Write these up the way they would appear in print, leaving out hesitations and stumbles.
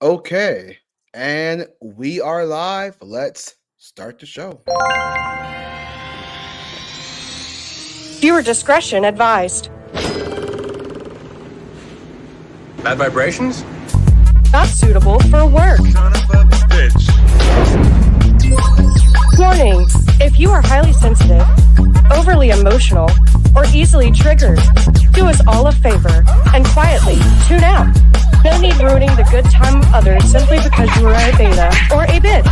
Okay, and we are live. Let's start the show. Viewer discretion advised. Bad vibrations? Not suitable for work. Son of a bitch. Warning, if you are highly sensitive, overly emotional, or easily triggered, do us all a favor and quietly tune out. No need ruining the good time of others simply because you are a beta or a bitch.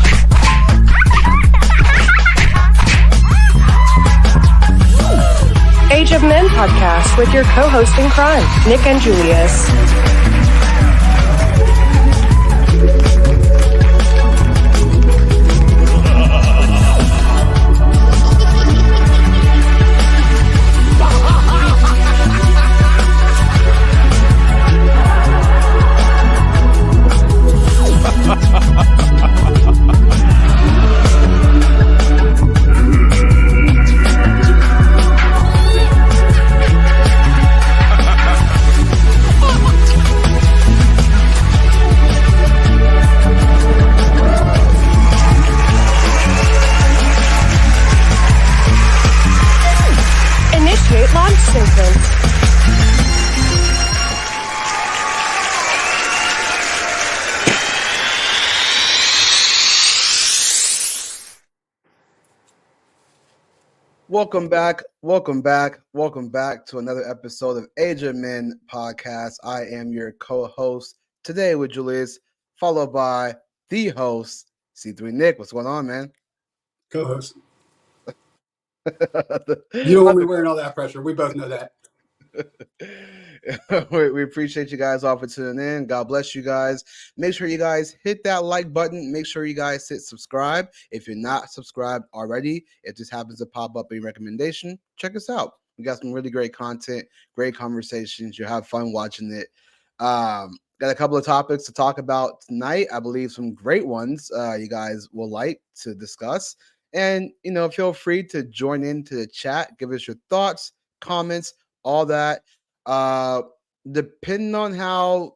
Age of Men podcast with your co-host in crime, Nick and Julius. Initiate launch sequence. Welcome back to another episode of Age of Men podcast. I am your co-host today with Julius, followed by the host, C3 Nick. What's going on, man? Co-host. You don't want me wearing all that pressure. We both know that. We appreciate you guys all for tuning in. God bless you guys. Make sure you guys hit that like button. Make sure you guys hit subscribe. If you're not subscribed already, if this happens to pop up in recommendation, check us out. We got some really great content, great conversations. You'll have fun watching it. Got a couple of topics to talk about tonight. I believe some great ones you guys will like to discuss. And, feel free to join into the chat. Give us your thoughts, comments, all that. Depending on how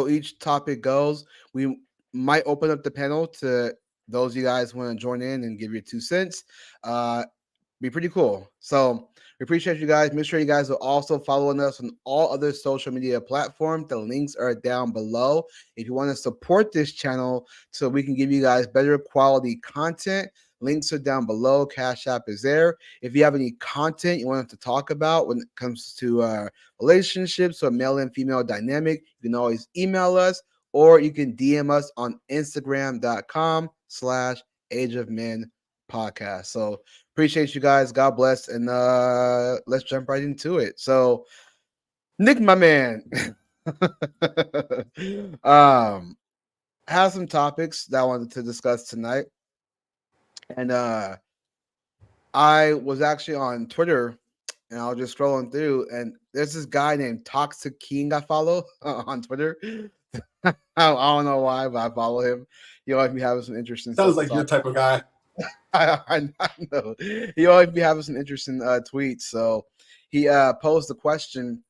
each topic goes, we might open up the panel to those you guys want to join in and give your 2 cents. Be pretty cool. So we appreciate you guys. Make sure you guys are also following us on all other social media platforms. The links are down below. If you want to support this channel so we can give you guys better quality content, links are down below. Cash App is there. If you have any content you want us to talk about when it comes to relationships or male and female dynamic, you can always email us or you can DM us on Instagram.com/Age of Men podcast. So appreciate you guys. God bless. And let's jump right into it. So Nick, my man, have some topics that I wanted to discuss tonight. And I was actually on Twitter and I was just scrolling through, and there's this guy named Toxic King I follow on Twitter. I don't know why, but I follow him. He always be having some interesting Sounds stuff like your type of guy. I know. He always be having some interesting tweets. So he posed a question,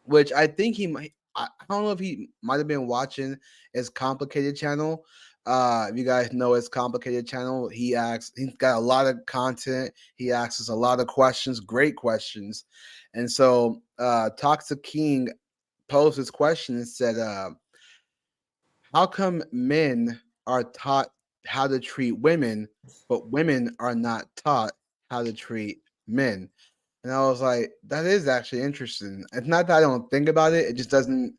which I think he might. I don't know if he might have been watching his Complicated channel. If you guys know his Complicated channel, he's got a lot of content. He asks us a lot of questions, great questions. And so Toxic King posed this question and said, how come men are taught how to treat women, but women are not taught how to treat men? And I was like, that is actually interesting. It's not that I don't think about it. It just doesn't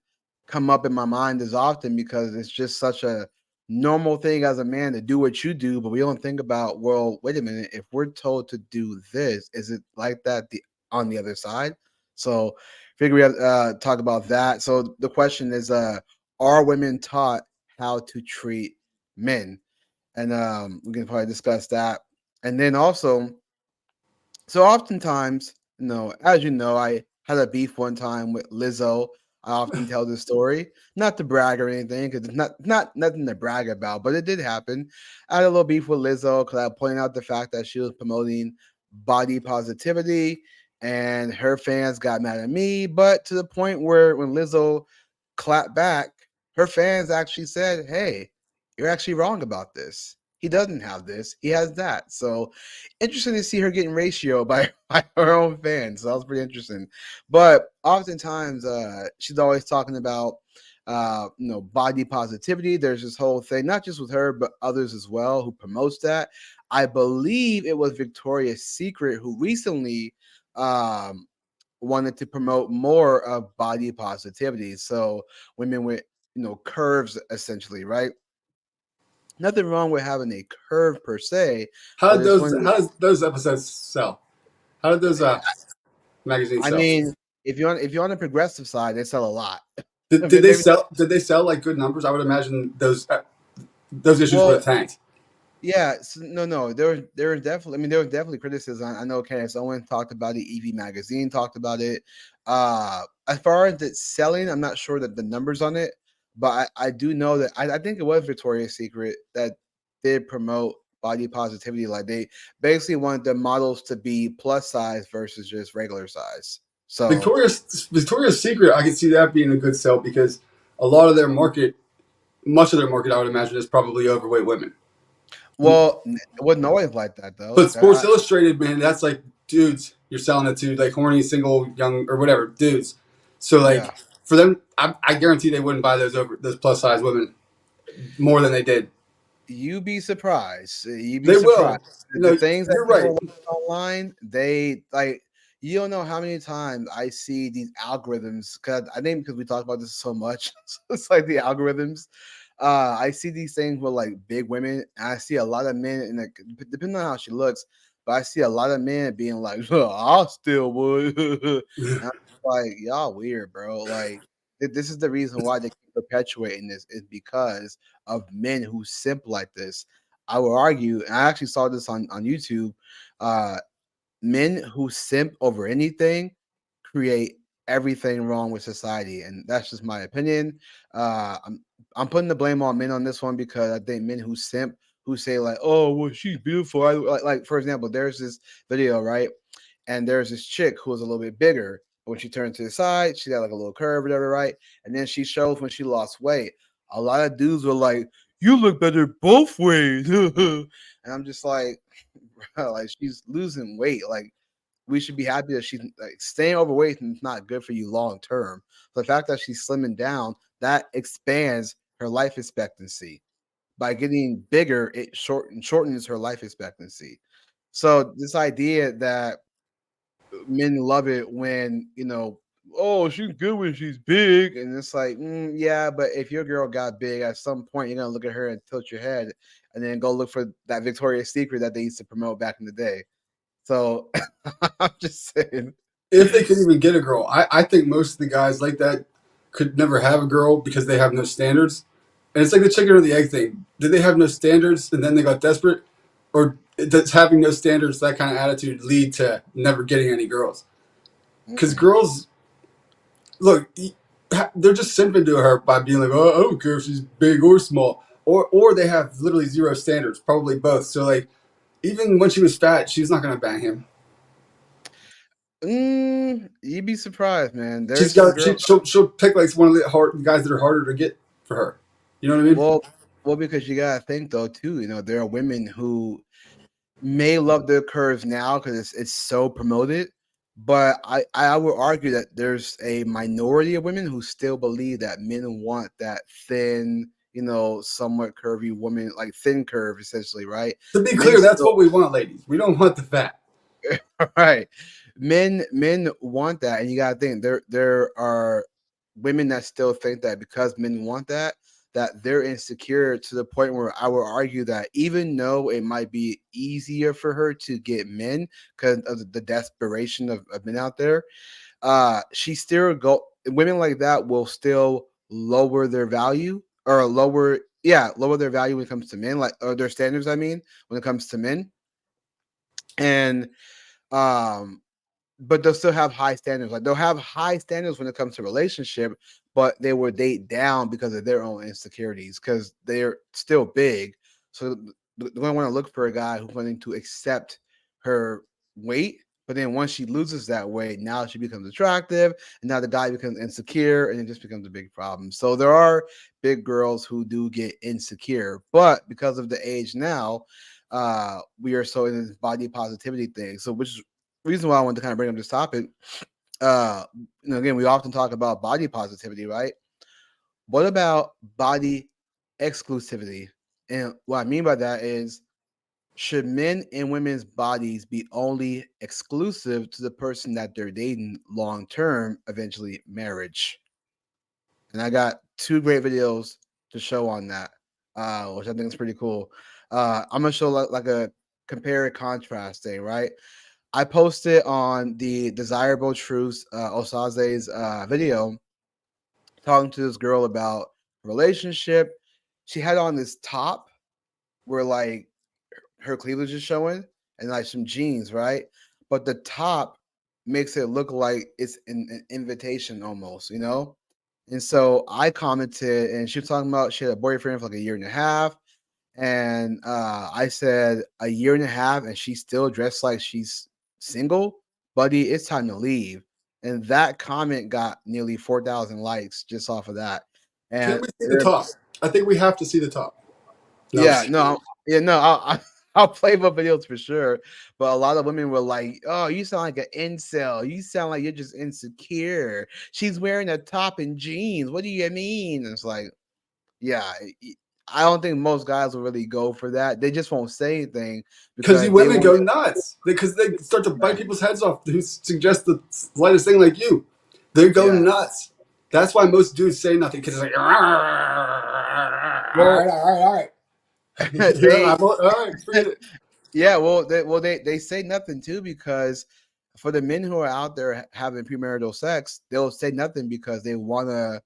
come up in my mind as often because it's just such a normal thing as a man to do what you do, but we don't think about, well, wait a minute, if we're told to do this, is it like that on the other side? So figure we have talk about that. So the question is, are women taught how to treat men? And we can probably discuss that. And then also, so oftentimes, as you know, I had a beef one time with Lizzo. I often tell this story, not to brag or anything, because it's not nothing to brag about, but it did happen. I had a little beef with Lizzo because I pointed out the fact that she was promoting body positivity, and her fans got mad at me. But to the point where when Lizzo clapped back, her fans actually said, "Hey, you're actually wrong about this. He doesn't have this. He has that." So interesting to see her getting ratio by, by her own fans. So that was pretty interesting. But oftentimes, she's always talking about, body positivity. There's this whole thing, not just with her, but others as well, who promotes that. I believe it was Victoria's Secret who recently um, wanted to promote more of body positivity. So women with, curves essentially, right? Nothing wrong with having a curve per se, but it's when How does those episodes sell? How did those magazines I sell? mean, if you're on the progressive side, they sell a lot. Did they Maybe sell? Did they sell like good numbers? I would imagine those issues would well, have tanked. yeah, no. There were definitely. I mean, there was definitely criticism. I know Candace Owen talked about it. EV Magazine talked about it. As far as it selling, I'm not sure that the numbers on it, but I do know that I think it was Victoria's Secret that did promote body positivity. Like they basically wanted the models to be plus size versus just regular size. So, Victoria's Secret, I can see that being a good sell because a lot of their market, much of their market, I would imagine, is probably overweight women. well, it wasn't always like that though. But Sports Illustrated, man, that's like dudes. You're selling it to like horny, single, young, or whatever dudes. So Yeah. like for them, I guarantee they wouldn't buy those plus size women more than they did. You be surprised. You be They surprised. will. The No, things that you're right. people watch online, they like. You don't know how many times I see these algorithms. Cause I think because we talk about this so much, so it's like the algorithms. I see these things with like big women, and I see a lot of men, and like, depending on how she looks, but I see a lot of men being like, "I still would." And I'm just like, y'all weird, bro. Like, this is the reason why they keep perpetuating this is because of men who simp like this. I will argue, and I actually saw this on YouTube. Uh, Men who simp over anything create everything wrong with society, and that's just my opinion. I'm putting the blame on men on this one because I think men who simp, who say like, "Oh, well, she's beautiful," like for example, there's this video, right? And there's this chick who was a little bit bigger. But when she turned to the side, she got like a little curve, whatever, right? And then she shows when she lost weight. A lot of dudes were like, "You look better both ways," and I'm just like, bro, like she's losing weight. Like we should be happy that she's like staying overweight and it's not good for you long term. So the fact that she's slimming down, that expands her life expectancy. By getting bigger, it shortens her life expectancy. So this idea that men love it when oh, she's good when she's big, and it's like, yeah, but if your girl got big, at some point you're gonna look at her and tilt your head, and then go look for that Victoria's Secret that they used to promote back in the day. So I'm just saying. If they could even get a girl, I think most of the guys like that could never have a girl because they have no standards. And it's like the chicken or the egg thing. Did they have no standards and then they got desperate? Or does having no standards, that kind of attitude, lead to never getting any girls? Because Mm-mm. girls, look, they're just simping to her by being like, oh, I don't care if she's big or small. Or they have literally zero standards, probably both. So, like, even when she was fat, she's not going to bang him. You'd be surprised, man. She's There's some got girls. she'll pick like one of the guys that are harder to get for her. You know what I mean? Well, because you gotta think though too. There are women who may love their curves now because it's so promoted. But I would argue that there's a minority of women who still believe that men want that thin, somewhat curvy woman, like thin curve, essentially, right? To be Men clear, that's still what we want, ladies. We don't want the fat. right. Men want that, and you gotta think there are women that still think that because men want that, that they're insecure to the point where I will argue that even though it might be easier for her to get men because of the desperation of men out there, she still go women like that will still lower their value or lower their value when it comes to men, like or their standards, I mean, when it comes to men. And um but they'll still have high standards. Like they'll have high standards when it comes to relationship, but they will date down because of their own insecurities because they're still big. So they're going to want to look for a guy who's going to accept her weight, But then once she loses that weight, now she becomes attractive, and now the guy becomes insecure, and it just becomes a big problem. So there are big girls who do get insecure, but because of the age now, we are so in this body positivity thing. So which is the reason why I wanted to kind of bring up this topic. Again, we often talk about body positivity, right? What about body exclusivity? And what I mean by that is, should men and women's bodies be only exclusive to the person that they're dating long term, eventually marriage? And I got two great videos to show on that, which I think is pretty cool. I'm gonna show like a compare and contrast thing, right? I posted on the Desirable Truths Osaze's video talking to this girl about relationship. She had on this top where like her cleavage is showing and like some jeans, right? But the top makes it look like it's an invitation almost, you know? And so I commented, and she was talking about she had a boyfriend for like a year and a half. And I said, a year and a half, and she's still dressed like she's single, buddy, it's time to leave. And that comment got nearly 4,000 likes just off of that. Can And we see the top? I think we have to see the top. No, I'm yeah, just no, yeah, no, I'll play both videos for sure. But a lot of women were like, "Oh, you sound like an incel. You sound like you're just insecure. She's wearing a top and jeans. What do you mean?" And it's like, yeah, I don't think most guys will really go for that. They just won't say anything because the because they women want. go nuts because they start to bite people's heads off who suggest the slightest thing like you. They go Yeah. nuts. That's why most dudes say nothing because it's like, all Well, right, all right, all right. they All right, forget it. yeah, well they say nothing too because for the men who are out there having premarital sex, they'll say nothing because they want to,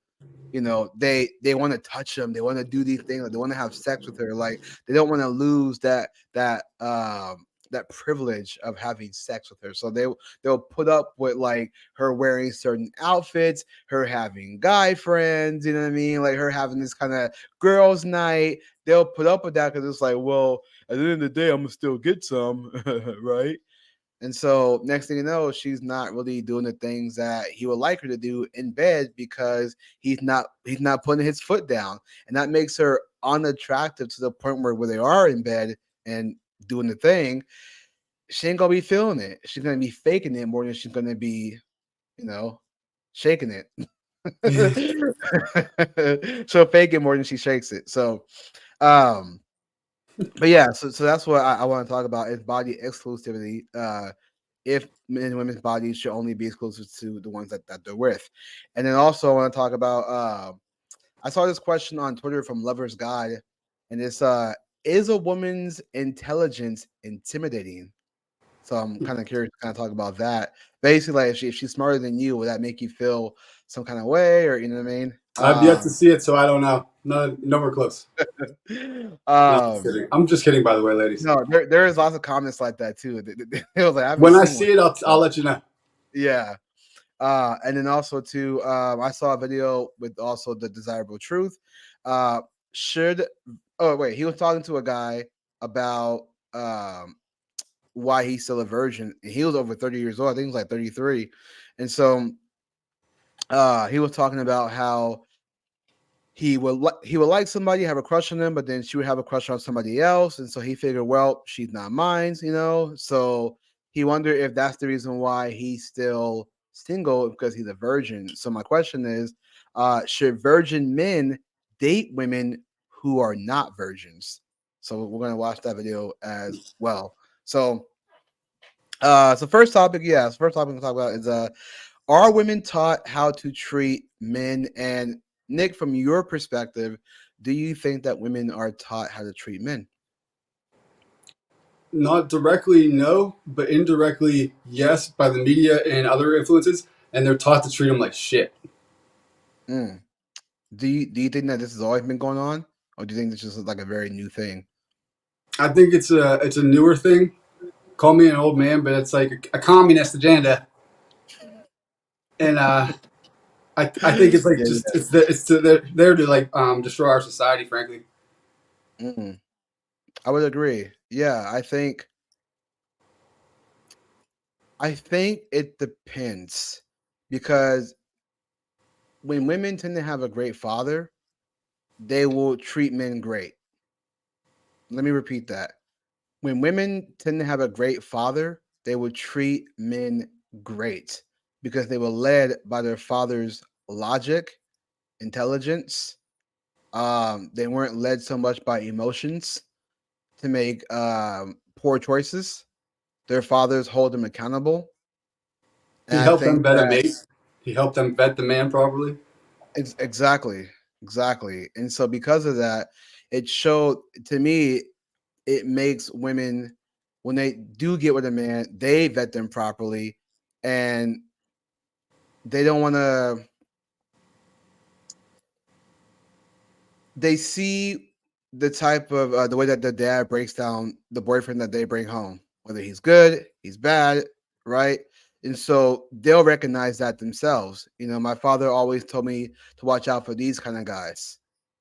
they want to touch them, they want to do these things, like they want to have sex with her, like they don't want to lose that privilege of having sex with her. So they'll put up with like her wearing certain outfits, her having guy friends, you know what I mean, like her having this kind of girls night. They'll put up with that because it's like, well, at the end of the day, I'm gonna still get some, right? And so next thing you know, she's not really doing the things that he would like her to do in bed because he's not putting his foot down. And that makes her unattractive to the point where they are in bed and doing the thing. She ain't gonna be feeling it. She's gonna be faking it more than she's gonna be, you know, shaking it. She'll fake it more than she shakes it. So um but yeah, so that's what I want to talk about is body exclusivity. If men and women's bodies should only be exclusive to the ones that they're with. And then also I want to talk about I saw this question on Twitter from Lover's Guide, and it's is a woman's intelligence intimidating? So I'm kind of curious to kind of talk about that. Basically, like if she's smarter than you, would that make you feel some kind of way, or you know what I mean? I've yet to see it, so I don't know. No, nowhere close. No, I'm just Um, kidding. I'm just kidding, by the way, ladies. no, there is lots of comments like that too. It was like I haven't When I seen one. see it, I'll let you know. Yeah. And then also too, I saw a video with also the Desirable Truth. Uh, should oh wait, he was talking to a guy about why he's still a virgin. He was over 30 years old. I think he was like 33. And so he was talking about how he would like somebody, have a crush on them, but then she would have a crush on somebody else, and so he figured, well, she's not mine, you know. So he wondered if that's the reason why he's still single because he's a virgin. So my question is, should virgin men date women who are not virgins? So we're gonna watch that video as well. So first topic, yes, first topic we'll talk about is are women taught how to treat men? And Nick, from your perspective, do you think that women are taught how to treat men? Not directly, no, but indirectly, yes, by the media and other influences, and they're taught to treat them like shit. Mm. Do you think that this has always been going on, or do you think this is like a very new thing? I think it's a newer thing. Call me an old man, but it's like a communist agenda, and I think it's like Yeah, just they're there to like destroy our society, frankly. yeah. I would agree. Yeah, I think I think it depends because when women tend to have a great father, they will treat men great. Let me repeat that. When women tend to have a great father, they will treat men great because they were led by their father's logic, intelligence. They weren't led so much by emotions to make poor choices. Their fathers hold them accountable. And He I helped think them vet a that mate. He helped them vet the man properly. exactly, exactly. And so because of that, it showed to me it makes women when they do get with a man, they vet them properly and they don't want to they see the type of the way that the dad breaks down the boyfriend that they bring home, whether he's good, he's bad, right? And so they'll recognize that themselves. You know, my father always told me to watch out for these kind of guys,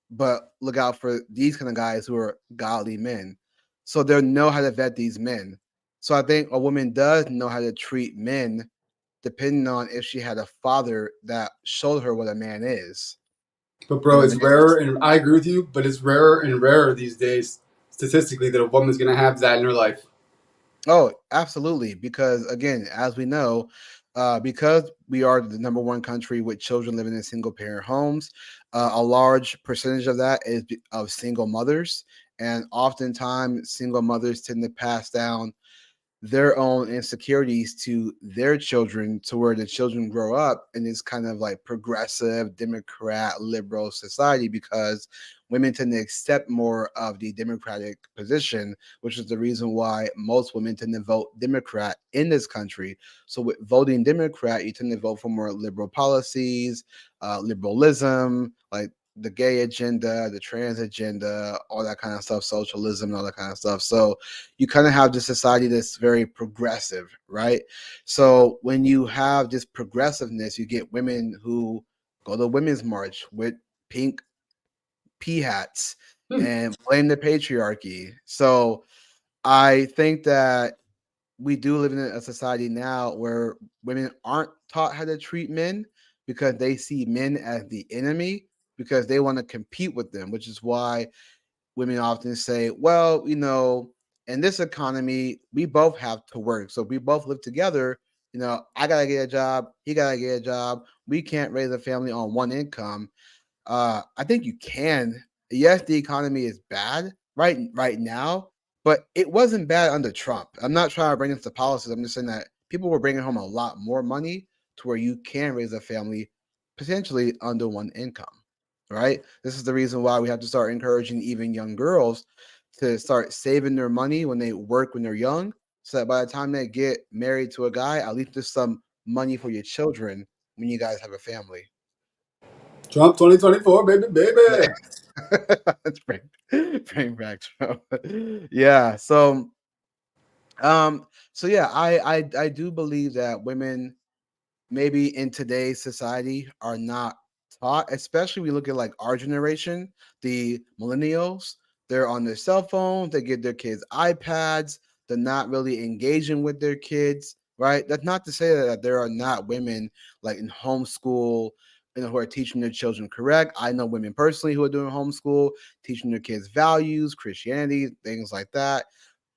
but look out for these kind of guys who are godly men. So they'll know how to vet these men. So I think a woman does know how to treat men depending on if she had a father that showed her what a man is. But You bro, know what I it's mean? rarer, and I agree with you. But it's rarer and rarer these days, statistically, that a woman's gonna have that in her life. Oh, absolutely. Because again, as we know, because we are the number one country with children living in single parent homes, a large percentage of that is of single mothers. And oftentimes, single mothers tend to pass down their own insecurities to their children to where the children grow up in this kind of like progressive democrat liberal society because women tend to accept more of the democratic position, which is the reason why most women tend to vote democrat in this country. So with voting democrat, you tend to vote for more liberal policies, liberalism, like the gay agenda, the trans agenda, all that kind of stuff, socialism, all that kind of stuff. So you kind of have this society that's very progressive, right? So when you have this progressiveness, you get women who go to women's march with pink pea hats Hmm. and blame the patriarchy. So I think that we do live in a society now where women aren't taught how to treat men because they see men as the enemy because they want to compete with them, which is why women often say, well, you know, in this economy, we both have to work. So we both live together. You know, I got to get a job. He got to get a job. We can't raise a family on one income. I think you can. Yes, the economy is bad right now, but it wasn't bad under Trump. I'm not trying to bring this to policies. I'm just saying that people were bringing home a lot more money to where you can raise a family potentially under one income. Right. This is the reason why we have to start encouraging even young girls to start saving their money when they work when they're young, so that by the time they get married to a guy, at least there's some money for your children when you guys have a family. Trump 2024, baby, baby. Let's bring back Trump. Yeah. So yeah, I do believe that women maybe in today's society are not taught, especially we look at like our generation, the millennials, they're on their cell phones, they give their kids iPads, they're not really engaging with their kids, right? That's not to say that there are not women like in homeschool, you know, who are teaching their children correct. I know women personally who are doing homeschool, teaching their kids values, Christianity, things like that.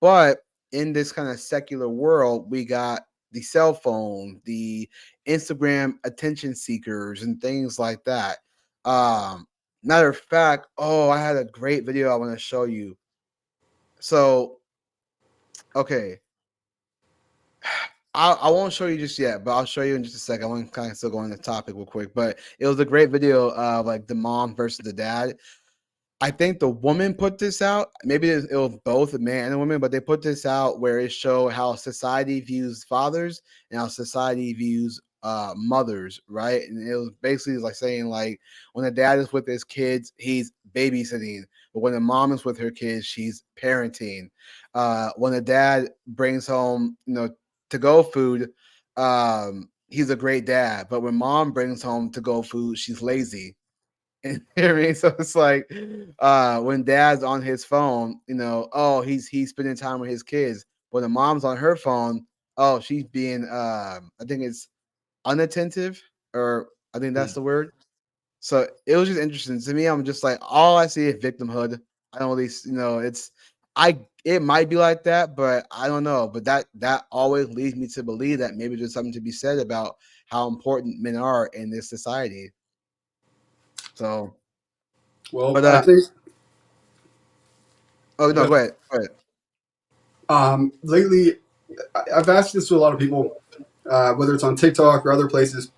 But in this kind of secular world, we got the cell phone, the Instagram attention seekers and things like that. Um, Matter of fact, oh, I had a great video I want to show you. So, okay, I won't show you just yet, but I'll show you in just a second. I want to kind of still go on the topic real quick, but it was a great video of like the mom versus the dad. I think the woman put this out. Maybe it was both a man and a woman, but they put this out where it showed how society views fathers and how society views mothers, right? And it was basically like saying like when the dad is with his kids, he's babysitting, but when the mom is with her kids, she's parenting. When the dad brings home, you know, to go food, he's a great dad, but when mom brings home to go food, she's lazy. You know what I mean? So it's like when dad's on his phone, you know, oh, he's spending time with his kids. When the mom's on her phone, oh, she's being I think it's unattentive, or I think that's Mm. the word. So it was just interesting to me. I'm just like, all I see is victimhood. I don't really, it's it might be like that, but I don't know. But that always leads me to believe that maybe there's something to be said about how important men are in this society. So, Well, but I think oh no, that, go ahead, go ahead. lately I've asked this to a lot of people, whether it's on TikTok or other places,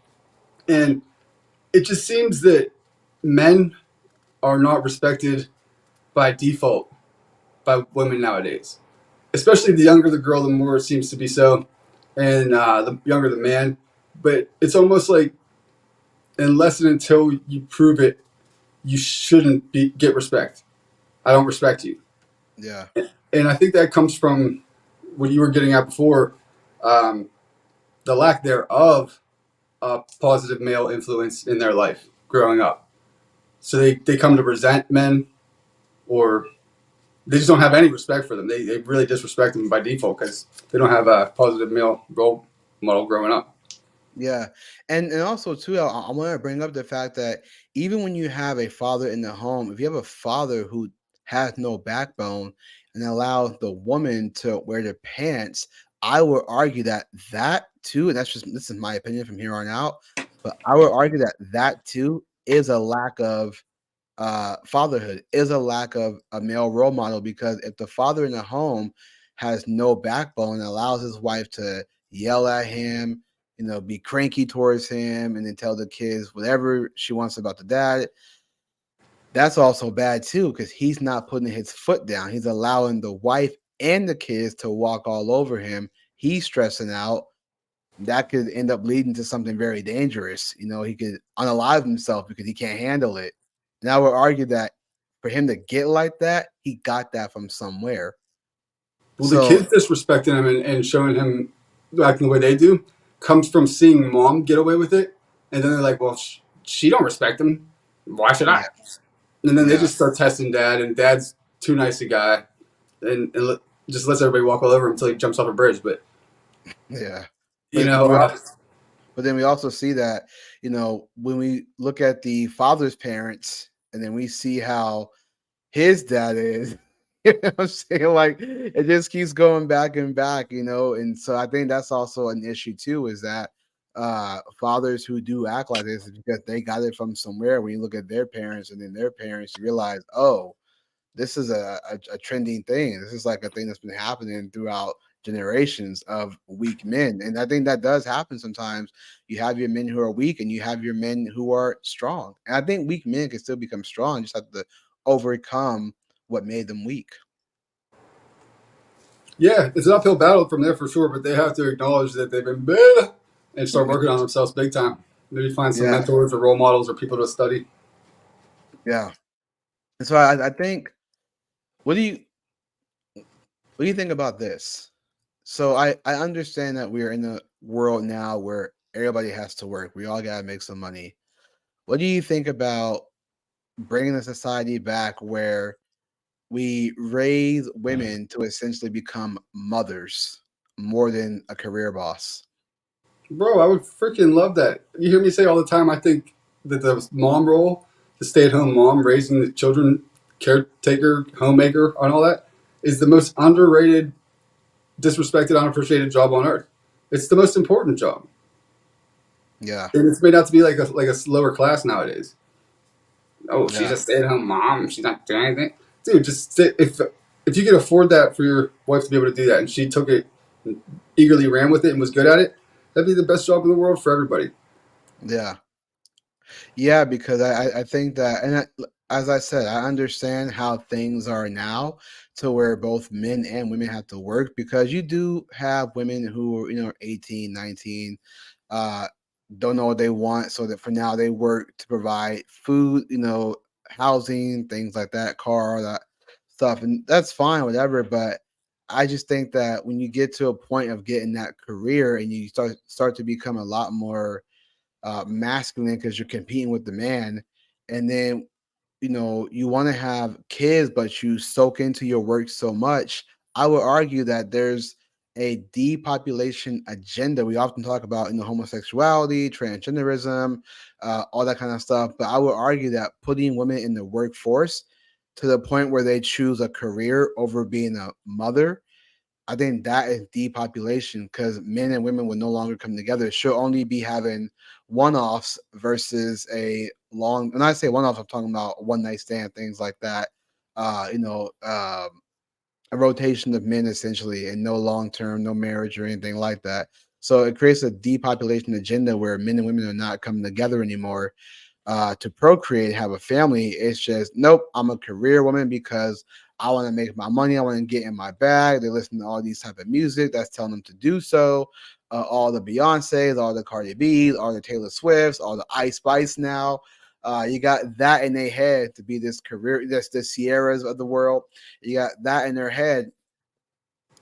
and it just seems that men are not respected by default by women nowadays. Especially the younger the girl, the more it seems to be so, and the younger the man. But it's almost like unless and until you prove it, you shouldn't get respect. I don't respect you, Yeah, and I think that comes from what you were getting at before, um, the lack thereof of positive male influence in their life growing up. So they come to resent men, or they just don't have any respect for them. They really disrespect them by default because they don't have a positive male role model growing up. yeah, and also too, I want to bring up the fact that even when you have a father in the home, if you have a father who has no backbone and allows the woman to wear the pants, I would argue that that too, and this is my opinion from here on out, but I would argue that that too is a lack of fatherhood, is a lack of a male role model, because if the father in the home has no backbone and allows his wife to yell at him, be cranky towards him, and then tell the kids whatever she wants about the dad, that's also bad too, because he's not putting his foot down. He's allowing the wife and the kids to walk all over him. He's stressing out. That could end up leading to something very dangerous. He could unalive himself because he can't handle it. And I would argue that for him to get like that, he got that from somewhere. Well, the So kids disrespecting him and showing him acting the way they do comes from seeing mom get away with it, and then they're like, "Well, she don't respect him. Why should yeah, I?" And then they yeah, just start testing dad, and dad's too nice a guy, and just lets everybody walk all over him until he jumps off a bridge. But yeah. you But know, but then we also see that, when we look at the father's parents, and then we see how his dad is. You know what I'm saying? Like, it just keeps going back and back, and so I think that's also an issue too, is that fathers who do act like this is because they got it from somewhere. When you look at their parents and then their parents, you realize, oh, this is a trending thing. This is like a thing that's been happening throughout generations of weak men. And I think that does happen sometimes. You have your men who are weak and you have your men who are strong. And I think weak men can still become strong, just have to overcome what made them weak. yeah, it's an uphill battle from there for sure. But they have to acknowledge that they've been bad and start working on themselves big time. Maybe find some Yeah, mentors or role models or people to study. yeah. And so I think, what do you what do you think about this? So I understand that we are in a world now where everybody has to work. We all gotta make some money. What do you think about bringing the society back where we raise women to essentially become mothers more than a career boss? Bro, I would freaking love that. You hear me say all the time, I think that the mom role, the stay at home mom raising the children, caretaker, homemaker, and all that, is the most underrated, disrespected, unappreciated job on earth. It's the most important job. Yeah, And it's made out to be like a lower class nowadays. Oh, she's yeah, a stay at home mom. She's not doing anything. Dude, if you could afford that for your wife to be able to do that, and she took it, and eagerly ran with it, and was good at it, that'd be the best job in the world for everybody. yeah. Yeah, because I think that, and as I said, I understand how things are now, to where both men and women have to work, because you do have women who are, 18, 19, uh, don't know what they want. So that for now they work to provide food, housing, things like that, car, that stuff. And that's fine, whatever. But I just think that when you get to a point of getting that career and you start to become a lot more masculine, because you're competing with the man, and then you want to have kids, but you soak into your work so much. I would argue that there's a depopulation agenda. We often talk about, homosexuality, transgenderism, all that kind of stuff. But I would argue that putting women in the workforce to the point where they choose a career over being a mother, I think that is depopulation, because men and women will no longer come together. It should only be having one-offs versus a long. When I say one-offs, I'm talking about one night stand, things like that. Uh, you know, um, a rotation of men essentially, and no long term, no marriage or anything like that. So it creates a depopulation agenda where men and women are not coming together anymore to procreate, have a family. It's just, nope, I'm a career woman because I want to make my money. I want to get in my bag. They listen to all these type of music that's telling them to do so. All the Beyonces, all the Cardi B's, all the Taylor Swifts, all the Ice Spice now. You got that in their head to be this career, this the Sierras of the world. You got that in their head,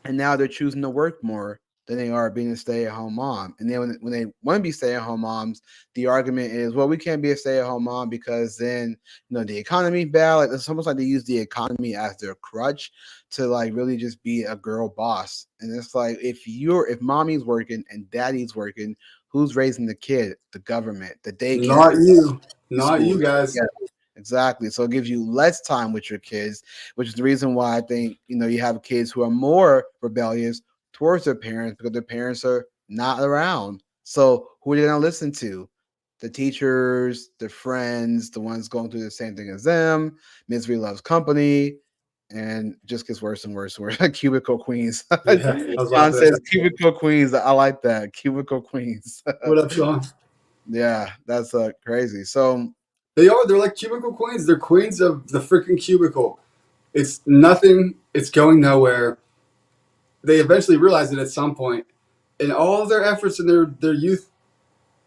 and now they're choosing to work more than they are being a stay-at-home mom. And then when they want to be stay-at-home moms, the argument is, well, we can't be a stay-at-home mom because then the economy bad. Like, it's almost like they use the economy as their crutch to like really just be a girl boss. And it's like, if mommy's working and daddy's working, who's raising the kid? The government, the daycare, Not you. the Not school. you guys. Yeah, exactly. So it gives you less time with your kids, which is the reason why I think you have kids who are more rebellious towards their parents because their parents are not around. So who are they gonna listen to? The teachers, the friends, the ones going through the same thing as them. Misery loves company, and it just gets worse and worse. Worse. Cubicle queens. Yeah, I was John laughing at says that. cubicle queens. I like that. Cubicle queens. What up, Sean? Yeah, that's crazy. So They are. They're like cubicle queens. They're queens of the freaking cubicle. It's nothing. It's going nowhere. They eventually realized it at some point, and all of their efforts in their youth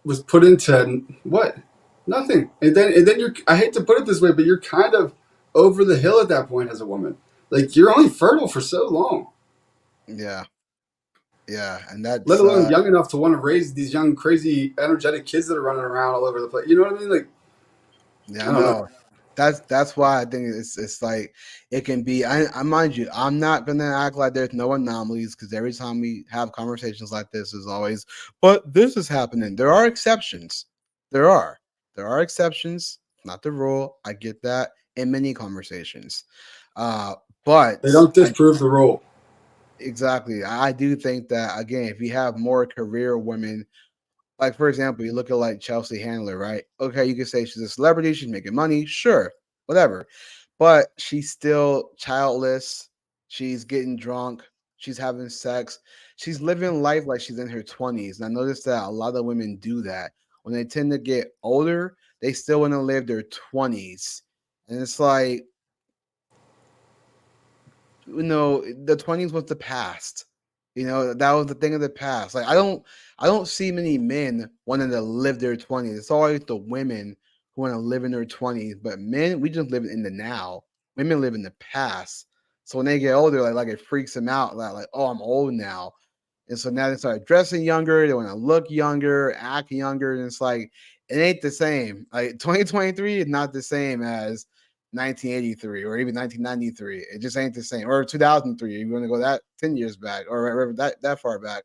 was put into what? Nothing. And then you're. I hate to put it this way, but you're kind of over the hill at that point as a woman. Like, you're only fertile for so long, yeah, yeah, and let that's alone young enough to want to raise these young, crazy, energetic kids that are running around all over the place. You know what I mean? Like, yeah, I I don't know. know. That's why I think it's like it can be. I mind you, I'm not gonna act like there's no anomalies, because every time we have conversations like this, is always, but this is happening. There are exceptions. There are exceptions. Not the rule. I get that in many conversations, uh, They but don't disprove the rule. exactly, I do think that again, if you have more career women. Like, for example, you look at like Chelsea Handler, right? Okay, you could say she's a celebrity, she's making money, sure, whatever. But she's still childless. She's getting drunk. She's having sex. She's living life like she's in her 20s. And I noticed that a lot of women do that. When they tend to get older, they still want to live their 20s. And it's like, the 20s was the past. That was the thing of the past. Like, I don't see many men wanting to live their 20s. It's always the women who want to live in their 20s, but men, we just live in the now. Women live in the past. So when they get older, like it freaks them out, like, oh, I'm old now. And so now they start dressing younger, they want to look younger, act younger, and it's like it ain't the same. Like, 2023 is not the same as 1983 or even 1993. It just ain't the same. Or 2003. You want to go that 10 years back or whatever, that far back,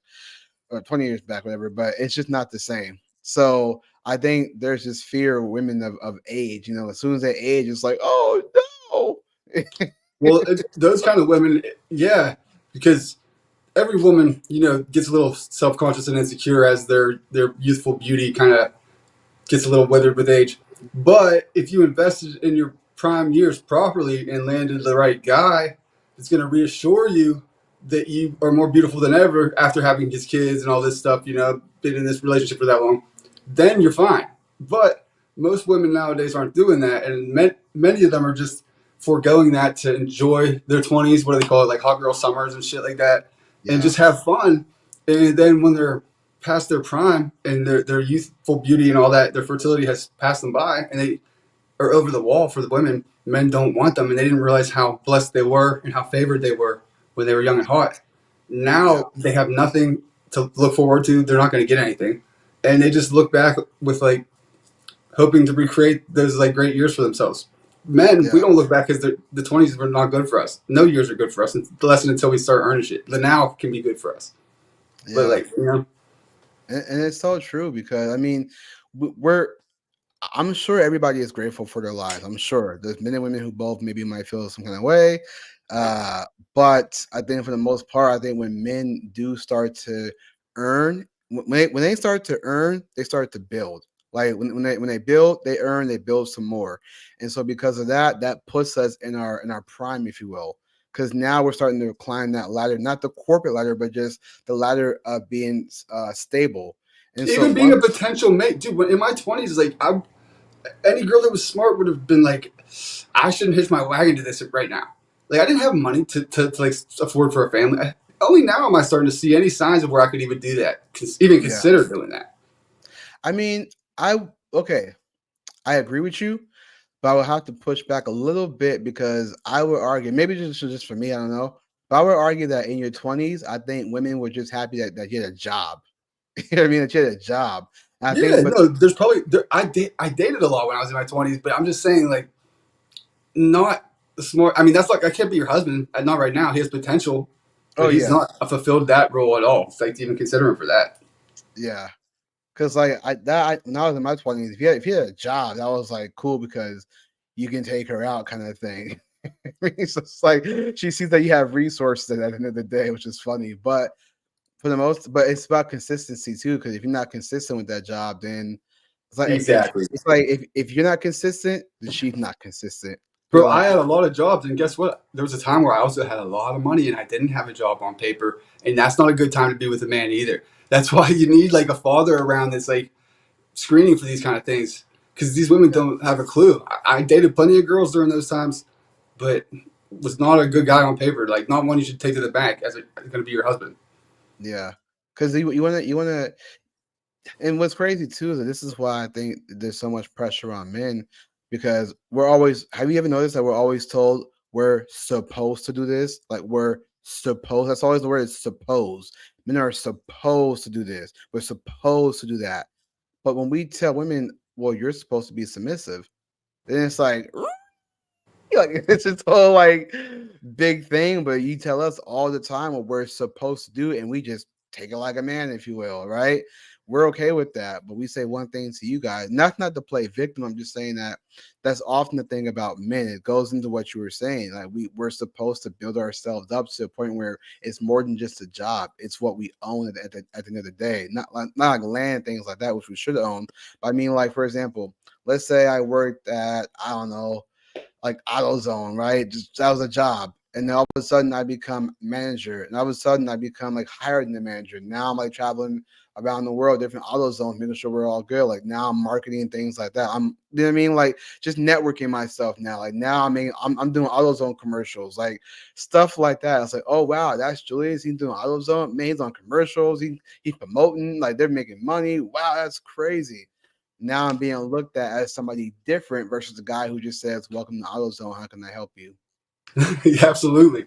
or 20 years back, whatever. But it's just not the same. So I think there's this fear of women of age. As soon as they age, it's like, oh no. Well, those kind of women, yeah, because every woman, gets a little self-conscious and insecure as their youthful beauty kind of gets a little withered with age. But if you invested in your prime years properly and landed the right guy, it's going to reassure you that you are more beautiful than ever after having his kids and all this stuff, been in this relationship for that long, then you're fine. But most women nowadays aren't doing that, and many of them are just foregoing that to enjoy their 20s. What do they call it? Like hot girl summers and shit like that, and Yeah, just have fun. And then when they're past their prime and their youthful beauty and all that, their fertility has passed them by, and they are over the wall for the women. Men don't want them, and they didn't realize how blessed they were and how favored they were when they were young and hot. yeah, Now they have nothing to look forward to. They're not going to get anything, and they just look back with like hoping to recreate those like great years for themselves. Men, we Yeah, don't look back because the 20s were not good for us. No years are good for us, until we start earning shit. The now can be good for us, but yeah, like you know, and it's so true because I mean, we're I'm sure everybody is grateful for their lives. I'm sure there's men and women who both maybe might feel some kind of way, uh, but I think for the most part, I think when men do start to earn, when they start to earn, they start to build. Like when they build, they earn, they build some more, and so because of that, that puts us in our prime, if you will. Because now we're starting to climb that ladder, not the corporate ladder, but just the ladder of being stable. And so even being one, a potential mate, dude. In my 20s, like any girl that was smart would have been like, I shouldn't hitch my wagon to this right now. Like I didn't have money to like afford for a family. Only now am I starting to see any signs of where I could even do that, even yeah, consider doing that. I mean, I okay, I agree with you, but I would have to push back a little bit because I would argue, maybe just for me, I don't know, but I would argue that in your 20s, I think women were just happy that you had a job. You know what I mean? That you had a job. And I Yeah, think, but no, there's probably I dated a lot when I was in my 20s, but I'm just saying like not smart. I mean, that's like I can't be your husband. Not right now. He has potential, oh but he's yeah, not fulfilled that role at all. It's like to even consider him for that. yeah, because like when I was in my 20s, if you had a job, that was like cool because you can take her out, kind of thing. So it's like she sees that you have resources at the end of the day, which is funny, but for the most, but it's about consistency too. Because if you're not consistent with that job, then it's like if Exactly. it's like if you're not consistent, the she's not consistent. You're Bro, like, I had a lot of jobs, and guess what? There was a time where I also had a lot of money, and I didn't have a job on paper, and that's not a good time to be with a man either. That's why you need like a father around that's like screening for these kind of things, because these women yeah, don't have a clue. I dated plenty of girls during those times, but was not a good guy on paper. Like not one you should take to the bank as going to be your husband. yeah. Because you wanna, and what's crazy too is that this is why I think there's so much pressure on men because we're always. Have you ever noticed that we're always told we're supposed to do this? Like we're supposed. That's always the word. Is supposed. Men are supposed to do this. We're supposed to do that. But when we tell women, well, you're supposed to be submissive, then it's like, like it's this whole like big thing. But you tell us all the time what we're supposed to do, and we just take it like a man, if you will, right? We're okay with that, but we say one thing to you guys. Not to play victim. I'm just saying that that's often the thing about men. It goes into what you were saying. Like we're supposed to build ourselves up to a point where it's more than just a job. It's what we own at the end of the day. Not like land things like that, which we should own. But I mean, like for example, let's say I worked at I don't know like AutoZone, right? Just that was a job. And then all of a sudden I become manager. And all of a sudden I become like higher than the manager. Now I'm like traveling around the world, different auto zones, making sure we're all good. Like now I'm marketing things like that. You know what I mean? Like just networking myself now. Like now I'm doing AutoZone commercials, like stuff like that. It's like, oh wow, that's Julius. He's doing AutoZone. Man, he's on commercials. He's promoting. Like they're making money. Wow, that's crazy. Now I'm being looked at as somebody different versus the guy who just says, "Welcome to AutoZone. How can I help you?" Yeah, absolutely.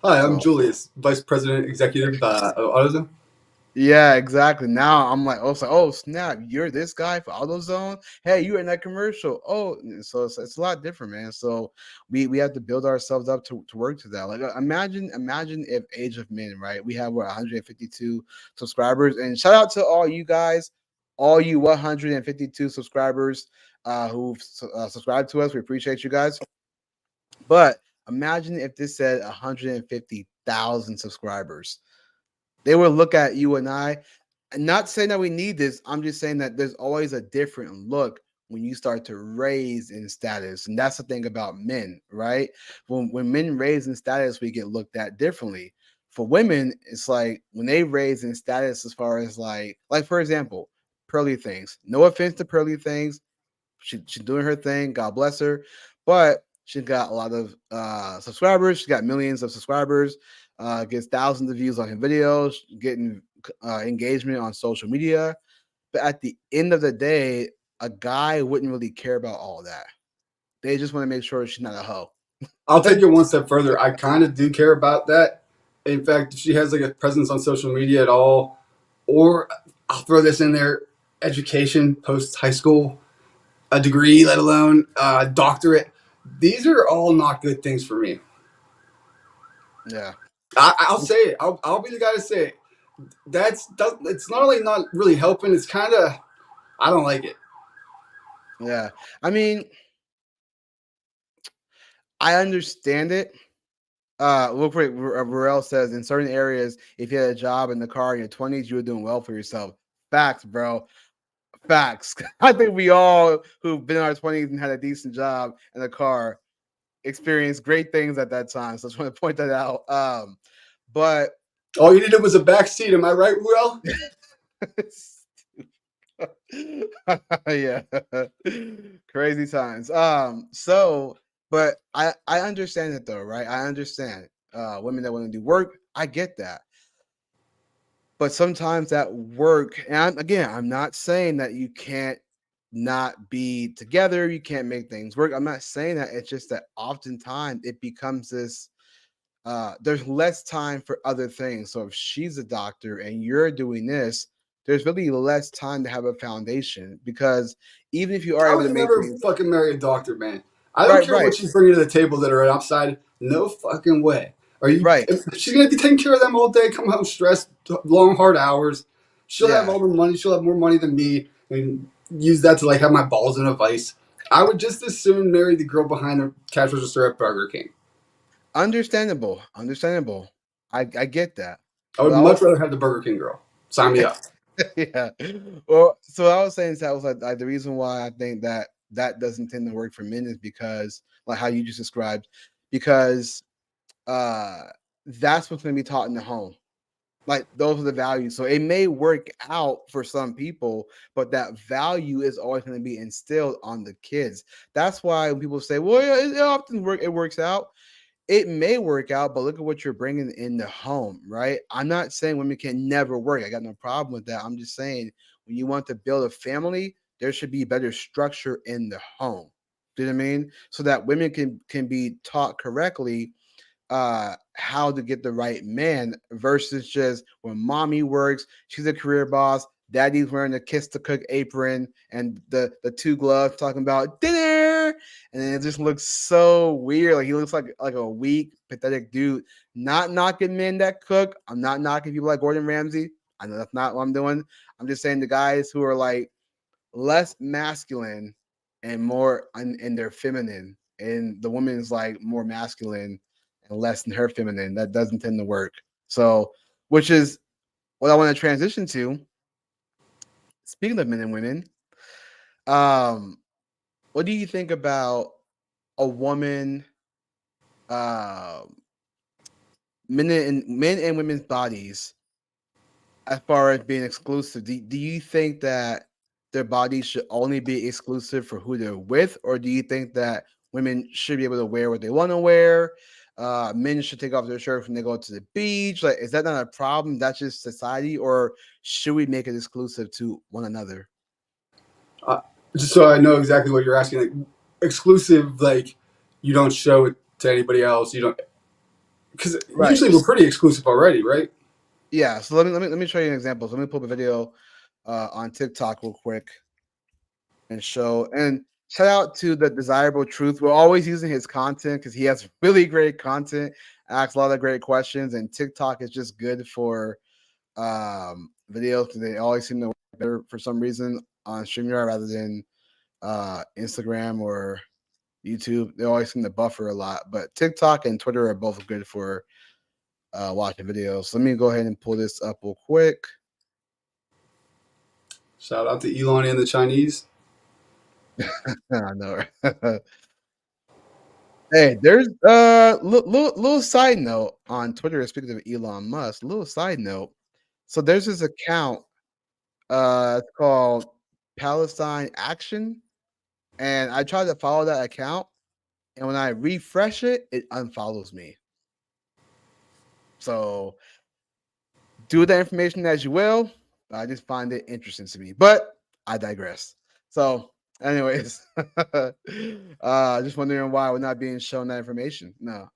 Hi, I'm So Julius, Vice President Executive of AutoZone. yeah, exactly. Now I'm like, oh, so, oh snap, you're this guy for AutoZone. Hey, you were in that commercial. Oh, so it's a lot different, man. So we have to build ourselves up to work to that. Like imagine if Age of Men, right? We have what 152 subscribers, and shout out to all you guys, all you 152 subscribers who've subscribed to us. We appreciate you guys. But imagine if this said 150,000 subscribers. They will look at you and I. I'm not saying that we need this. I'm just saying that there's always a different look when you start to raise in status. And that's the thing about men, right? When men raise in status, we get looked at differently. For women, it's like when they raise in status as far as like for example, Pearly Things. No offense to Pearly Things. She's doing her thing. God bless her. But she's got a lot of subscribers. She's got millions of subscribers. Gets thousands of views on her videos. Getting engagement on social media. But at the end of the day, a guy wouldn't really care about all that. They just want to make sure she's not a hoe. I'll take it one step further. I kind of do care about that. In fact, if she has like a presence on social media at all, or I'll throw this in there: education, post high school, a degree, let alone a doctorate. These are all not good things for me. Yeah. I'll say it. I'll be the guy to say it. It's not only not really helping. It's kind of I don't like it. Yeah. I mean, I understand it. Real quick, Varel says in certain areas, if you had a job in the car in your 20s, you were doing well for yourself. Facts, bro. Facts. I think we all who've been in our 20s and had a decent job in the car experienced great things at that time. So I just want to point that out. But All you needed was a back seat. Am I right, Will? yeah, crazy times. But I understand it though, right? I understand women that want to do work. I get that. But sometimes that work, and I'm not saying that you can't not be together, you can't make things work. I'm not saying that. It's just that oftentimes it becomes this there's less time for other things. So if she's a doctor and you're doing this, there's really less time to have a foundation because even if you are I able to would make never things fucking marry a doctor, man. I don't right, care right, what she's bringing to the table that are outside. No fucking way. Are you? right, If she's gonna be taking care of them all day. Come home stressed, long hard hours. She'll have yeah, all the money. She'll have more money than me, and use that to like have my balls in a vice. I would just as soon marry the girl behind the cash register at Burger King. understandable, understandable. I get that, I would but I much was rather have the Burger King girl. Sign me up. yeah. Well, so I was saying that was like the reason why I think that that doesn't tend to work for men is because like how you just described, because uh that's what's going to be taught in the home. Like those are the values. So it may work out for some people, but that value is always going to be instilled on the kids. That's why when people say, "Well, yeah, it often it works out." It may work out, but look at what you're bringing in the home, right? I'm not saying women can never work. I got no problem with that. I'm just saying when you want to build a family, there should be better structure in the home. Do you know what I mean? So that women can be taught correctly how to get the right man versus just when mommy works, she's a career boss, daddy's wearing a kiss to cook apron and the two gloves talking about dinner, and then it just looks so weird. Like he looks like a weak, pathetic dude. Not knocking men that cook. I'm not knocking people like Gordon Ramsay. I know that's not what I'm doing. I'm just saying the guys who are like less masculine and more in their feminine, and the woman's like more masculine and less in her feminine. That doesn't tend to work. So, which is what I want to transition to. Speaking of men and women, um, what do you think about a woman, um, men and women's bodies as far as being exclusive? Do you think that their bodies should only be exclusive for who they're with, or do you think that women should be able to wear what they want to wear? Men should take off their shirt when they go to the beach. Like, is that not a problem? That's just society, or should we make it exclusive to one another? Uh, just so I know exactly what you're asking, like exclusive, like you don't show it to anybody else. You don't because Right. usually we're pretty exclusive already, right? Yeah. So let me show you an example. So let me pull up a video on TikTok real quick and show. And shout out to the Desirable Truth. We're always using his content because he has really great content, asks a lot of great questions, and TikTok is just good for videos because they always seem to work better for some reason on StreamYard rather than Instagram or YouTube. They always seem to buffer a lot, but TikTok and Twitter are both good for watching videos. So let me go ahead and pull this up real quick. Shout out to Elon and the Chinese. I know. Hey, there's little side note on Twitter. Speaking of Elon Musk, little side note. So there's this account. It's called Palestine Action, and I tried to follow that account, and when I refresh it, it unfollows me. So do with that information as you will. I just find it interesting to me, but I digress. So, anyways, just wondering why we're not being shown that information. No.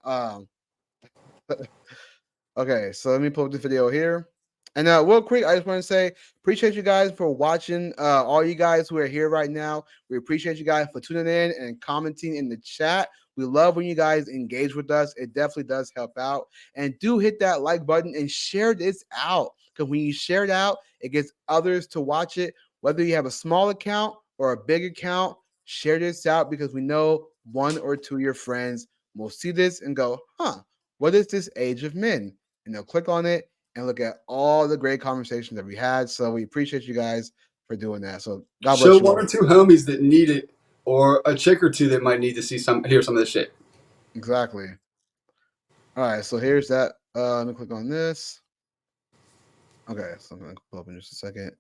Okay, so let me pull up the video here. And real quick, I just want to say appreciate you guys for watching. All you guys who are here right now, we appreciate you guys for tuning in and commenting in the chat. We love when you guys engage with us. It definitely does help out. And do hit that like button and share this out. Because when you share it out, it gets others to watch it. Whether you have a small account or a big account, share this out because we know one or two of your friends will see this and go, huh, what is this Age of Men? And they'll click on it and look at all the great conversations that we had. So we appreciate you guys for doing that. So God Show bless you one all. or two homies that need it, or a chick or two that might need to hear some of this shit. Exactly. All right, so here's that. Let me click on this. Okay, so I'm gonna pull up in just a second.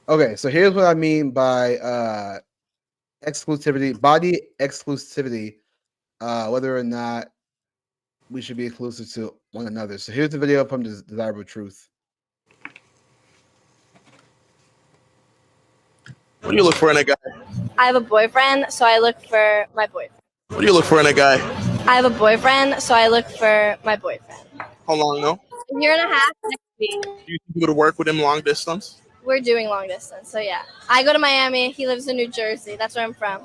Okay, so here's what I mean by exclusivity, body exclusivity, whether or not we should be exclusive to one another. So here's the video from Desirable Truth. What do you look for in a guy? I have a boyfriend, so I look for my boyfriend. What do you look for in a guy? I have a boyfriend, so I look for my boyfriend. How long though? A year and a half next week. Do you think you would work with him long distance? We're doing long distance, so yeah. I go to Miami. He lives in New Jersey. That's where I'm from.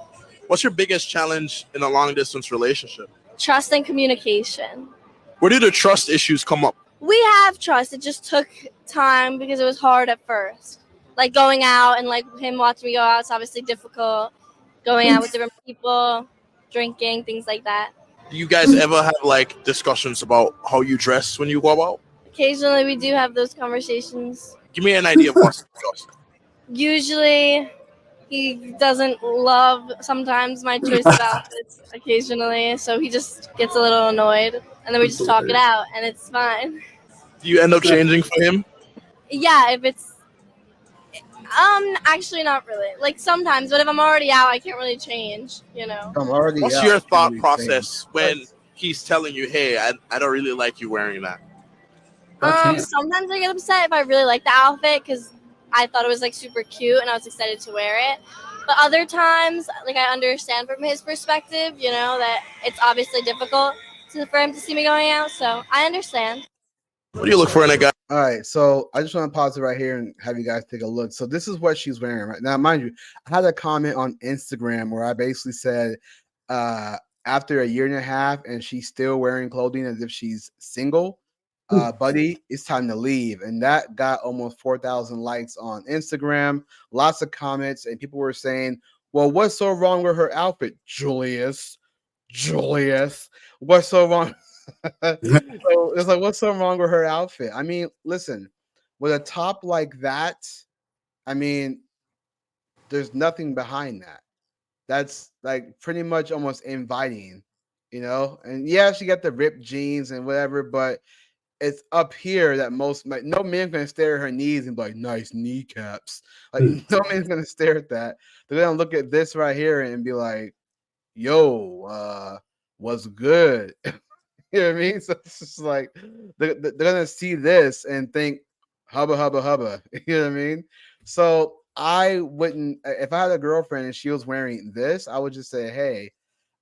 What's your biggest challenge in a long distance relationship? Trust and communication. Where do the trust issues come up? We have trust. It just took time because it was hard at first. Like going out and like him watching me go out, it's obviously difficult. Going out with different people, drinking, things like that. Do you guys ever have like discussions about how you dress when you go out? Occasionally we do have those conversations. Give me an idea of what's discussed. Usually he doesn't love sometimes my choice of outfits occasionally, so he just gets a little annoyed, and then we just talk it out, and it's fine. Do you end up changing for him? Yeah, if it's actually not really. Like sometimes, but if I'm already out, I can't really change, you know. I'm already What's out. your thought process when he's telling you, hey, I don't really like you wearing that? Sometimes I get upset if I really like the outfit because I thought it was like super cute and I was excited to wear it. But other times, like I understand from his perspective, you know, that it's obviously difficult for him to see me going out. So I understand. What do you look for in a guy? All right, so I just want to pause it right here and have you guys take a look. So this is what she's wearing right now. Mind you, I had a comment on Instagram where I basically said after a year and a half and she's still wearing clothing as if she's single, buddy, it's time to leave. And that got almost 4,000 likes on Instagram, lots of comments, and people were saying, well, what's so wrong with her outfit? Julius, what's so wrong? So it's like, what's so wrong with her outfit? I mean, listen, with a top like that, I mean, there's nothing behind that. That's like pretty much almost inviting, you know? And yeah, she got the ripped jeans and whatever, but it's up here that most like no man's gonna stare at her knees and be like, nice kneecaps. Like no man's gonna stare at that. They're gonna look at this right here and be like, yo, what's good? You know what I mean? So it's just like they're gonna see this and think hubba hubba hubba. You know what I mean? So I wouldn't if I had a girlfriend and she was wearing this, I would just say, hey,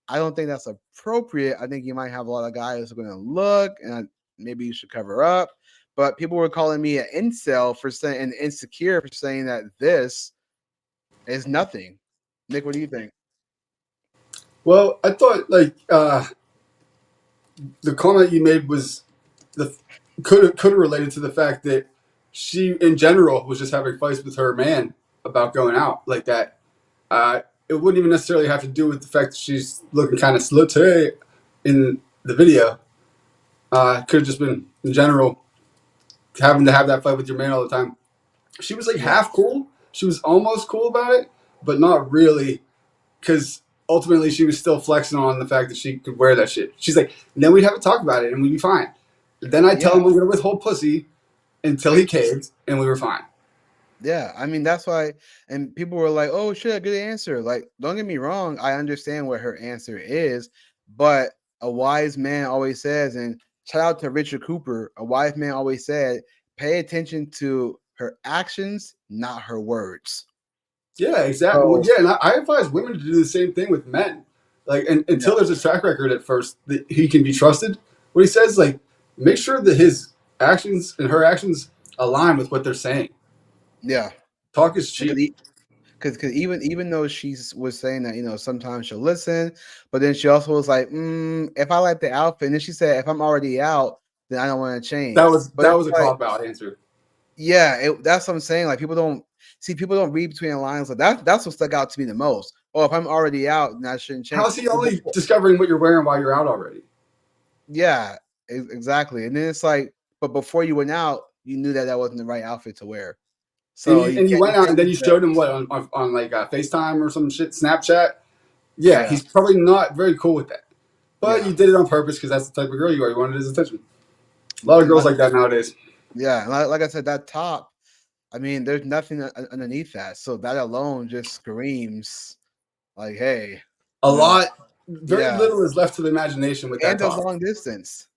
I don't think that's appropriate. I think you might have a lot of guys who are gonna look and maybe you should cover up. But people were calling me an incel for saying and insecure for saying that this is nothing. Nick, what do you think? Well, I thought like the comment you made was could have related to the fact that she in general was just having fights with her man about going out like that. It wouldn't even necessarily have to do with the fact that she's looking kind of slutty in the video. Could have just been in general having to have that fight with your man all the time. She was like half cool. She was almost cool about it, but not really, because ultimately she was still flexing on the fact that she could wear that shit. She's like, and then we'd have a talk about it and we'd be fine. Then I'd tell him I'm going to withhold pussy until he caved and we were fine. Yeah, I mean, that's why, and people were like, oh, shit, good answer. Like, don't get me wrong, I understand what her answer is, but a wise man always says, and shout out to Richard Cooper, a wise man always said, pay attention to her actions, not her words. Yeah, exactly. Well, yeah, and I advise women to do the same thing with men. Like, until there's a track record at first that he can be trusted. What he says, like, make sure that his actions and her actions align with what they're saying. Yeah. Talk is cheap. because even though was saying that sometimes she'll listen, but then she also was like, if I like the outfit, and then she said if I'm already out, then I don't want to change. But That it's was a like, cop out answer. yeah, that's what I'm saying. Like people don't read between the lines. Like that's what stuck out to me the most. Oh, if I'm already out, then I shouldn't change. How's he only discovering what you're wearing while you're out already? Yeah, exactly. And then it's like, but before you went out, you knew that wasn't the right outfit to wear. So You went out and then you that. showed him what on like FaceTime or some shit, Snapchat. Yeah, Yeah, he's probably not very cool with that. But yeah. you did it on purpose because that's the type of girl you are. You wanted his attention. A lot of And girls like that nowadays. yeah, and like I said, that top. I mean, there's nothing underneath that, so that alone just screams like, "Hey, A lot, very yeah." little is left to the imagination with that And top. the long distance,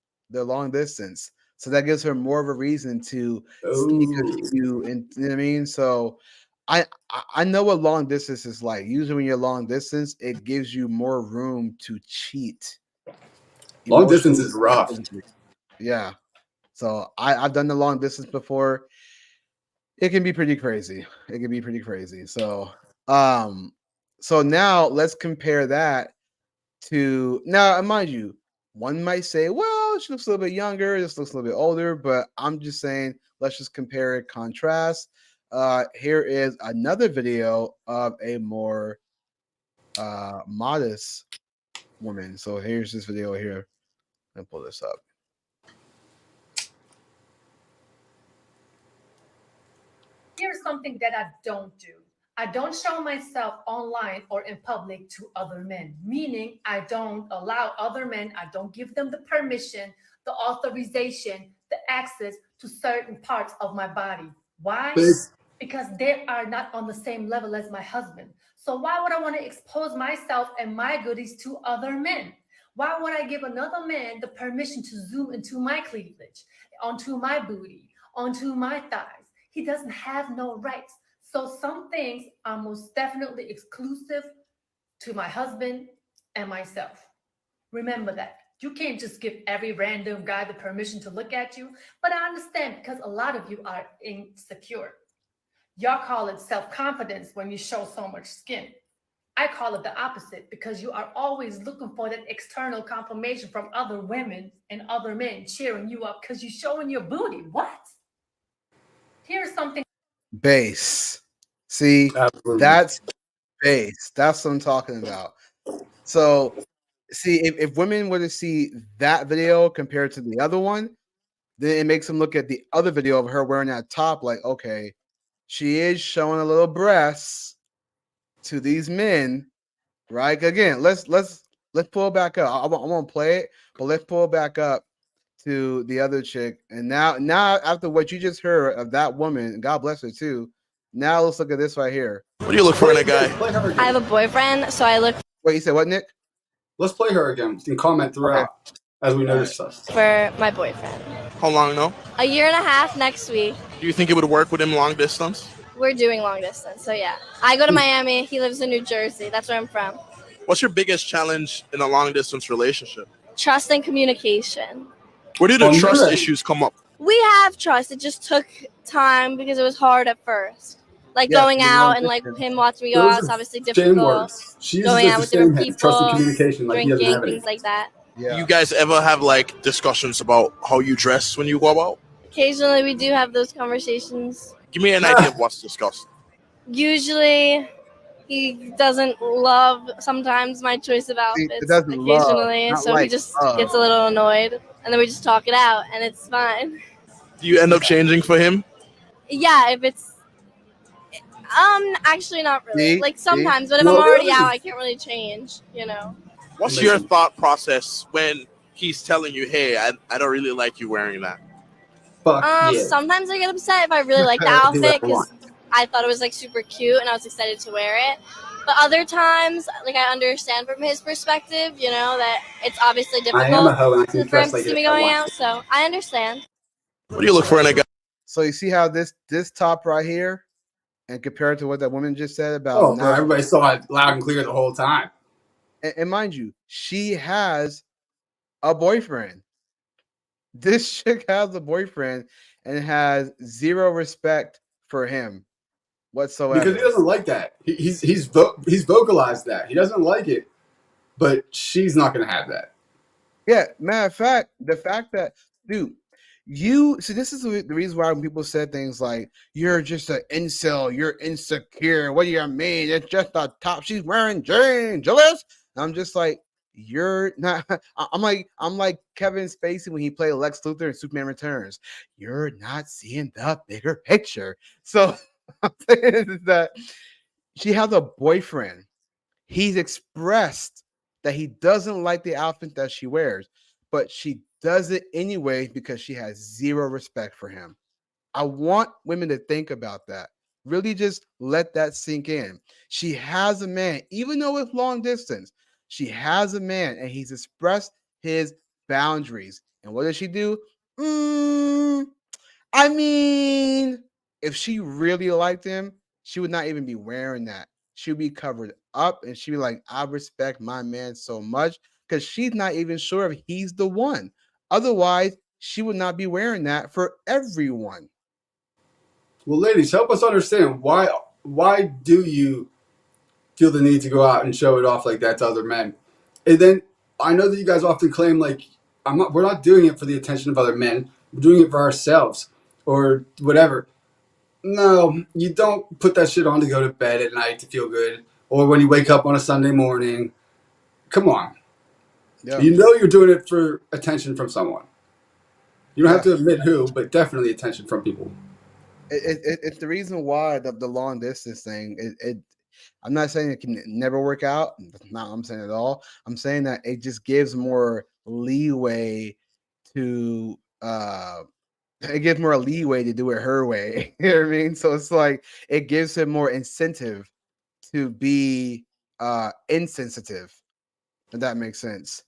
so that gives her more of a reason to sneak a Oh, few, and you know what I mean. So, I know what long distance is like. Usually, when you're long distance, it gives you more room to cheat long distance emotionally is and rough. physically. Yeah. So I've done the long distance before. It can be pretty crazy. It can be pretty crazy. Um, so now let's compare that to now, mind you, one might say, well, she looks a little bit younger, this looks a little bit older, but I'm just saying, let's just compare it, contrast. Here is another video of a more modest woman. So here's this video here. Let me pull this up. Here's something that I don't do. I don't show myself online or in public to other men, meaning I don't allow other men, I don't give them the permission, the authorization, the access to certain parts of my body. Why? Because they are not on the same level as my husband. So why would I want to expose myself and my goodies to other men? Why would I give another man the permission to zoom into my cleavage, onto my booty, onto my thighs? He doesn't have no rights. So some things are most definitely exclusive to my husband and myself. Remember that. You can't just give every random guy the permission to look at you, but I understand because a lot of you are insecure. Y'all call it self-confidence when you show so much skin. I call it the opposite because you are always looking for that external confirmation from other women and other men cheering you up because you're showing your booty. What? Here's something. Base. See, Absolutely. that's base. That's what I'm talking about. So, see, if women were to see that video compared to the other one, then it makes them look at the other video of her wearing that top like, okay, she is showing a little breasts to these men, right? Again, let's pull it back up. I won't play it, but let's pull it back up to the other chick. And now after what you just heard of that woman, God bless her too. Now let's look at this right here. What do you look for in a guy? I have a boyfriend, so I look Wait, you said what, Nick? Let's play her again. You can comment throughout as we notice stuff. for my boyfriend. How long now? A year and a half next week. Do you think it would work with him long distance? We're doing long distance, so yeah. I go to Miami. He lives in New Jersey. That's where I'm from. What's your biggest challenge in a long distance relationship? Trust and communication. Where did the trust issues come up? We have trust. It just took time because it was hard at first. Like going out and like him watching me go out is obviously difficult. Going out with different people, drinking, things like that. Yeah. You guys ever have like discussions about how you dress when you go out? Occasionally we do have those conversations. Give me an idea of what's discussed. Usually he doesn't love sometimes my choice of outfits occasionally, so he just gets a little annoyed and then we just talk it out and it's fine. Do you end up changing for him? Yeah, if it's actually not really. See? Like sometimes, but if I'm already out, I can't really change, you know. What's your thought process when he's telling you, hey, I don't really like you wearing that? Sometimes I get upset if I really like the outfit because I thought it was like super cute and I was excited to wear it. But other times, like I understand from his perspective, you know, that it's obviously difficult for him to see me going out. So I understand. What do you look for in a guy? So you see how this top right here, and compared to what that woman just said about, oh, bro, everybody saw it loud and clear the whole time. And mind you, she has a boyfriend. This chick has a boyfriend and has zero respect for him. whatsoever. Because he doesn't like that. He's vocalized that he doesn't like it, but she's not going to have that. Yeah, matter of fact, the fact that, dude, you see, this is the reason why when people said things like, "You're just an incel, you're insecure. What do you mean? It's just a top. She's wearing jeans, Julius." And I'm just like, you're not. I'm like Kevin Spacey when he played Lex Luthor in Superman Returns. You're not seeing the bigger picture. So I'm saying is that she has a boyfriend. He's expressed that he doesn't like the outfit that she wears, but she does it anyway because she has zero respect for him. I want women to think about that. Really just let that sink in. She has a man, even though it's long distance, she has a man and he's expressed his boundaries. And what does she do? I mean, if she really liked him, she would not even be wearing that. She would be covered up and she'd be like, I respect my man so much because she's not even sure if he's the one. Otherwise, she would not be wearing that for everyone. Well, ladies, help us understand why do you feel the need to go out and show it off like that to other men? And then I know that you guys often claim like we're not doing it for the attention of other men. We're doing it for ourselves or whatever. No, you don't put that shit on to go to bed at night to feel good or when you wake up on a Sunday morning. Come on. Yeah. You know you're doing it for attention from someone. You don't have to Yes. admit who, but definitely attention from people. It's the reason why the long distance thing. I'm not saying it can never work out. That's not what I'm saying at all. I'm saying that it just gives more leeway to it gives more leeway to do it her way. You know what I mean? So it's like it gives him more incentive to be insensitive. If that makes sense.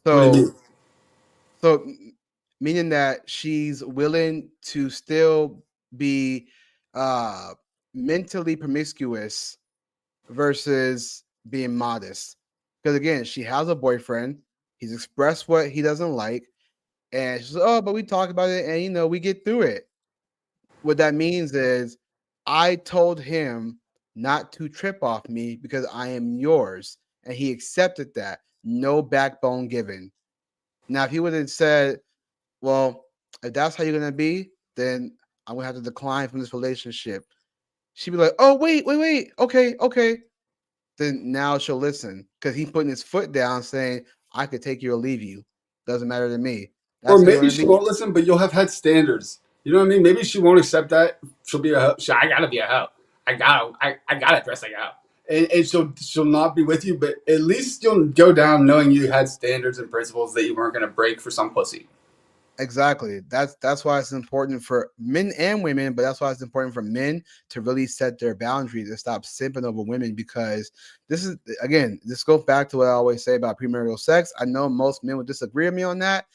What do you So mean? so meaning that she's willing to still be uh mentally promiscuous versus being modest. Because again, she has a boyfriend. He's expressed what he doesn't like. And she's like, oh, but we talk about it and we get through it. What that means is I told him not to trip off me because I am yours. And he accepted that. No backbone given. Now, if he would have said, well, if that's how you're gonna be, then I'm gonna have to decline from this relationship. She'd be like, oh, wait. Okay. Then now she'll listen because he's putting his foot down saying, I could take you or leave you. Doesn't matter to me. Or That's how you maybe want to she be. won't listen, but you'll have had standards. You know what I mean? Maybe she won't accept that. She'll be a hoe. I gotta be a hoe. I gotta dress like a hoe. And she'll not be with you, but at least you'll go down knowing you had standards and principles that you weren't gonna break for some pussy. Exactly. That's why it's important for men and women, but that's why it's important for men to really set their boundaries and stop simping over women because this is again, this goes back to what I always say about premarital sex. I know most men would disagree with me on that,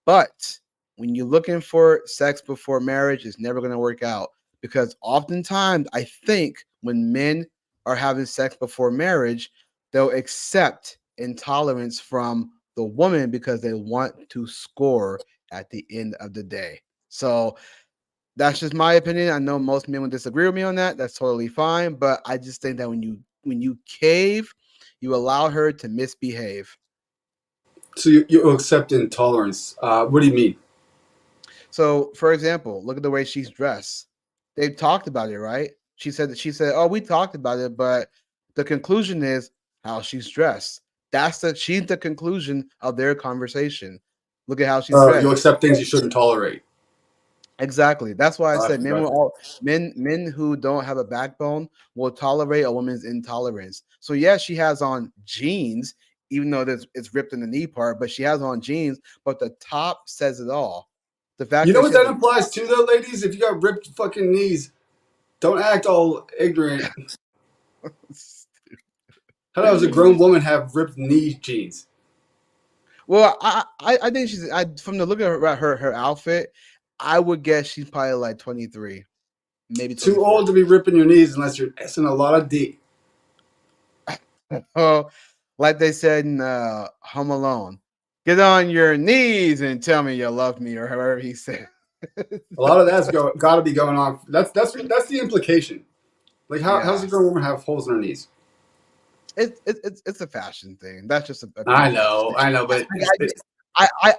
but when you're looking for sex before marriage, it's never going to work out because oftentimes I think when men are having sex before marriage, they'll accept intolerance from the woman because they want to score at the end of the day. So that's just my opinion. I know most men would disagree with me on that. That's totally fine. But I just think that when you cave, you allow her to misbehave. So you accept intolerance. What do you mean? So, for example, look at the way she's dressed. They've talked about it, right? She said, "Oh, we talked about it, but the conclusion is how she's dressed." She's the conclusion of their conversation. Look at how she's You'll dressed. accept things you shouldn't tolerate. Exactly. That's why I said Gotcha, men will gotcha. all men who don't have a backbone will tolerate a woman's intolerance. So yeah, she has on jeans, even though it's ripped in the knee part, but she has on jeans, but the top says it all. The You fact know that what she has that a implies too, though, ladies? If you got ripped fucking knees, don't act all ignorant. How does a grown woman have ripped knee jeans? well, I think she's from the look of her outfit, I would guess she's probably like 23, maybe Too 24. old to be ripping your knees unless you're S a lot of D. Oh, like they said in Home Alone, get on your knees and tell me you love me, or however he said. A lot of that's got to be going on. That's the implication. Like, how's Yeah. a grown woman have holes in her knees? It's a fashion thing. That's just a I beauty thing. know, but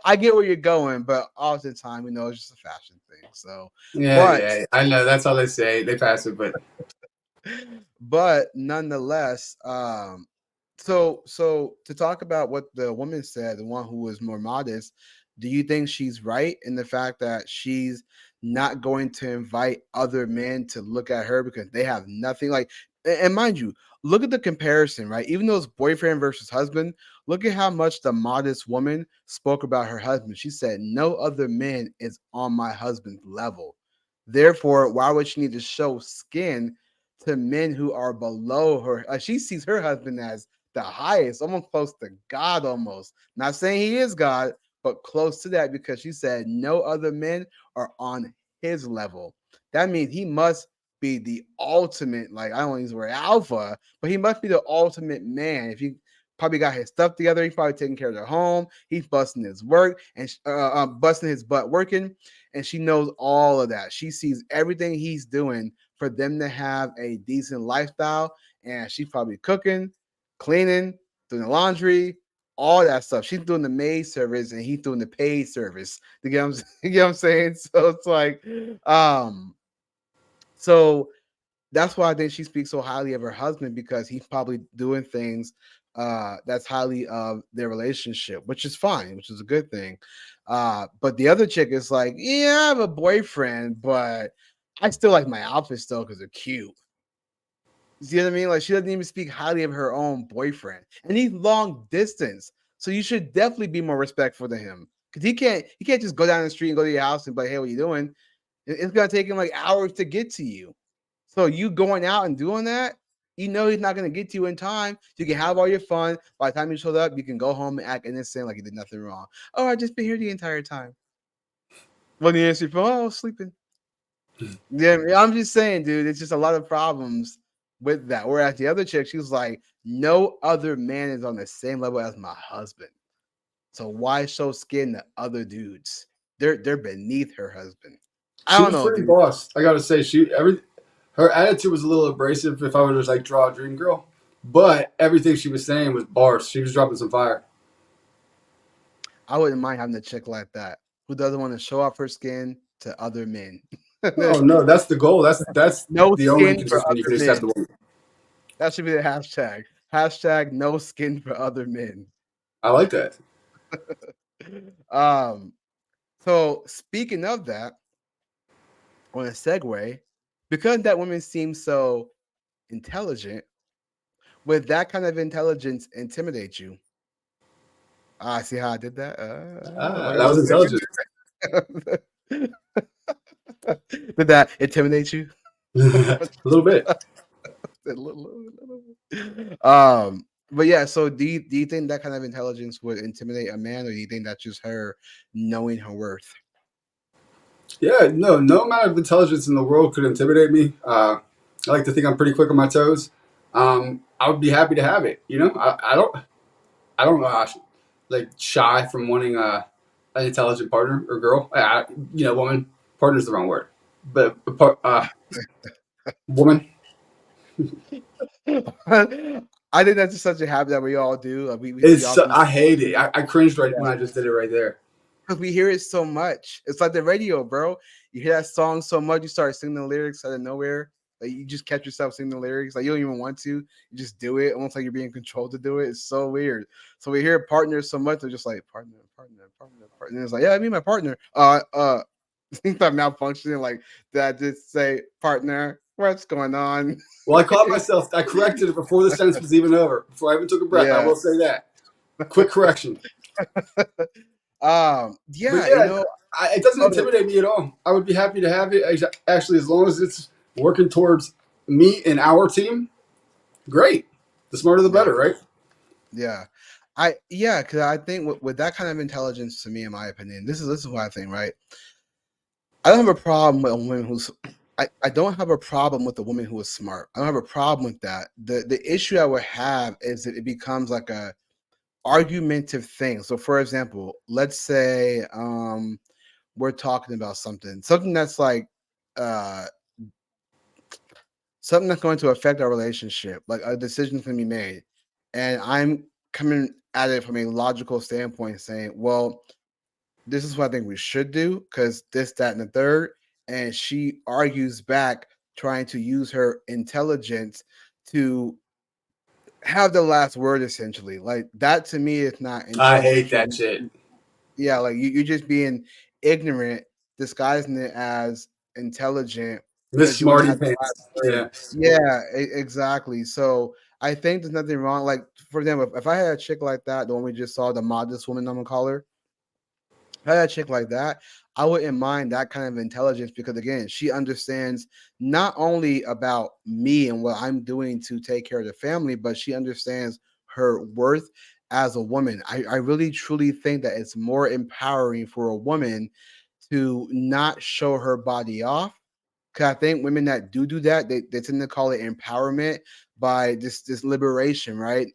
I get where you're going, but all the time, it's just a fashion thing. So, but yeah, I know that's all they say. They pass it, but nonetheless, so to talk about what the woman said, the one who was more modest, do you think she's right in the fact that she's not going to invite other men to look at her because they have nothing? Like, and mind you, look at the comparison, right? Even though it's boyfriend versus husband, look at how much the modest woman spoke about her husband. She said, "No other man is on my husband's level." Therefore, why would she need to show skin to men who are below her? She sees her husband as the highest, almost close to God, almost. Not saying he is God, but close to that because she said no other men are on his level. That means he must be the ultimate, like, I don't want to use the word alpha, but he must be the ultimate man. If he probably got his stuff together, he's probably taking care of their home, he's busting his work and busting his butt working, and she knows all of that. She sees everything he's doing for them to have a decent lifestyle, and she's probably cooking, cleaning, doing the laundry, all that stuff. She's doing the maid service and he's doing the paid service. You get you get what I'm saying? So it's like, so that's why I think she speaks so highly of her husband, because he's probably doing things that's highly of their relationship, which is fine, which is a good thing. But the other chick is like, yeah, I have a boyfriend, but I still like my outfits still because they're cute. You see what I mean? Like, she doesn't even speak highly of her own boyfriend, and he's long distance. So you should definitely be more respectful to him, because he can't just go down the street and go to your house and be like, hey, what you doing? It's gonna take him like hours to get to you. So you going out and doing that, he's not gonna get to you in time. So you can have all your fun. By the time you showed up, you can go home and act innocent like you did nothing wrong. Oh, I just been here the entire time. When the answer phone, oh, sleeping. Yeah, I'm just saying, dude, it's just a lot of problems with that. Whereas the other chick, she was like, no other man is on the same level as my husband. So why show skin to other dudes? They're beneath her husband. I she don't was know, pretty dude. boss. I gotta say, her attitude was a little abrasive. If I were to like draw a dream girl, but everything she was saying was bars. She was dropping some fire. I wouldn't mind having a chick like that who doesn't want to show off her skin to other men. Oh no, that's the goal. That's No the only skin for condition you other can accept men. the woman. That should be the hashtag. Hashtag no skin for other men. I like that. Um, so speaking of that, on a segue, because that woman seems so intelligent, would that kind of intelligence intimidate you? Ah, see how I did that? That was intelligent. Did that intimidate you? A little bit. But yeah, so do you think that kind of intelligence would intimidate a man, or do you think that's just her knowing her worth? Yeah, no amount of intelligence in the world could intimidate me. I like to think I'm pretty quick on my toes. I would be happy to have it. I don't like shy from wanting an intelligent partner or girl. Woman. Partner's the wrong word, but woman. I think that's just such a habit that we all do. We often I hate it. I cringed right when I just did it right there. because we hear it so much. It's like the radio, bro. You hear that song so much, you start singing the lyrics out of nowhere. Like, you just catch yourself singing the lyrics. Like, you don't even want to. You just do it, almost like you're being controlled to do it. It's so weird. So we hear partners so much, they're just like partner, partner, partner, partner. And it's like, yeah, I mean my partner. Think I'm malfunctioning. Like, did I just say partner? What's going on? Well, I caught myself. I corrected it before the sentence was even over. Before I even took a breath, I Yeah. will say that. Quick correction. Yeah, But it doesn't intimidate me at all. I would be happy to have it. Actually, as long as it's working towards me and our team, great. The smarter, the better, right? Yeah. Because I think with that kind of intelligence, to me, in my opinion, this is what I think, right? I don't have a problem with a woman who's I don't have a problem with a woman who is smart. I don't have a problem with that. The issue I would have is that it becomes like a argumentative thing. So for example, let's say we're talking about something that's like uh something that's going to affect our relationship, like a decision can be made, and I'm coming at it from a logical standpoint, saying, well, this is what I think we should do because this, that, and the third. And she argues back, trying to use her intelligence to have the last word, essentially. Like that to me is not I hate intellectual. that shit. Yeah, like you're just being ignorant, disguising it as intelligent Miss because you want to Smarty have the last Pants. word. Yeah. Yeah, exactly. So I think there's nothing wrong. Like for them, if I had a chick like that, the one we just saw, the modest woman, I'm gonna call her, if I had a chick like that, I wouldn't mind that kind of intelligence because again, she understands not only about me and what I'm doing to take care of the family, but she understands her worth as a woman. I really truly think that it's more empowering for a woman to not show her body off. Cause I think women that do that, they tend to call it empowerment by this liberation, right?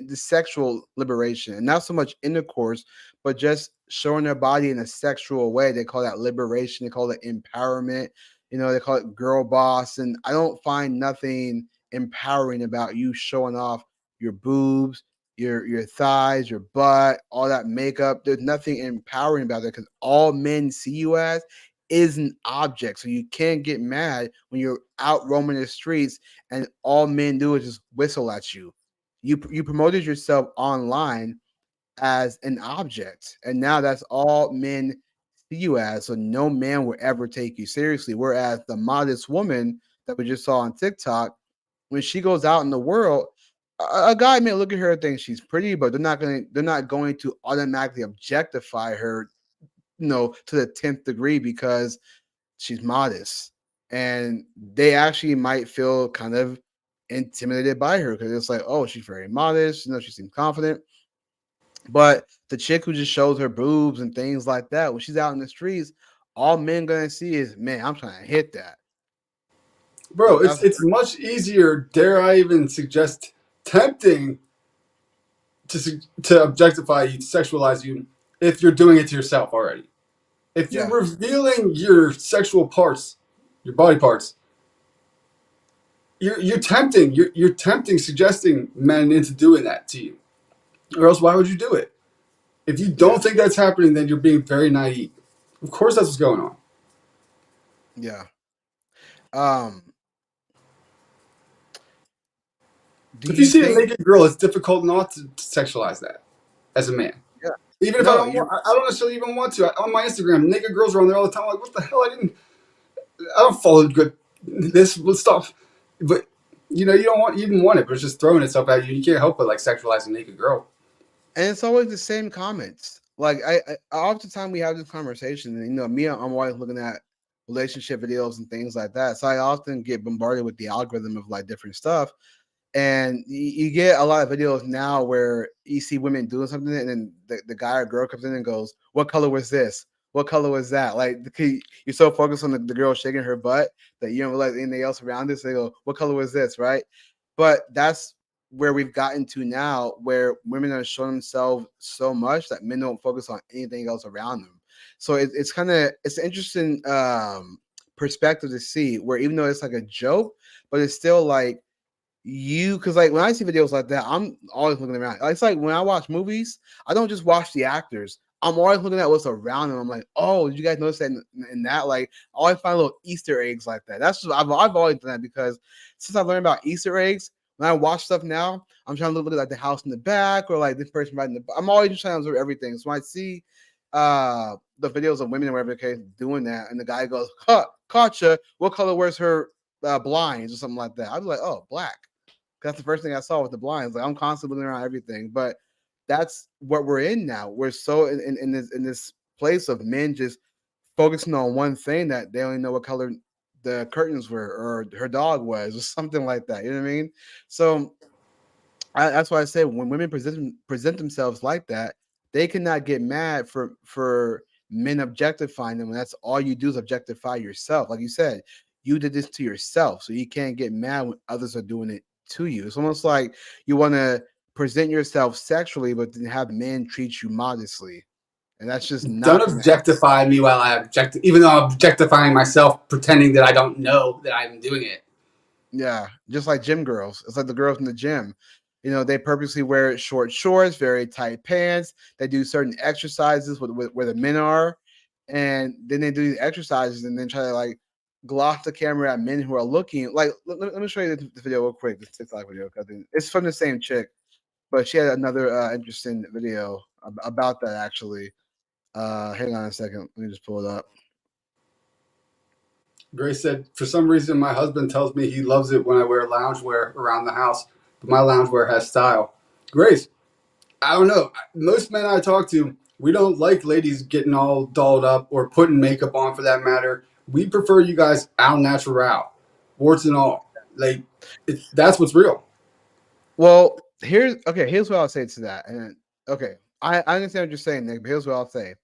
The sexual liberation, and not so much intercourse, but just showing their body in a sexual way. They call that liberation. They call it empowerment. You know, they call it girl boss. And I don't find nothing empowering about you showing off your boobs, your thighs, your butt, all that makeup. There's nothing empowering about that because all men see you as is an object. So you can't get mad when you're out roaming the streets and all men do is just whistle at you. You promoted yourself online as an object, and now that's all men see you as. So no man will ever take you seriously. Whereas the modest woman that we just saw on TikTok, when she goes out in the world, a guy may look at her and think she's pretty, but they're not going to automatically objectify her, to the 10th degree because she's modest. And they actually might feel kind of intimidated by her because it's like, oh, she's very modest, she seems confident. But the chick who just shows her boobs and things like that, when she's out in the streets, all men gonna see is, man, I'm trying to hit that. Bro, That's it's much easier, dare I even suggest, tempting to objectify you, to sexualize you, if you're doing it to yourself already. If you're yeah, revealing your sexual parts, your body parts, you're tempting. You're tempting, suggesting men into doing that to you. Or else, why would you do it? If you yeah, don't think that's happening, then you're being very naive. Of course, that's what's going on. yeah. Um, do If you you see a think? naked girl, it's difficult not to sexualize that as a man. Yeah, Even if no, you're I don't necessarily even want to. On my Instagram, naked girls are on there all the time. I'm like, what the hell? I don't follow good this stuff. But you don't even want it, but it's just throwing itself at you. You can't help but like sexualize a naked girl. and it's always the same comments. Like oftentimes we have this conversation, and me, I'm always looking at relationship videos and things like that. So I often get bombarded with the algorithm of like different stuff. And you get a lot of videos now where you see women doing something, and then the guy or girl comes in and goes, "What color was this? What color was that?" Like you're so focused on the girl shaking her butt that you don't realize anything else around it. So they go, "What color was this?" Right? But that's where we've gotten to now, where women are showing themselves so much that men don't focus on anything else around them. So it's an interesting perspective to see, where even though it's like a joke, but it's still like because like when I see videos like that, I'm always looking around. It's like when I watch movies, I don't just watch the actors. I'm always looking at what's around them. I'm like, oh, did you guys notice that in that? Like, I always find little Easter eggs like that. That's just I've always done that because since I learned about Easter eggs, when I watch stuff now, I'm trying to look at like the house in the back or like this person right in the. I'm always just trying to observe everything. So when I see the videos of women or whatever the case doing that, and the guy goes, "Huh, gotcha. What color wears her blinds or something like that?" I'd be like, "Oh, black." That's the first thing I saw with the blinds. Like I'm constantly looking around everything, but that's what we're in now. We're so in this place of men just focusing on one thing that they only know what color the curtains were or her dog was or something like that. You know what I mean? So that's why I say when women present themselves like that, they cannot get mad for men objectifying them. And that's all you do is objectify yourself. Like you said, you did this to yourself, so you can't get mad when others are doing it to you. It's almost like you want to present yourself sexually, but then have men treat you modestly, and that's just Don't not going to happen. objectify me while I object, even though I'm objectifying myself, pretending that I don't know that I'm doing it. Yeah, just like gym girls. It's like the girls in the gym. They purposely wear short shorts, very tight pants. They do certain exercises where the men are, and then they do these exercises and then try to like gloss the camera at men who are looking. Like, let me show you this video real quick. This TikTok video because it's from the same chick, but she had another interesting video about that actually. Hang on a second. Let me just pull it up. Grace said, for some reason, my husband tells me he loves it when I wear loungewear around the house, but my loungewear has style. Grace, I don't know. Most men I talk to, we don't like ladies getting all dolled up or putting makeup on for that matter. We prefer you guys au natural, warts and all. Like, that's what's real. Well, here's what I'll say to that. And okay, I understand what you're saying, Nick, but here's what I'll say.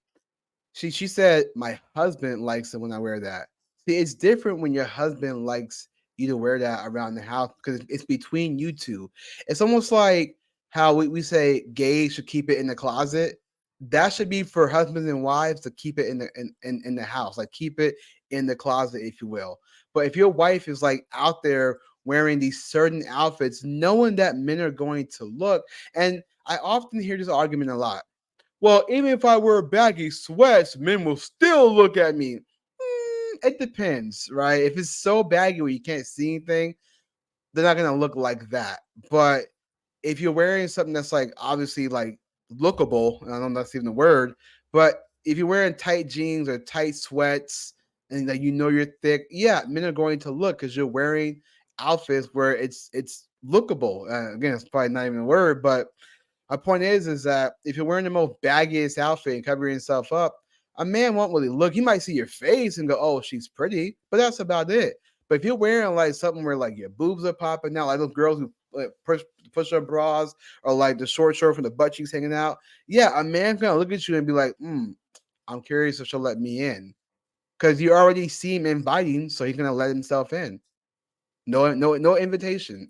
She said my husband likes it when I wear that. See, it's different when your husband likes you to wear that around the house because it's between you two. It's almost like how we say gays should keep it in the closet. That should be for husbands and wives to keep it in the house, like keep it in the closet, if you will. But if your wife is like out there wearing these certain outfits, knowing that men are going to look, and I often hear this argument a lot. Well, even if I wear baggy sweats, men will still look at me. It depends, right? If it's so baggy where you can't see anything, they're not gonna look like that. But if you're wearing something that's like obviously like lookable, and I don't know if that's even the word, but if you're wearing tight jeans or tight sweats and that you're thick, yeah, men are going to look because you're wearing outfits where it's lookable. Again, it's probably not even a word, but my point is that if you're wearing the most baggiest outfit and covering yourself up, a man won't really look. He might see your face and go, "Oh, she's pretty," but that's about it. But if you're wearing like something where like your boobs are popping out, like those girls who push up bras or like the short shirt from the butt cheeks hanging out, yeah, a man's gonna look at you and be like, I'm curious if she'll let me in," because you already seem inviting, so he's gonna let himself in. No invitation.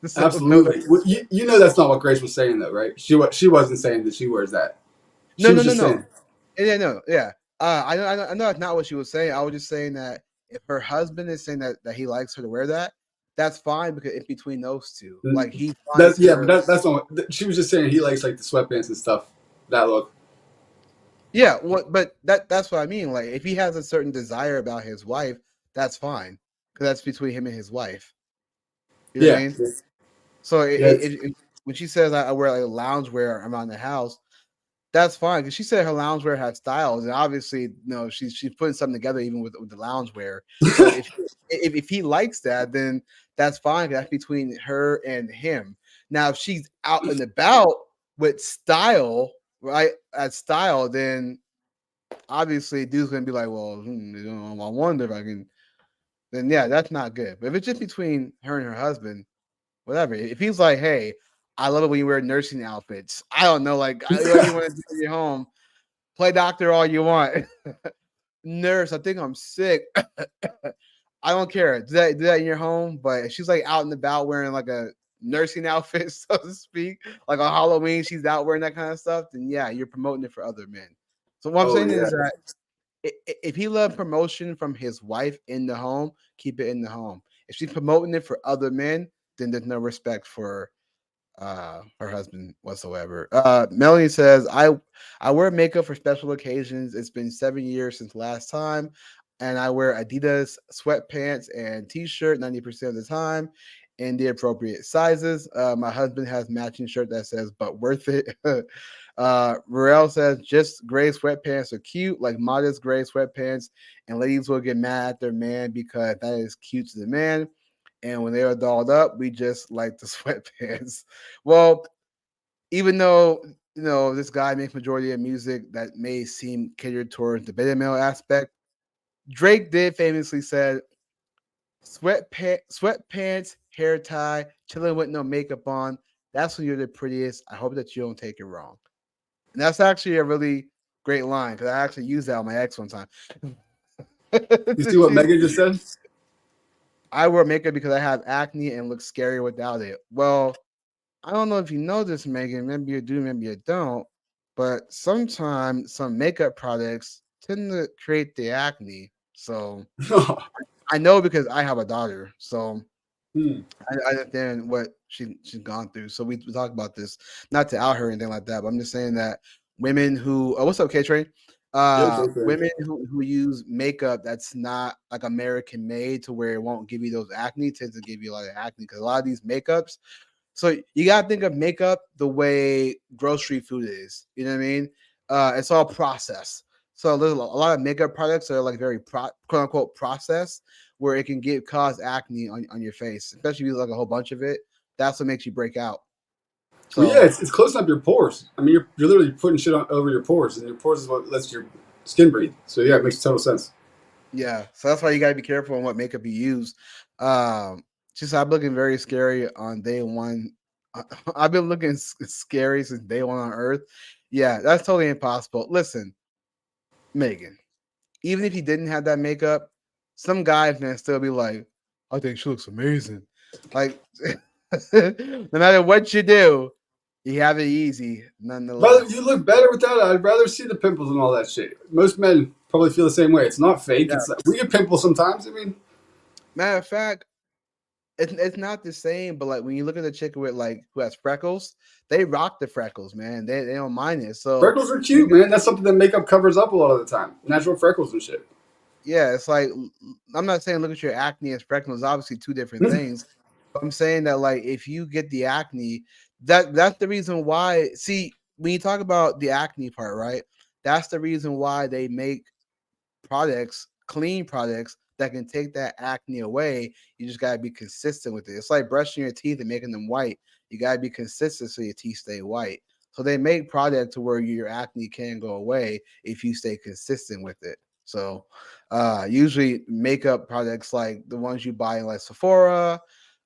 So no. Absolutely. Well, you know that's not what Grace was saying, though, right? She wasn't saying that she wears that. No, She no, was no, just no. saying, Yeah, no, yeah. I know that's not what she was saying. I was just saying that if her husband is saying that he likes her to wear that, that's fine because it's between those two. Like he that finds yeah, but her. that's not. She was just saying he likes like the sweatpants and stuff. That look. Yeah, what? But that's what I mean. Like if he has a certain desire about his wife, that's fine because that's between him and his wife. You know what I Yeah, mean? So yeah. when she says I wear like loungewear around the house, that's fine because she said her loungewear had styles, and obviously, she's putting something together even with the loungewear. So if he likes that, then that's fine. That's between her and him. Now, if she's out and about with style, right? At style, then obviously, dude's gonna be like, well, I wonder if I can. Then yeah, that's not good. But if it's just between her and her husband, whatever. If he's like, hey, I love it when you wear nursing outfits. I don't know, like whatever you want to do at your home. Play doctor all you want. Nurse, I think I'm sick. I don't care. Do that in your home. But if she's like out and about wearing like a nursing outfit, so to speak, like on Halloween, she's out wearing that kind of stuff, then yeah, you're promoting it for other men. So what I'm Oh saying yeah. is that if he loved promotion from his wife in the home, keep it in the home. If she's promoting it for other men, then there's no respect for her husband whatsoever. Melanie says, I wear makeup for special occasions. It's been 7 years since last time, and I wear Adidas sweatpants and t-shirt 90% of the time in the appropriate sizes. My husband has matching shirt that says but worth it. Rael says just gray sweatpants are cute, like modest gray sweatpants, and ladies will get mad at their man because that is cute to the man. And when they are dolled up, we just like the sweatpants. Well, even though this guy makes majority of music that may seem catered towards the beta male aspect, Drake did famously said, sweatpants, hair tie, chilling with no makeup on. That's when you're the prettiest. I hope that you don't take it wrong. And that's actually a really great line because I actually used that on my ex one time. You see what Megan just said? I wear makeup because I have acne and look scary without it. Well, I don't know if you know this, Megan. Maybe you do, maybe you don't. But sometimes some makeup products tend to create the acne. So I know because I have a daughter, so Hmm. I understand what she's gone through. So we talk about this, not to out her or anything like that, but I'm just saying that women who what's up, K Train? Yeah, okay. Women who use makeup that's not like American made to where it won't give you those acne tends to give you a lot of acne because a lot of these makeups. So you gotta think of makeup the way grocery food is. You know what I mean? It's all processed. So there's a lot of makeup products that are like very quote unquote processed, where it can cause acne on your face, especially if you like a whole bunch of it. That's what makes you break out. Well, yeah, So it's closing up your pores. I mean, you're literally putting shit over your pores, and your pores is what lets your skin breathe. So yeah, it makes total sense. yeah, so that's why you gotta be careful on what makeup you use. Just I'm looking very scary on day one. I've been looking scary since day one on Earth. Yeah, that's totally impossible. Listen, Megan, even if you didn't have that makeup, some guys can still be like, I think she looks amazing. Like, no matter what you do, you have it easy Brother, you nonetheless. look better without it. I'd rather see the pimples and all that shit. Most men probably feel the same way. It's not fake. Yeah. It's like, we get pimples sometimes. I mean, Matter of fact, it's not the same, but like when you look at the chick with like who has freckles, they rock the freckles, man. They don't mind it. So freckles are cute, man. That's something that makeup covers up a lot of the time. Natural freckles and shit. yeah, it's like I'm not saying look at your acne as freckles. Obviously, two different things. But I'm saying that like if you get the acne, that's the reason why. See, when you talk about the acne part, right? That's the reason why they make products, clean products that can take that acne away. You just gotta be consistent with it. It's like brushing your teeth and making them white. You gotta be consistent so your teeth stay white. So they make product to where your acne can go away if you stay consistent with it. So usually makeup products like the ones you buy in like Sephora,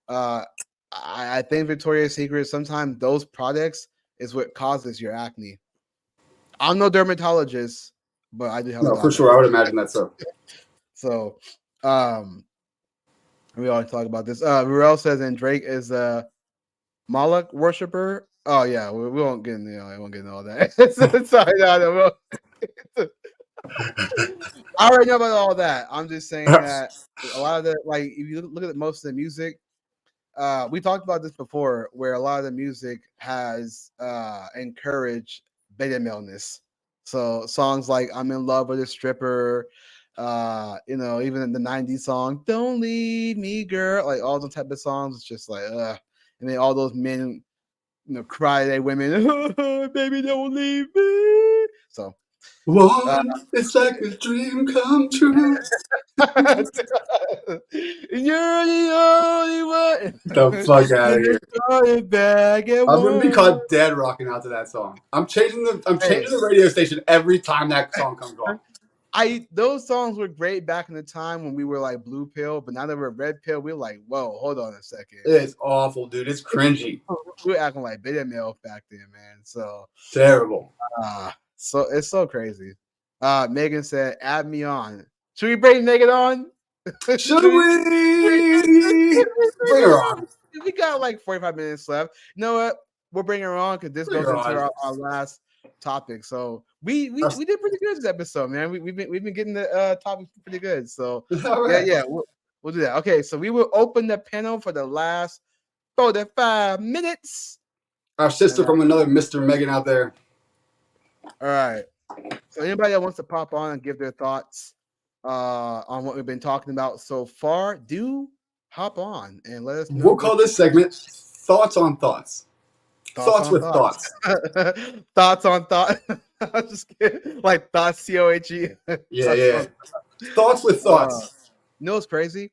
uh, I think Victoria's Secret, sometimes those products is what causes your acne. I'm no dermatologist, but I do have a No, for daughter. sure. I would imagine that so. So, um, we always talk about this. Ruel says, and Drake is a Moloch worshiper. Oh yeah, we won't get into, I won't get into all that. Sorry, no, I already know about all that. I'm just saying that a lot of the like, if you look at most of the music, we talked about this before, where a lot of the music has encouraged beta maleness. So songs like "I'm in Love with a Stripper," even in the '90s song "Don't Leave Me, Girl," like all those type of songs, it's just like, and then all those men, cry they women, "Baby, don't leave me." So, One, it's like a dream come true. you're the only one. The fuck out of Just here. started back at I'm gonna be one. caught dead rocking out to that song. I'm changing Hey, the radio station every time that song comes on. those songs were great back in the time when we were like blue pill, but now that we're red pill, we're like, whoa, hold on a second. It's awful, dude. It's cringy. We were acting like beta male back then, man. So, Terrible. so it's so crazy. Megan said, "Add me on." Should we bring Megan on? Should Should we bring her on? we got like 45 minutes left. You know what? We'll bring her on because this Bring goes her into on. our last topic. So we did pretty good this episode, man. We've been getting the topics pretty good. So All right. yeah, we'll do that. Okay, so we will open the panel for the last 45 minutes. Our sister from another Mr. Megan out there. All right. So anybody that wants to pop on and give their thoughts on what we've been talking about so far, do hop on and let us know. We'll call this segment Thoughts on Thoughts. Thoughts with thoughts. Thoughts on thought. I'm just kidding. Like thoughts, COHE. Yeah. Thoughts with thoughts. You know what's crazy?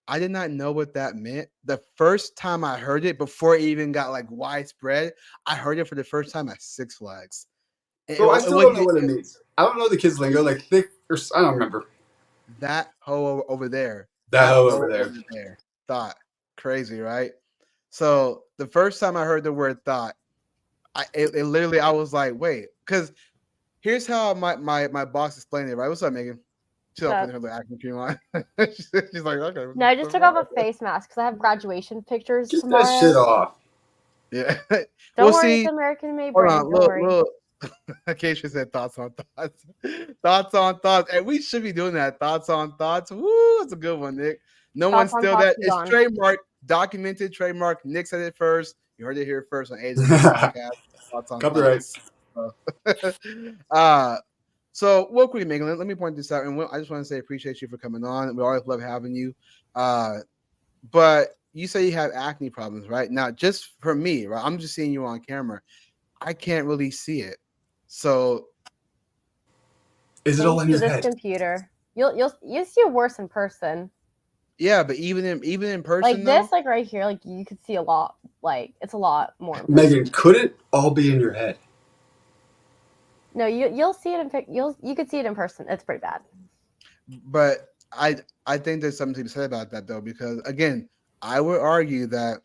I did not know what that meant. The first time I heard it, before it even got like widespread, I heard it for the first time at Six Flags. Bro, I still don't know what it means. I don't know the kids' lingo, like thick or I don't remember. That hoe over there. That hoe over there. Thought. Crazy, right? So the first time I heard the word thought, it literally I was like, wait, because here's how my boss explained it, right? What's up, Megan? She's up in her acting cream on. She's like, okay. No, I just took off a face mask because I have graduation pictures Get tomorrow. that shit off. Yeah. Don't worry, it's American made brand. Don't worry. Acacia said thoughts on thoughts. Thoughts on thoughts. And we should be doing that. Thoughts on thoughts. Woo, that's a good one, Nick. No one Thoughts on still thoughts that. is It's on. trademark, documented, trademark. Nick said it first. You heard it here first on A's and B's podcast. Thoughts on Copyright. thoughts. So real quick, Megan, let me point this out. And I just want to say appreciate you for coming on. We always love having you. But you say you have acne problems, right? Now, just for me, right? I'm just seeing you on camera. I can't really see it. So is it all in your this head? Computer. You'll see it worse in person. Yeah, but even in person, like this, like right here, like you could see a lot. Like it's a lot more. Megan, could it all be in your head? No, you'll see it you could see it in person. It's pretty bad. But I think there's something to be said about that though, because again, I would argue that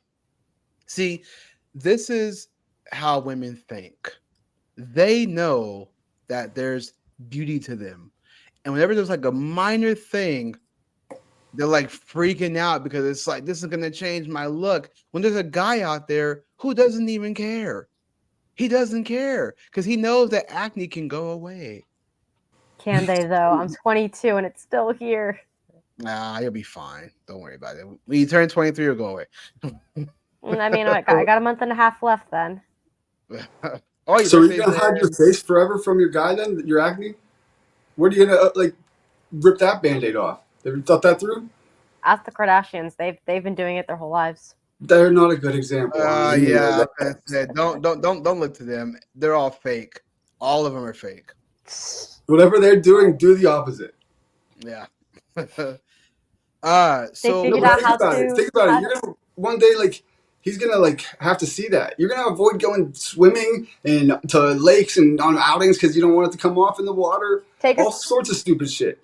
this is how women think. They know that there's beauty to them. And whenever there's like a minor thing, they're like freaking out because it's like, this is going to change my look. When there's a guy out there who doesn't even care. He doesn't care because he knows that acne can go away. Can they though? I'm 22 and it's still here. Nah, you'll be fine. Don't worry about it. When you turn 23, it'll go away. I mean, I got a month and a half left then. Oh, so are you gonna hide your face forever from your guy then? Your acne? Where are you gonna like rip that Band-Aid off? Have you thought that through? Ask the Kardashians. They've been doing it their whole lives. They're not a good example. Yeah, don't look to them. They're all fake. All of them are fake. Whatever they're doing, do the opposite. Yeah. So think about it. You're gonna one day like he's gonna like have to see that. You're gonna avoid going swimming and to lakes and on outings because you don't want it to come off in the water. All sorts of stupid shit.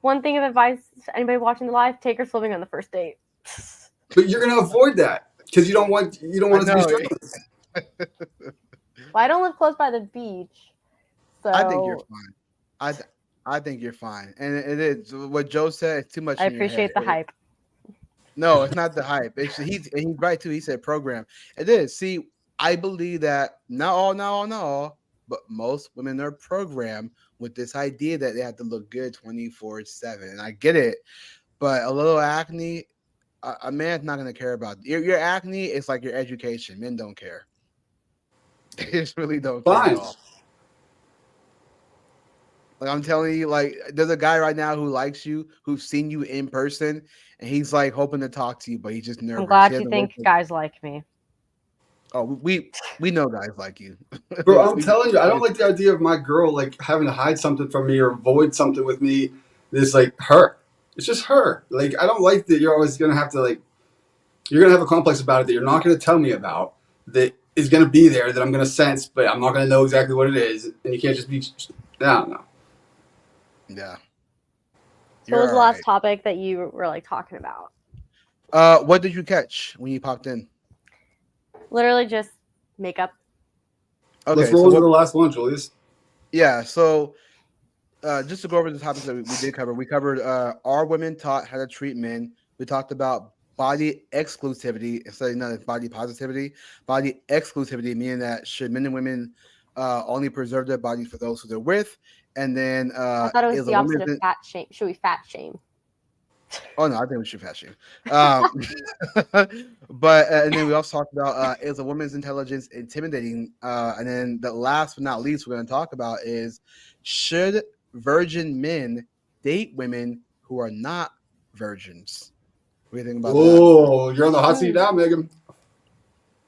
One thing of advice to anybody watching the live: take her swimming on the first date. But you're gonna avoid that because you don't want it to be strenuous. Well, I don't live close by the beach, so I think you're fine. I think you're fine, and it is what Joe said. It's too much. I appreciate the hype. No, it's not the hype. He's right too. He said program. It is. See, I believe that not all, but most women are programmed with this idea that they have to look good 24/7. And I get it, but a little acne, a man's not going to care about your acne. It's like your education. Men don't care. They just really don't care at all. Like I'm telling you, like there's a guy right now who likes you, who's seen you in person, and he's like hoping to talk to you, but he's just nervous. I'm glad you think guys like me. Oh, we know guys like you. Bro, I'm telling you, I don't like the idea of my girl like having to hide something from me or avoid something with me. It's like her. It's just her. Like I don't like that you're always gonna have to like you're gonna have a complex about it that you're not gonna tell me about, that is gonna be there, that I'm gonna sense, but I'm not gonna know exactly what it is, and you can't just be I don't know. Yeah. So what was the last topic that you were like talking about? What did you catch when you popped in? Literally just makeup. Okay, let's roll to the last one, Julius. Yeah, so just to go over the topics that we did cover, we covered are women taught how to treat men? We talked about body exclusivity instead of not body positivity. Body exclusivity meaning that should men and women only preserve their bodies for those who they're with. And then I thought it was the opposite of fat shame. Should we fat shame? Oh no, I think we should fat shame. But and then we also talked about is a woman's intelligence intimidating? And then the last but not least we're going to talk about is should virgin men date women who are not virgins? What do you think about that? Oh, you're on the hot seat now, Megan.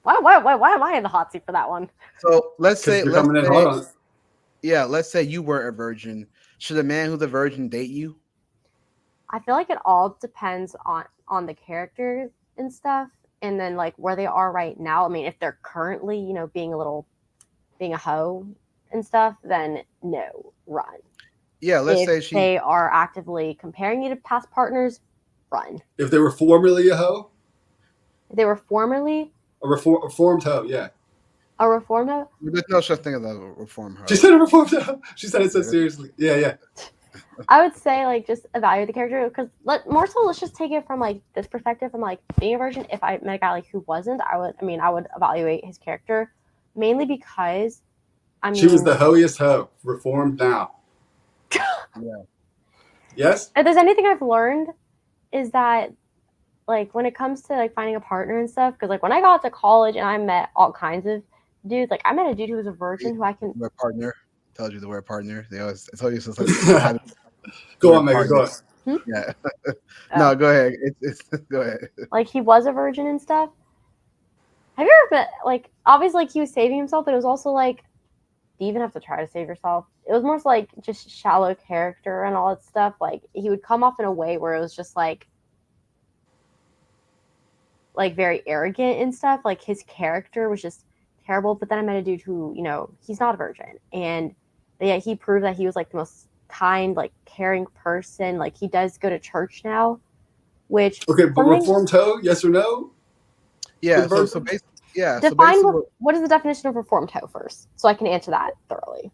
Why am I in the hot seat for that one? So let's say let's say you weren't a virgin. Should a man who's a virgin date you? I feel like it all depends on the character and stuff, and then like where they are right now. I mean, if they're currently, being a hoe and stuff, then no, run. Yeah, let's say they are actively comparing you to past partners, run. If they were formerly a hoe? If they were formerly a reformed hoe, yeah. A reformed hoe? There's no such thing as a reformed hoe. She said a reformed hoe. She said it so seriously. Yeah. I would say like just evaluate the character because let's just take it from like this perspective from like being a virgin. If I met a guy like who wasn't, I would evaluate his character mainly because I mean, She was the hoiest hoe. Reformed now. Yeah. Yes? if there's anything I've learned is that like when it comes to like finding a partner and stuff, because like when I got to college and I met all kinds of dudes, like I met a dude who was a virgin who I can. The word partner tells you the word partner. They always tell you so having the Go word on, Megan. Go partner. on. Yeah. Oh. No, go ahead. It's go ahead. Like he was a virgin and stuff. Have you ever been like obviously like he was saving himself, but it was also like do you even have to try to save yourself? It was more like just shallow character and all that stuff. Like he would come off in a way where it was just like very arrogant and stuff. Like his character was just terrible. But then I met a dude who, he's not a virgin. And yeah, he proved that he was like the most kind, like caring person. Like he does go to church now, which Okay, but reformed hoe, yes or no? Yeah, so basically, yeah. So define basically, what is the definition of reformed hoe first, so I can answer that thoroughly.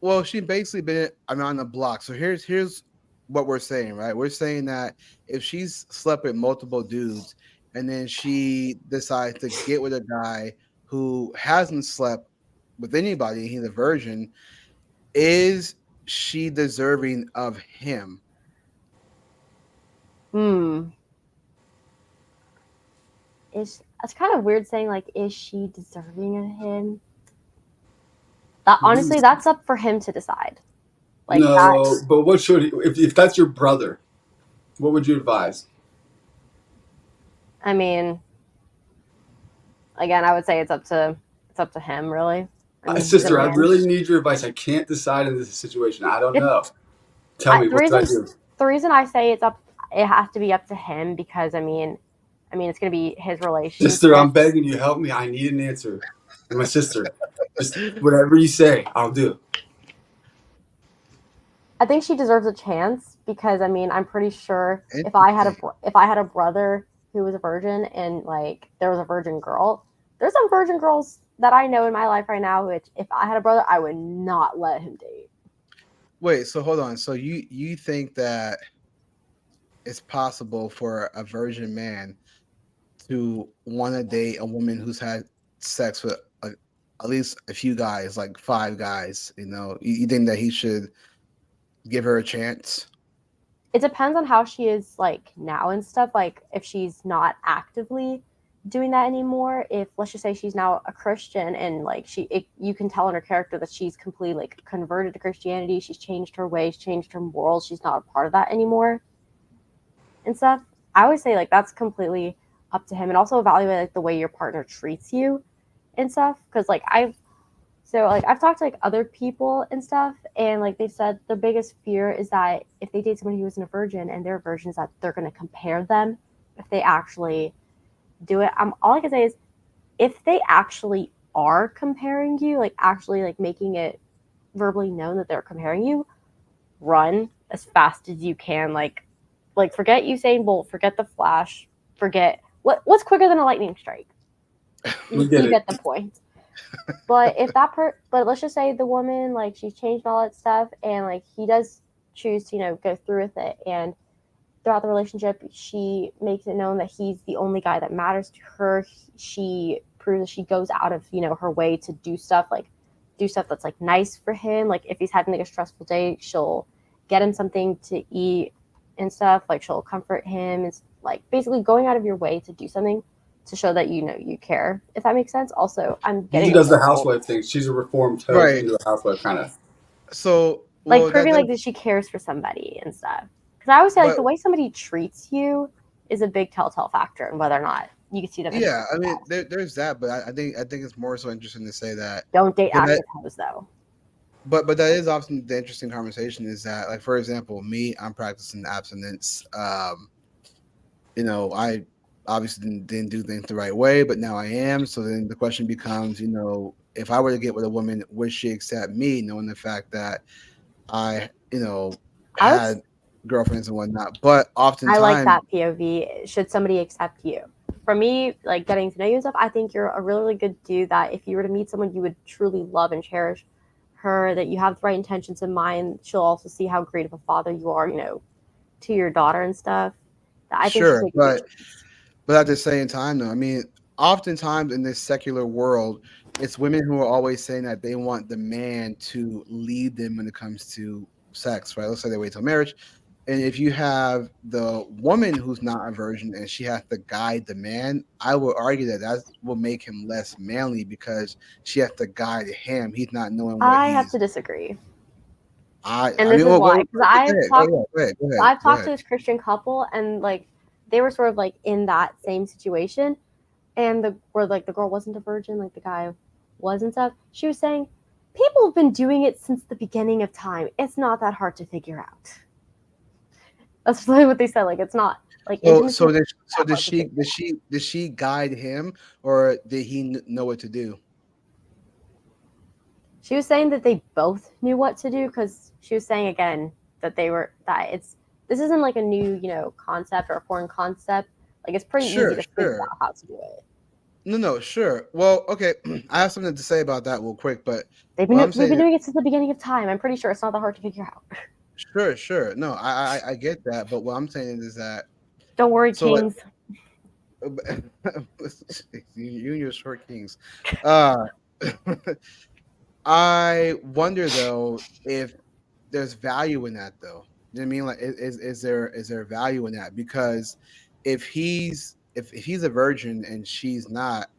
well, she basically been around the block. So here's what we're saying, right? We're saying that if she's slept with multiple dudes and then she decides to get with a guy who hasn't slept with anybody, he's a virgin, is she deserving of him? It's kind of weird saying like, is she deserving of him? That honestly, that's up for him to decide. Like no, but what should he, if that's your brother, what would you advise? I mean, again, I would say it's up to him, really. I mean, sister, I really need your advice. I can't decide in this situation. I don't know. Tell me, what should I do? The reason I say it has to be up to him because I mean, it's going to be his relationship. Sister, I'm begging you, help me. I need an answer. And my sister, just whatever you say, I'll do. I think she deserves a chance because I mean, I'm pretty sure if I had a brother who was a virgin and like there was a virgin girl, there's some virgin girls that I know in my life right now which if I had a brother, I would not let him date. Wait, so hold on. So you think that it's possible for a virgin man to want to date a woman who's had sex with at least a few guys, like 5 guys? You think that he should give her a chance? It depends on how she is like now and stuff. Like if she's not actively doing that anymore, if let's just say she's now a Christian and like you can tell in her character that she's completely like converted to Christianity, she's changed her ways, changed her morals, she's not a part of that anymore and stuff. I always say like that's completely up to him, and also evaluate like the way your partner treats you and stuff. Because like I've talked to like other people and stuff, and like they said their biggest fear is that if they date somebody who isn't a virgin and they're virgins, that they're going to compare them if they actually do it. All I can say is if they actually are comparing you, like actually like making it verbally known that they're comparing you, run as fast as you can. Like forget Usain Bolt, forget the Flash, forget what's quicker than a lightning strike. You get the point. But if but let's just say the woman like she's changed all that stuff and like he does choose to go through with it, and throughout the relationship she makes it known that he's the only guy that matters to her. She proves that she goes out of her way to do stuff that's like nice for him. Like if he's having like a stressful day, she'll get him something to eat and stuff. Like she'll comfort him. It's like basically going out of your way to do something to show that you care, if that makes sense. Also, I'm getting she does the housewife thing. She's a reformed hoe, right? Into a housewife kind of. So like proving like that she cares for somebody and stuff. Because I always say like the way somebody treats you is a big telltale factor in whether or not you can see them. Yeah, I mean there's that, but I think it's more so interesting to say that don't date active hoes though. But that is often the interesting conversation is that, like, for example, me, I'm practicing abstinence. I obviously didn't do things the right way, but now I am. So then the question becomes, if I were to get with a woman, would she accept me, knowing the fact that I had girlfriends and whatnot? But oftentimes, I like that POV. Should somebody accept you? For me, like getting to know you and stuff, I think you're a really, really good dude that if you were to meet someone you would truly love and cherish her, that you have the right intentions in mind. She'll also see how great of a father you are, to your daughter and stuff. Sure, but at the same time, though, I mean, oftentimes in this secular world, it's women who are always saying that they want the man to lead them when it comes to sex, right? Let's say they wait till marriage. And if you have the woman who's not a virgin and she has to guide the man, I would argue that that will make him less manly because she has to guide him. He's not knowing what I have he's. to disagree. I And I this mean, is go why, ahead, because I've go talked to ahead. this Christian couple, and like they were sort of like in that same situation, and the girl wasn't a virgin, like the guy was and stuff. She was saying, people have been doing it since the beginning of time. It's not that hard to figure out. That's really what they said. Like it's not like So intimacy. so does so That does hard to she figure does out. she does she guide him or did he know what to do? She was saying that they both knew what to do because she was saying again that this isn't like a new concept or a foreign concept. Like it's pretty easy Sure, to figure sure. out how to do it. No, sure. Well, okay. I have something to say about that real quick, but They've what been I'm they've saying been is, doing it since the beginning of time. I'm pretty sure it's not that hard to figure out. sure, sure. No, I get that, but what I'm saying is that Don't worry, so like kings. you and your short kings. Uh I wonder though if there's value in that though. You know what I mean? Like is there value in that? Because if he's a virgin and she's not,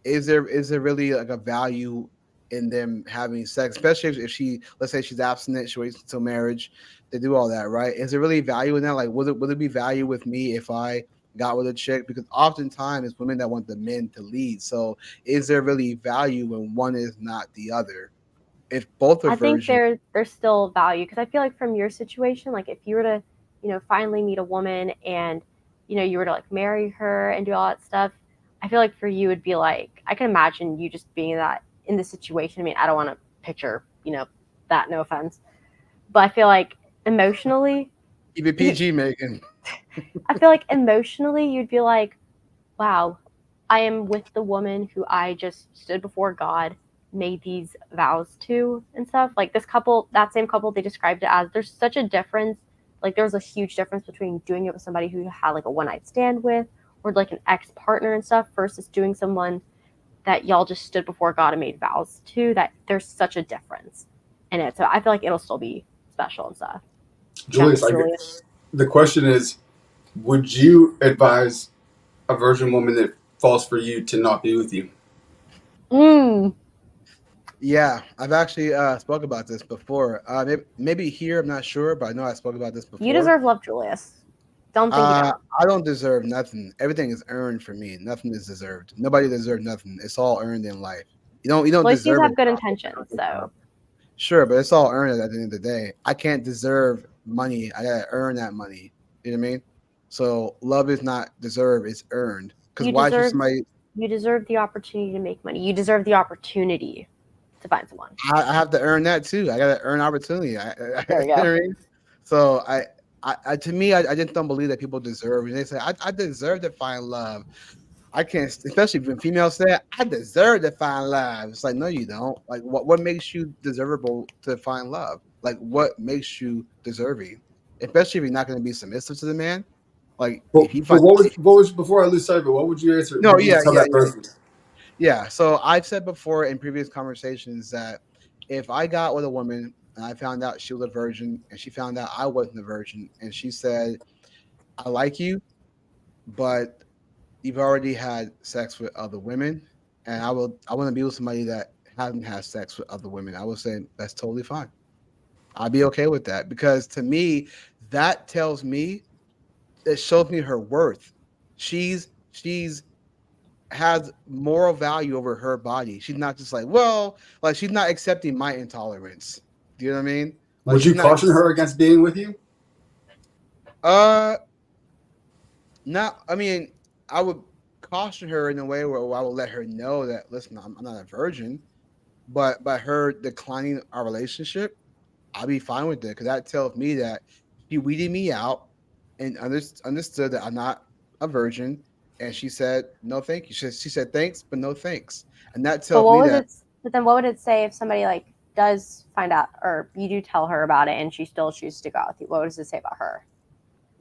is there really like a value in them having sex, especially if she, let's say she's abstinent, she waits until marriage, they do all that, right? Is there really value in that? Like would it be value with me if I got with a chick? Because oftentimes it's women that want the men to lead. So is there really value when one is not the other? If both are I think virgin. there's still value because I feel like from your situation, like if you were to, finally meet a woman and, you were to like marry her and do all that stuff, I feel like for you it'd be like I can imagine you just being in this situation. I mean, I don't want to picture, that, no offense, but I feel like emotionally, Keep it PG, Megan. I feel like emotionally you'd be like, wow, I am with the woman who I just stood before God, made these vows to and stuff. Like this couple, that same couple, they described it as there's such a difference. Like there's a huge difference between doing it with somebody who you had like a one night stand with or like an ex partner and stuff versus doing someone that y'all just stood before God and made vows to. That there's such a difference in it. So I feel like it'll still be special and stuff. Julius, the question is, would you advise a virgin woman that falls for you to not be with you? Yeah, I've actually spoke about this before. Maybe here, I'm not sure, but I know I spoke about this You before. deserve love, Julius. Don't think you don't. I don't deserve nothing. Everything is earned for me. Nothing is deserved. Nobody deserves nothing. It's all earned in life. You don't Well, you seem to deserve it. have good intentions, so. Sure, but it's all earned at the end of the day. I can't deserve money. I gotta earn that money. You know what I mean? So love is not deserved; it's earned. Because why should somebody? You deserve the opportunity to make money. You deserve the opportunity to find someone. I have to earn that too. I gotta earn opportunity. There you You know go. what I mean? So to me, I just don't believe that people deserve. And they say I deserve to find love. I can't, especially when females say I deserve to find love. It's like no, you don't. Like what makes you deservable to find love? Like what makes you deserving? Especially if you're not going to be submissive to the man. Like Well, if he but find what was before I lose sight of it? What would you answer? no, Would you yeah, tell yeah, that yeah. person? Yeah, so I've said before in previous conversations that if I got with a woman and I found out she was a virgin and she found out I wasn't a virgin and she said, I like you, but you've already had sex with other women and I want to be with somebody that hasn't had sex with other women, I would say that's totally fine. I'd be okay with that because to me, that tells me, it shows me her worth. She's has moral value over her body. She's not just like, well, like she's not accepting my intolerance. Do you know what I mean? Like Would she's you not. caution her against being with you? Uh, not. I mean, I would caution her in a way where I would let her know that listen, I'm not a virgin, but by her declining our relationship, I'll be fine with it because that tells me that she weeded me out and understood that I'm not a virgin. And she said, no, thank you. She said, thanks, but no thanks. And that But tells me that. But then what would it say if somebody like does find out or you do tell her about it and she still chooses to go out with you? What does it say about her?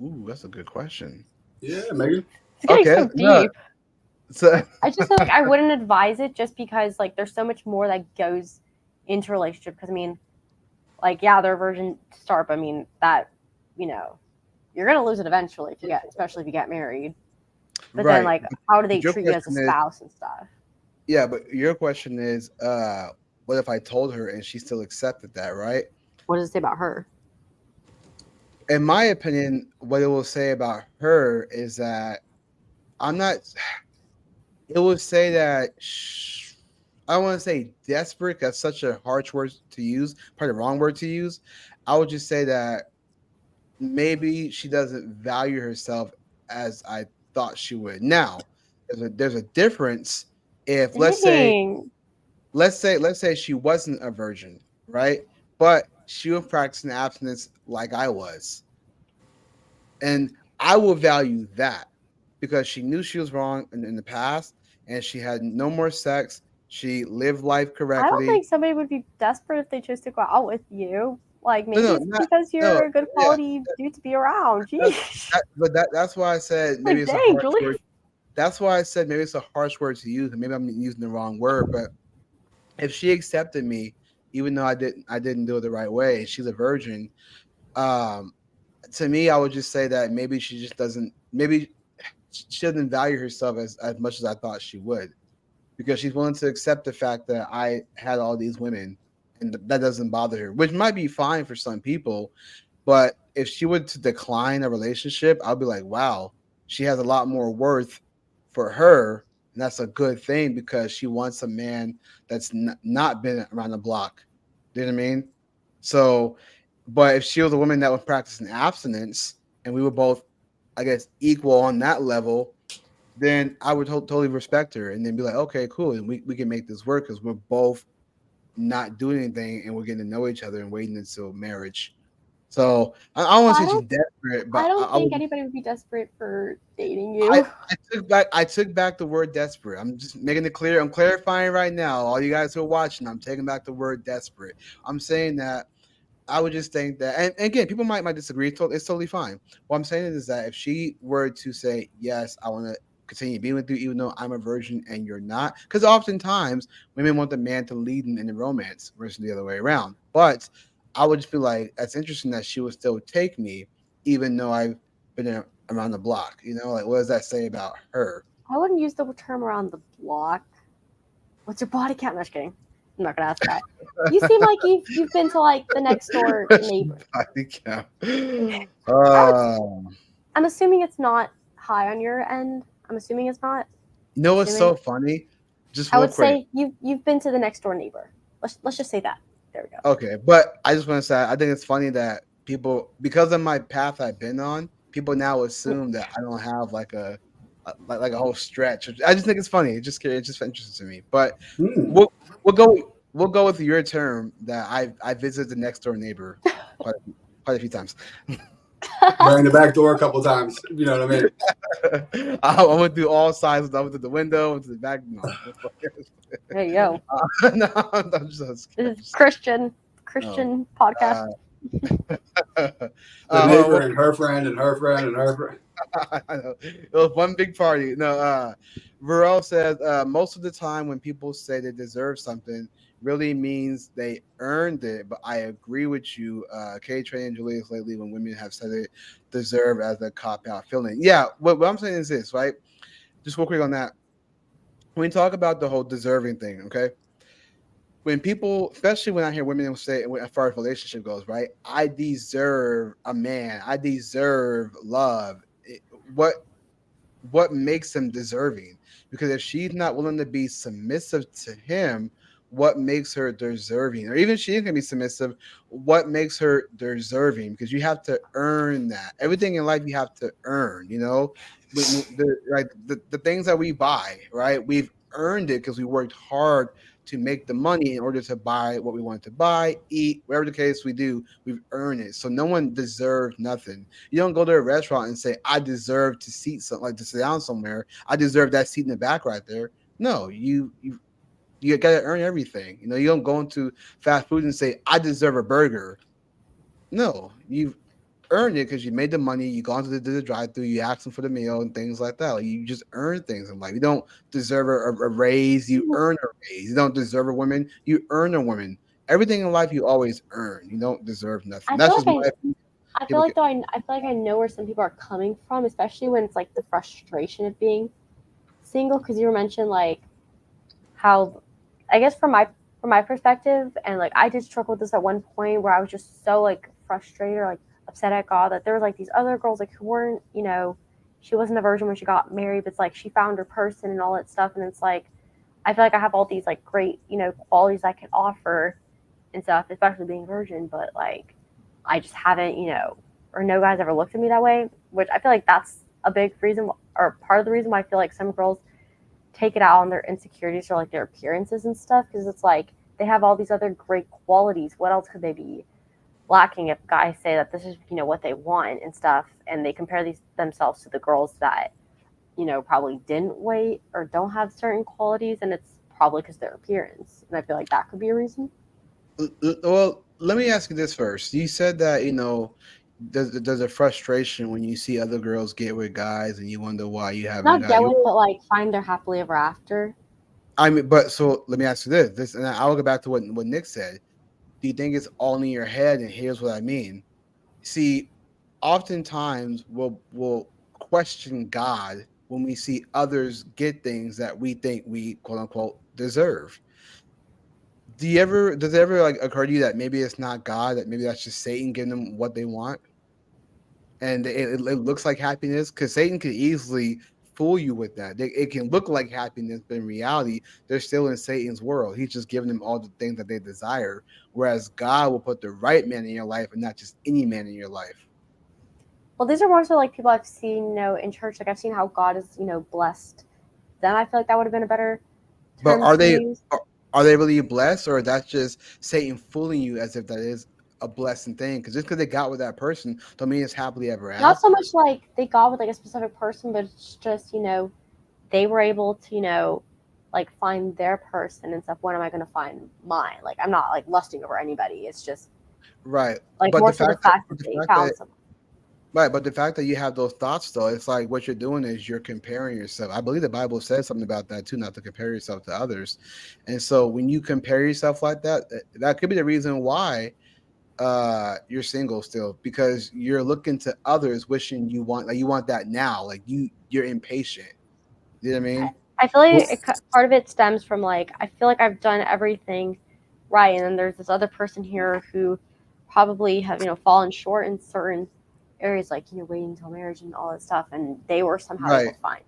Ooh, that's a good question. Yeah, Megan. It's getting so No, deep. So I just feel like I wouldn't advise it just because like there's so much more that goes into a relationship. Because I mean, like yeah, they're a virgin to start, but I mean that you know you're gonna lose it eventually if you get, especially if you get married. But then right. like, how do they Your treat you as a question is, spouse and stuff? yeah, but your question is, what if I told her and she still accepted that, right? What does it say about her? In my opinion, what it will say about her is that I'm not. It will say that I don't want to say desperate. That's such a harsh word to use. Probably the wrong word to use. I would just say that maybe she doesn't value herself as I thought she would. Now, there's a difference. If Dang. let's say she wasn't a virgin, right? But she was practicing abstinence like I was, and I will value that because she knew she was wrong in the past, and she had no more sex. She lived life I don't correctly. think somebody would be desperate if they chose to go out with you. Like No, maybe no, it's not because no. you're a good Yeah, quality dude to be around. that, Jeez. that's why I said maybe Like it's a dang, harsh Julie. word. That's why I said maybe it's a harsh word to use, and maybe I'm using the wrong word. But if she accepted me, even though I didn't do it the right way, and she's a virgin, um, to me, I would just say that maybe she just doesn't. Maybe she doesn't value herself as much as I thought she would, because she's willing to accept the fact that I had all these women, and that doesn't bother her, which might be fine for some people. But if she were to decline a relationship, I'll be like, wow, she has a lot more worth for her. And that's a good thing because she wants a man that's not been around the block. Do you know what I mean? So, but if she was a woman that was practicing abstinence and we were both, I guess, equal on that level, then I would totally respect her and then be like, okay, cool. And we can make this work because we're both not doing anything and we're getting to know each other and waiting until marriage. So I don't want Well, to say she's desperate, I but don't think anybody would be desperate for dating I, you. I took back the word desperate. I'm just making it clear. I'm clarifying right now. All you guys who are watching, I'm taking back the word desperate. I'm saying that I would just think that, and again, people might disagree. It's totally fine. What I'm saying is that if she were to say yes, I want to continue being with you, even though I'm a virgin and you're not, because oftentimes women want the man to lead them in the romance versus the other way around. But I would just be like, that's interesting that she would still take me, even though I've been around the block. You know, like what does that say about her? I wouldn't use the term around the block. What's your body count? No, just kidding. I'm not gonna ask that. You seem like you've been to like the next door neighbor. Body count. I would. Um, I'm assuming it's not high on your end. I'm assuming it's not. you I'm know what's so assuming. funny? Just I real would quick. say you've been to the next door neighbor. Let's just say that. There we go. Okay, but I just want to say I think it's funny that people, because of my path I've been on, people now assume that I don't have like a whole stretch. I just think it's funny. It's just interesting to me. But Hmm. we'll we'll go we'll go with your term that I visited the next door neighbor quite a few times. Rang the back door a couple times. You know what I mean? I went through all sides. I went through the window, went to the back. No, There you go. no, I'm just This is kidding. No. Christian podcast. The Hold neighbor on, and her friend and her friend and her friend. I know. It was one big party. No, Varel says most of the time when people say they deserve something, really means they earned it. But I agree with you, K Trey and Julius lately when women have said it deserve as a cop out feeling. Yeah, what I'm saying is this, right? Just real quick on that. When we talk about the whole deserving thing, okay? When people, especially when I hear women say, as far as relationship goes, right? I deserve a man. I deserve love. What what makes him deserving? Because if she's not willing to be submissive to him, what makes her deserving? Or even if she can be submissive, what makes her deserving? Because you have to earn that. Everything in life you have to earn. You know, the things that we buy, right? We've earned it because we worked hard to make the money in order to buy what we want to buy, eat, whatever the case we do, we've earned it. So no one deserves nothing. You don't go to a restaurant and say, I deserve to to sit down somewhere. I deserve that seat in the back right there. No, you gotta earn everything. You know, you don't go into fast food and say, I deserve a burger. No, you've earned it because you made the money. You gone to the drive-through. You asked them for the meal and things like that. Like you just earn things in life. You don't deserve a raise. You earn a raise. You don't deserve a woman. You earn a woman. Everything in life you always earn. You don't deserve nothing. I That's feel just like my opinion. I feel People like can, though I feel like I know where some people are coming from, especially when it's like the frustration of being single. Because you were mentioned like how, I guess from my perspective, and like I did struggle with this at one point where I was just so like frustrated or like upset at God that there was like these other girls like who weren't, she wasn't a virgin when she got married, but it's like she found her person and all that stuff, and it's like I feel like I have all these like great qualities I can offer and stuff, especially being virgin, but like I just haven't, or no guys ever looked at me that way, which I feel like that's a big reason or part of the reason why I feel like some girls take it out on their insecurities or like their appearances and stuff, because it's like they have all these other great qualities. What else could they be lacking if guys say that this is what they want and stuff, and they compare these themselves to the girls that probably didn't wait or don't have certain qualities, and it's probably because their appearance, and I feel like that could be a reason. well, let me ask you this first. You said that there's a frustration when you see other girls get with guys, and you wonder why you haven't Not got get with, yours. but like find their happily ever after. I mean, but so let me ask you this, and I'll go back to what Nick said. Do you think it's all in your head? And here's what I mean. See, oftentimes we'll question God when we see others get things that we think we quote unquote deserve. Does it ever like occur to you that maybe it's not God, that maybe that's just Satan giving them what they want? And it looks like happiness because Satan could easily fool you with that. It can look like happiness, but in reality, they're still in Satan's world. He's just giving them all the things that they desire, whereas God will put the right man in your life and not just any man in your life. Well, these are more so like people I've seen, in church. Like I've seen how God is, blessed them. I feel like that would have been a better But term to use. are they really blessed, or that's just Satan fooling you as if that is a blessing thing? Because just because they got with that person, don't mean it's happily ever Not so after. much like they got with like a specific person, but it's just, they were able to, like find their person and stuff. When am I going to find mine? Like I'm not like lusting over anybody. It's just Right. like But more the so the fact that fact but that the they fact found that someone. right, but the fact that you have those thoughts though, it's like what you're doing is you're comparing yourself. I believe the Bible says something about that too, not to compare yourself to others. And so when you compare yourself like that, that could be the reason why you're single still, because you're looking to others wishing you want that now. Like you're impatient. You know what I mean? I feel Well, like part of it stems from like I feel like I've done everything right, and then there's this other person here who probably have fallen short in certain areas, like waiting until marriage and all that stuff, and they were somehow able Right. to find.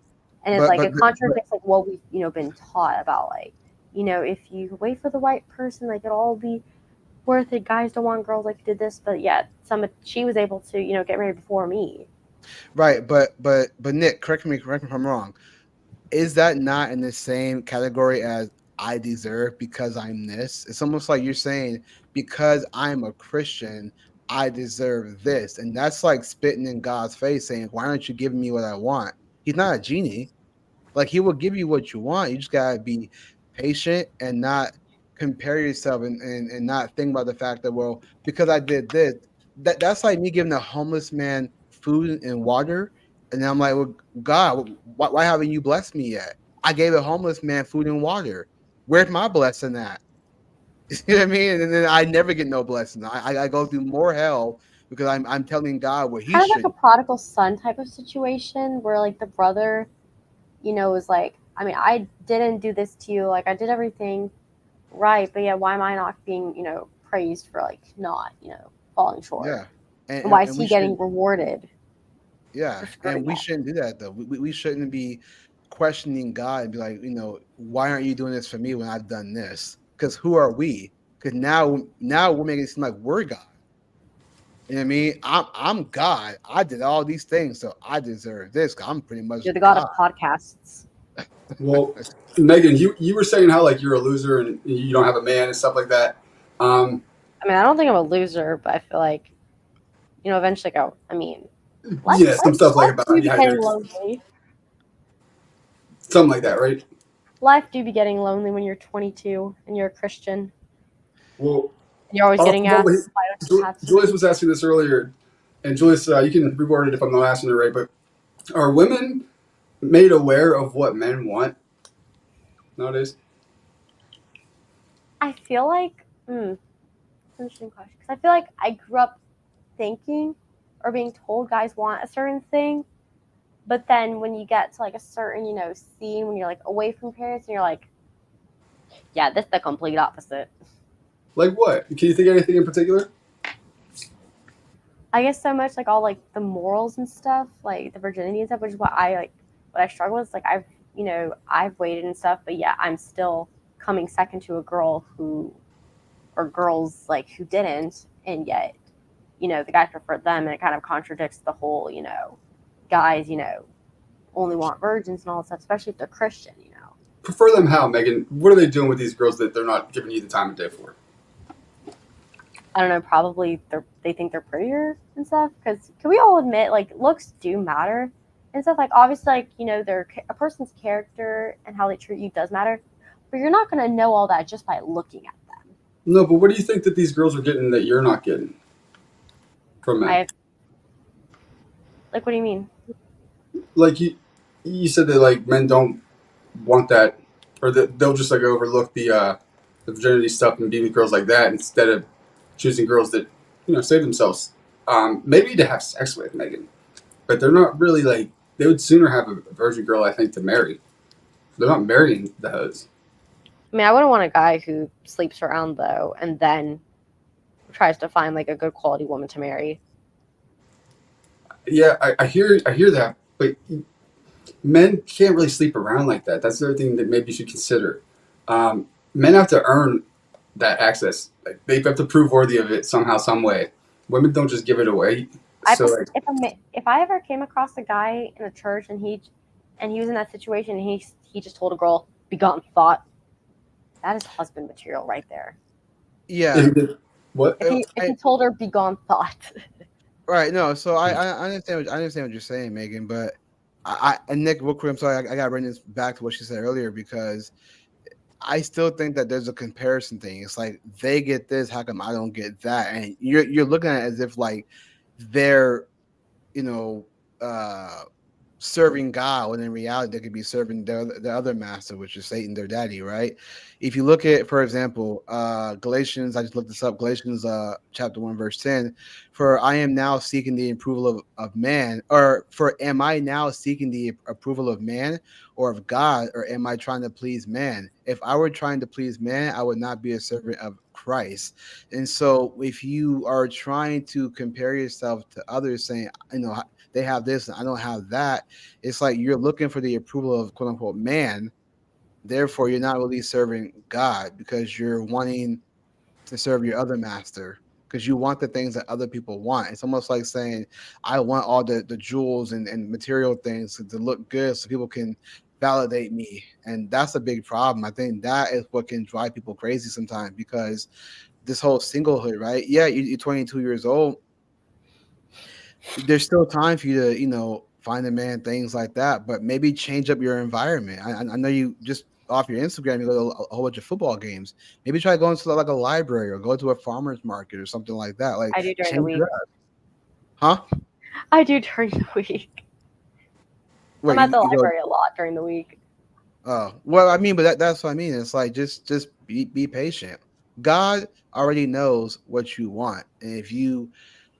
And it's But like but it but contradicts like what we've been taught about like if you wait for the right person, like it'll all be worth it. Guys don't want girls like you did this, but yeah, she was able to get married before me. right, but Nick, correct me if I'm wrong. Is that not in the same category as I deserve because I'm this? It's almost like you're saying because I'm a Christian, I deserve this. And that's like spitting in God's face saying, why aren't you giving me what I want? He's not a genie. Like he will give you what you want. You just gotta be patient and not compare yourself and not think about the fact that, well, because I did this, that's like me giving a homeless man food and water, and then I'm like, well, God, why haven't you blessed me yet? I gave a homeless man food and water. Where's my blessing at? You know what I mean? And then I never get no blessing. I go through more hell because I'm telling God what He Kind of like should. a prodigal son type of situation where like the brother was like, I mean, I didn't do this to you. Like, I did everything right, but yeah, why am I not being, praised for like not, falling short? Yeah, And why is and he we getting should. rewarded Yeah, for screwing and we up? shouldn't do that though. We shouldn't be questioning God and be like, why aren't you doing this for me when I've done this? Because who are we? Because now we're making it seem like we're God. You know what I mean? I'm God. I did all these things, so I deserve this. 'Cause I'm pretty much You're the god of God. podcasts. well, Megan, you were saying how like you're a loser and you don't have a man and stuff like that. Um, I mean, I don't think I'm a loser, but I feel like, eventually go. I mean, yeah, some stuff like life about do be yeah, getting lonely. something like that, right? Life do be getting lonely when you're 22 and you're a Christian. Well, And you're always getting well, asked, why don't you have Joyce somebody? was asking this earlier, And Julius, you can reword it if I'm not asking it right, but are women made aware of what men want nowadays? I feel like, that's an interesting question. Because I feel like I grew up thinking or being told guys want a certain thing. But then when you get to like a certain, scene when you're like away from parents and you're like, yeah, this is the complete opposite. Like what? Can you think of anything in particular? I guess so much like all like the morals and stuff, like the virginity and stuff, which is what I struggle with. Like I've waited and stuff, but yeah, I'm still coming second to a girl or girls like who didn't, and yet, the guys prefer them, and it kind of contradicts the whole, guys, only want virgins and all that stuff, especially if they're Christian, Prefer them how, Megan? What are they doing with these girls that they're not giving you the time of day for? I don't know, probably they think they're prettier and stuff. Because can we all admit, like, looks do matter and stuff. Like, obviously, like, a person's character and how they treat you does matter. But you're not going to know all that just by looking at them. No, but what do you think that these girls are getting that you're not getting from men? Like, what do you mean? Like, you said that, like, men don't want that, or that they'll just, like, overlook the virginity stuff and be with girls like that instead of choosing girls that, save themselves. Maybe to have sex with, Megan. But they're not really, like, they would sooner have a virgin girl, I think, to marry. They're not marrying the hoes. I mean, I wouldn't want a guy who sleeps around, though, and then tries to find, like, a good quality woman to marry. Yeah, I hear that, but men can't really sleep around like that. That's the other thing that maybe you should consider. Men have to earn that access. Like, they have to prove worthy of it somehow, some way. Women don't just give it away. If I ever came across a guy in a church and he was in that situation and he just told a girl, "Begotten thought," that is husband material right there. Yeah. What? If he told her, "Begone thought." Right. No. So I understand. I understand what you're saying, Megan. But and Nick, real quick, I'm sorry. I got to bring this back to what she said earlier because I still think that there's a comparison thing. It's like they get this, how come I don't get that? And you're looking at it as if like they're, serving God, when in reality they could be serving the other master, which is Satan, their daddy, right? If you look at, for example, Galatians, I just looked this up, Galatians chapter 1, verse 10, for I am now seeking the approval of man, or for am I now seeking the approval of man or of God, or am I trying to please man? If I were trying to please man, I would not be a servant of Christ. And so if you are trying to compare yourself to others saying, they have this and I don't have that, it's like you're looking for the approval of quote unquote man. Therefore, you're not really serving God because you're wanting to serve your other master because you want the things that other people want. It's almost like saying, I want all the jewels and material things to look good so people can validate me. And that's a big problem. I think that is what can drive people crazy sometimes because this whole singlehood, right? Yeah, you're 22 years old. There's still time for you to, find a man, things like that, but maybe change up your environment. I know you just off your Instagram, you go to a whole bunch of football games. Maybe try going to like a library or go to a farmer's market or something like that. Like I do during the week. Huh? I do during the week. Wait, I'm at the library a lot during the week. Oh, well, I mean, but that's what I mean. It's like just be patient. God already knows what you want, and if you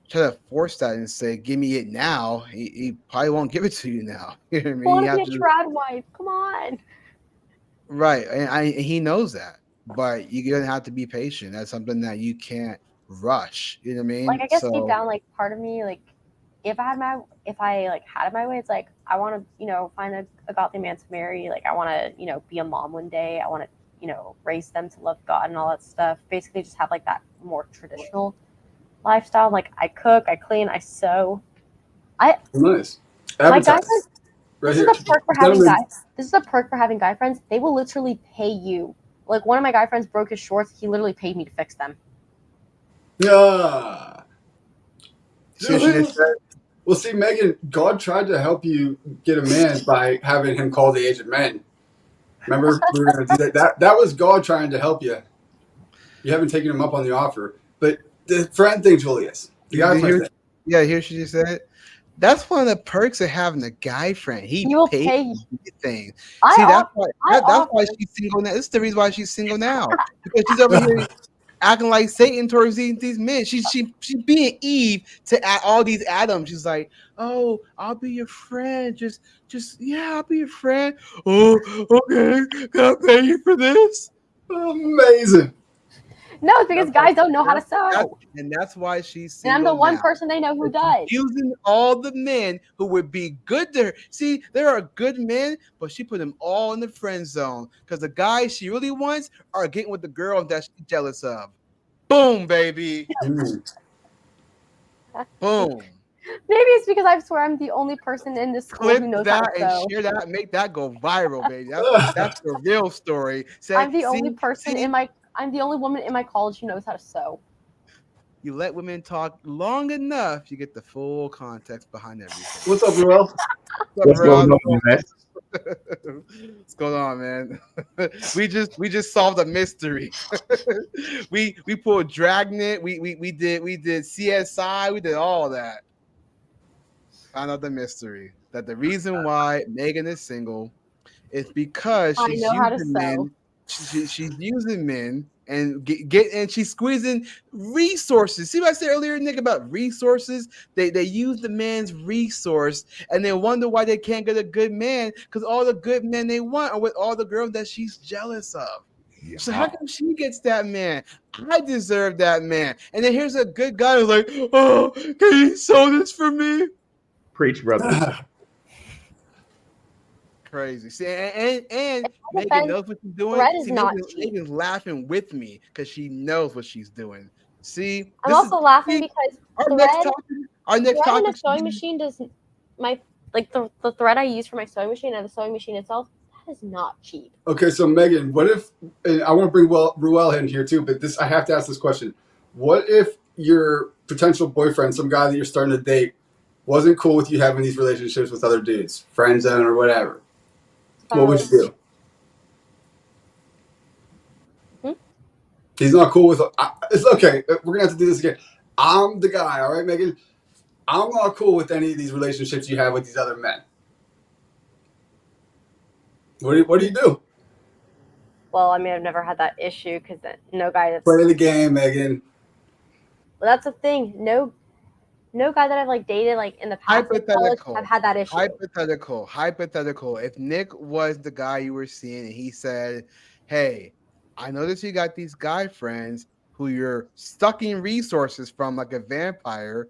try to force that and say, "Give me it now," he probably won't give it to you now. You know what I mean? I want to be a trad wife. Come on. Right, and he knows that, but you're gonna have to be patient. That's something that you can't rush. You know what I mean? Like I guess deep down, like part of me, like if I had it my way, it's like I want to, find a godly man to marry. Like I want to, be a mom one day. I want to, raise them to love God and all that stuff. Basically, just have like that more traditional lifestyle. Like I cook, I clean, I sew. Nice. My guy friends. This is a perk for having guys. This is a perk for having guy friends. They will literally pay you. Like one of my guy friends broke his shorts. He literally paid me to fix them. Yeah. Well, see, Megan, God tried to help you get a man by having him call the age of men. Remember, we were going to do that. That was God trying to help you. You haven't taken him up on the offer. But the friend thing, Julius, the guy friend thing. Yeah, here she just said. That's one of the perks of having a guy friend. He You will pays pay. things. I See, that's offer. why I that's why offer. she's single now. This is the reason why she's single now. Because she's over here acting like Satan towards these men. She's being Eve to all these Adams. She's like, oh, I'll be your friend. Just yeah, I'll be your friend. Oh, okay. Can I pay you for this? Amazing. No, it's because guys don't know how to sew. And that's why she's And I'm single the one now. person they know who She's does. using all the men who would be good to her. See, there are good men, but she put them all in the friend zone because the guys she really wants are getting with the girl that she's jealous of. Boom, baby. Boom. Maybe it's because I swear I'm the only person in this school Clip who knows how that to and sew. share that. Make that go viral, baby. That's the real story. Say, I'm the only person in my. I'm the only woman in my college who knows how to sew. You let women talk long enough, you get the full context behind everything. What's up, Ruel? What's going on, man? What's going on, man? we just solved a mystery. we pulled Dragnet. We did CSI. We did all that. Found out the mystery that the reason why Megan is single is because she's using men. She's using men and and she's squeezing resources. See what I said earlier, Nick, about resources? They use the man's resource and they wonder why they can't get a good man because all the good men they want are with all the girls that she's jealous of. Yeah. So how come she gets that man? I deserve that man. And then here's a good guy who's like, oh, can you sew this for me? Preach, brother. Crazy. See, and Megan knows what she's doing. See, Megan's laughing with me because she knows what she's doing. See, I'm also laughing because our next topic in a sewing machine does the thread I use for my sewing machine and the sewing machine itself, that is not cheap. Okay, so Megan, what if? And I want to bring Ruel in here too, but I have to ask this question: what if your potential boyfriend, some guy that you're starting to date, wasn't cool with you having these relationships with other dudes, friend zone or whatever? What would you do? He's not cool with. It's okay. We're gonna have to do this again. I'm the guy, all right, Megan. I'm not cool with any of these relationships you have with these other men. What do you do? Well, I mean, I've never had that issue because no guy that's play the game, Megan. Well, that's the thing. No guy that I've dated in the past hypothetical. I've had that issue. Hypothetical. If Nick was the guy you were seeing and he said, hey, I noticed you got these guy friends who you're sucking resources from like a vampire.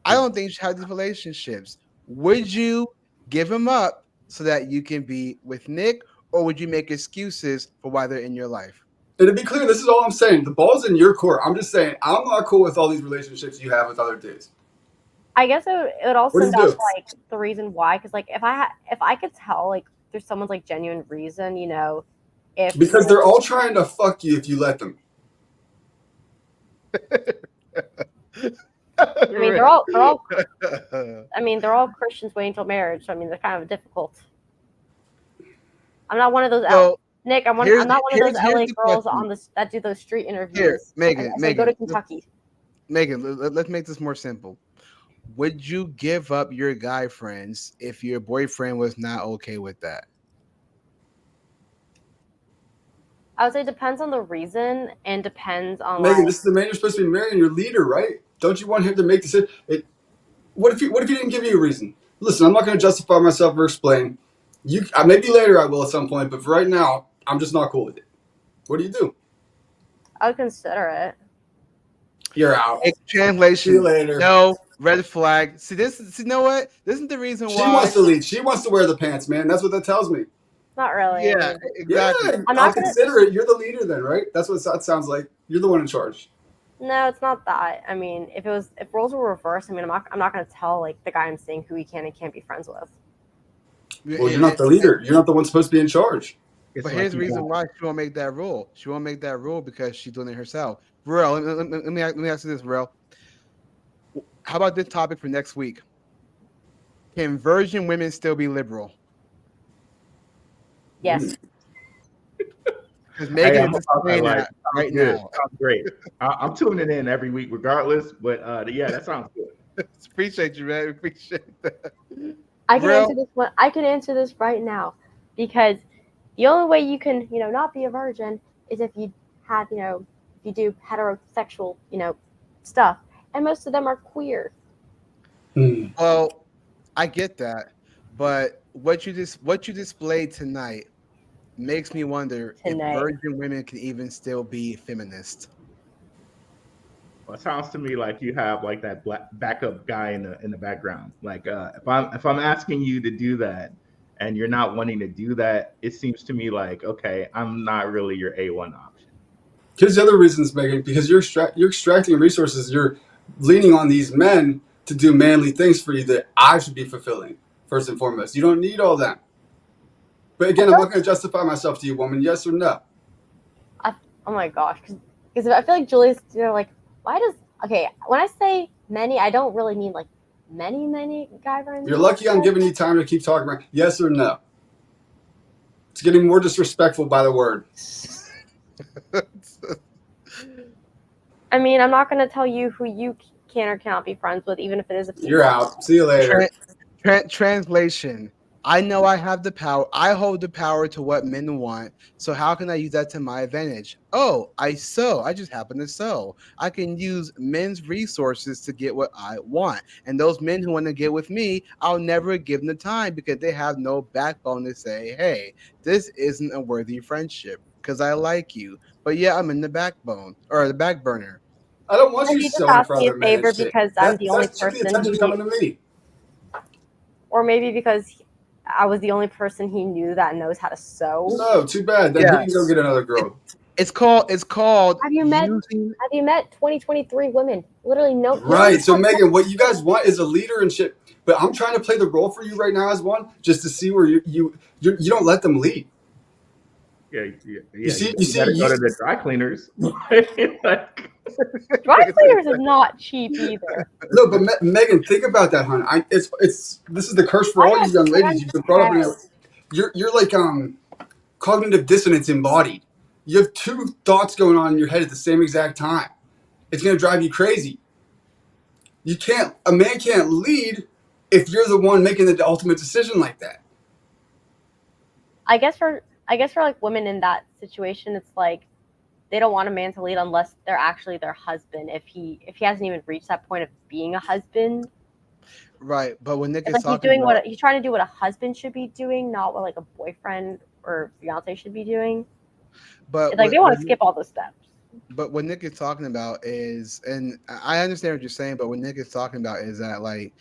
I don't think you should have these relationships. Would you give them up so that you can be with Nick, or would you make excuses for why they're in your life? And to be clear, this is all I'm saying. The ball's in your court. I'm just saying I'm not cool with all these relationships you have with other dudes. I guess it would also send off the reason why, because if I could tell there's someone's genuine reason, because they're all trying to fuck you if you let them. I mean, they're all Christians waiting until marriage. So I mean, they're kind of difficult. I'm not one of those. Nick, I'm not one of those LA girls that do those street interviews. Here, Megan, go to Kentucky. Megan, let's make this more simple. Would you give up your guy friends if your boyfriend was not okay with that? I would say it depends on the reason and depends on Megan, this is the man you're supposed to be marrying, your leader, right? Don't you want him to make decisions? What if he didn't give you a reason? Listen, I'm not going to justify myself or explain. Maybe later I will at some point, but for right now, I'm just not cool with it. What do you do? I would consider it. You're out. Translation. See you later. No, red flag. See, you know what? This isn't the reason why. She wants to lead. She wants to wear the pants, man. That's what that tells me. Not really. Yeah, exactly. Yeah, I'll consider it. You're the leader then, right? That's what that sounds like. You're the one in charge. No, it's not that. I mean, if roles were reversed, I mean, I'm not going to tell the guy I'm seeing who he can and can't be friends with. Well, you're not the leader. You're not the one supposed to be in charge. But here's the reason why she won't make that rule. She won't make that rule because she's doing it herself. Real, let me ask you this, Real. How about this topic for next week? Can virgin women still be liberal? Yes. Because Megan is saying that right now. Sounds great. I'm tuning in every week regardless, but yeah, that sounds good. Appreciate you, man. Appreciate that. I can Real. answer this one. I can answer this right now because the only way you can, not be a virgin is if you have, if you do heterosexual, stuff. And most of them are queer. Well, I get that, but what you displayed tonight makes me wonder if Tonight. virgin women can even still be feminist. Well, it sounds to me like you have like that backup guy in the background. Like if I'm asking you to do that and you're not wanting to do that, it seems to me like okay, I'm not really your A1 option. Here's the other reasons, Megan, because you're extracting resources. You're leaning on these men to do manly things for you that I should be fulfilling first and foremost. You don't need all that. But again, I'm not going to justify myself to you, woman. Yes or no? Oh my gosh, because I feel like Julius, like, why does when I say many, I don't really mean like many guy friends. You're lucky I'm giving you time to keep talking about yes or no. It's getting more disrespectful by the word. I mean, I'm not going to tell you who you can or cannot be friends with, even if it is a female. You're out. See you later. Translation. I know I have the power. I hold the power to what men want. So how can I use that to my advantage? Oh, I sew. I just happen to sew. I can use men's resources to get what I want. And those men who want to get with me, I'll never give them the time because they have no backbone to say, hey, this isn't a worthy friendship because I like you. But yeah, I'm in the backbone or the back burner. I don't want And you you just sewing ask for me a other men. favor because I'm the only person. That's the attention coming to me. Or maybe because I was the only person he knew that knows how to sew. No, too bad. Then he can go get another girl. It's called. Have you met 2023 women? Literally no. Right. So Megan, what you guys want is a leader and shit. But I'm trying to play the role for you right now as one, just to see where you don't let them lead. Yeah. You see, gotta go to the dry cleaners. Dry cleaners is not cheap either. No, but Megan, think about that, hon. This is the curse for all you young ladies. You've been brought up in you're like cognitive dissonance embodied. You have two thoughts going on in your head at the same exact time. It's gonna drive you crazy. A man can't lead if you're the one making the ultimate decision like that. I guess for like women in that situation, it's like they don't want a man to lead unless they're actually their husband. If he hasn't even reached that point of being a husband, right? But when Nick is like talking he's trying to do what a husband should be doing, not what like a boyfriend or fiance should be doing. But it's like they want to skip all those steps. But what Nick is talking about is, and I understand what you're saying, but what Nick is talking about is that like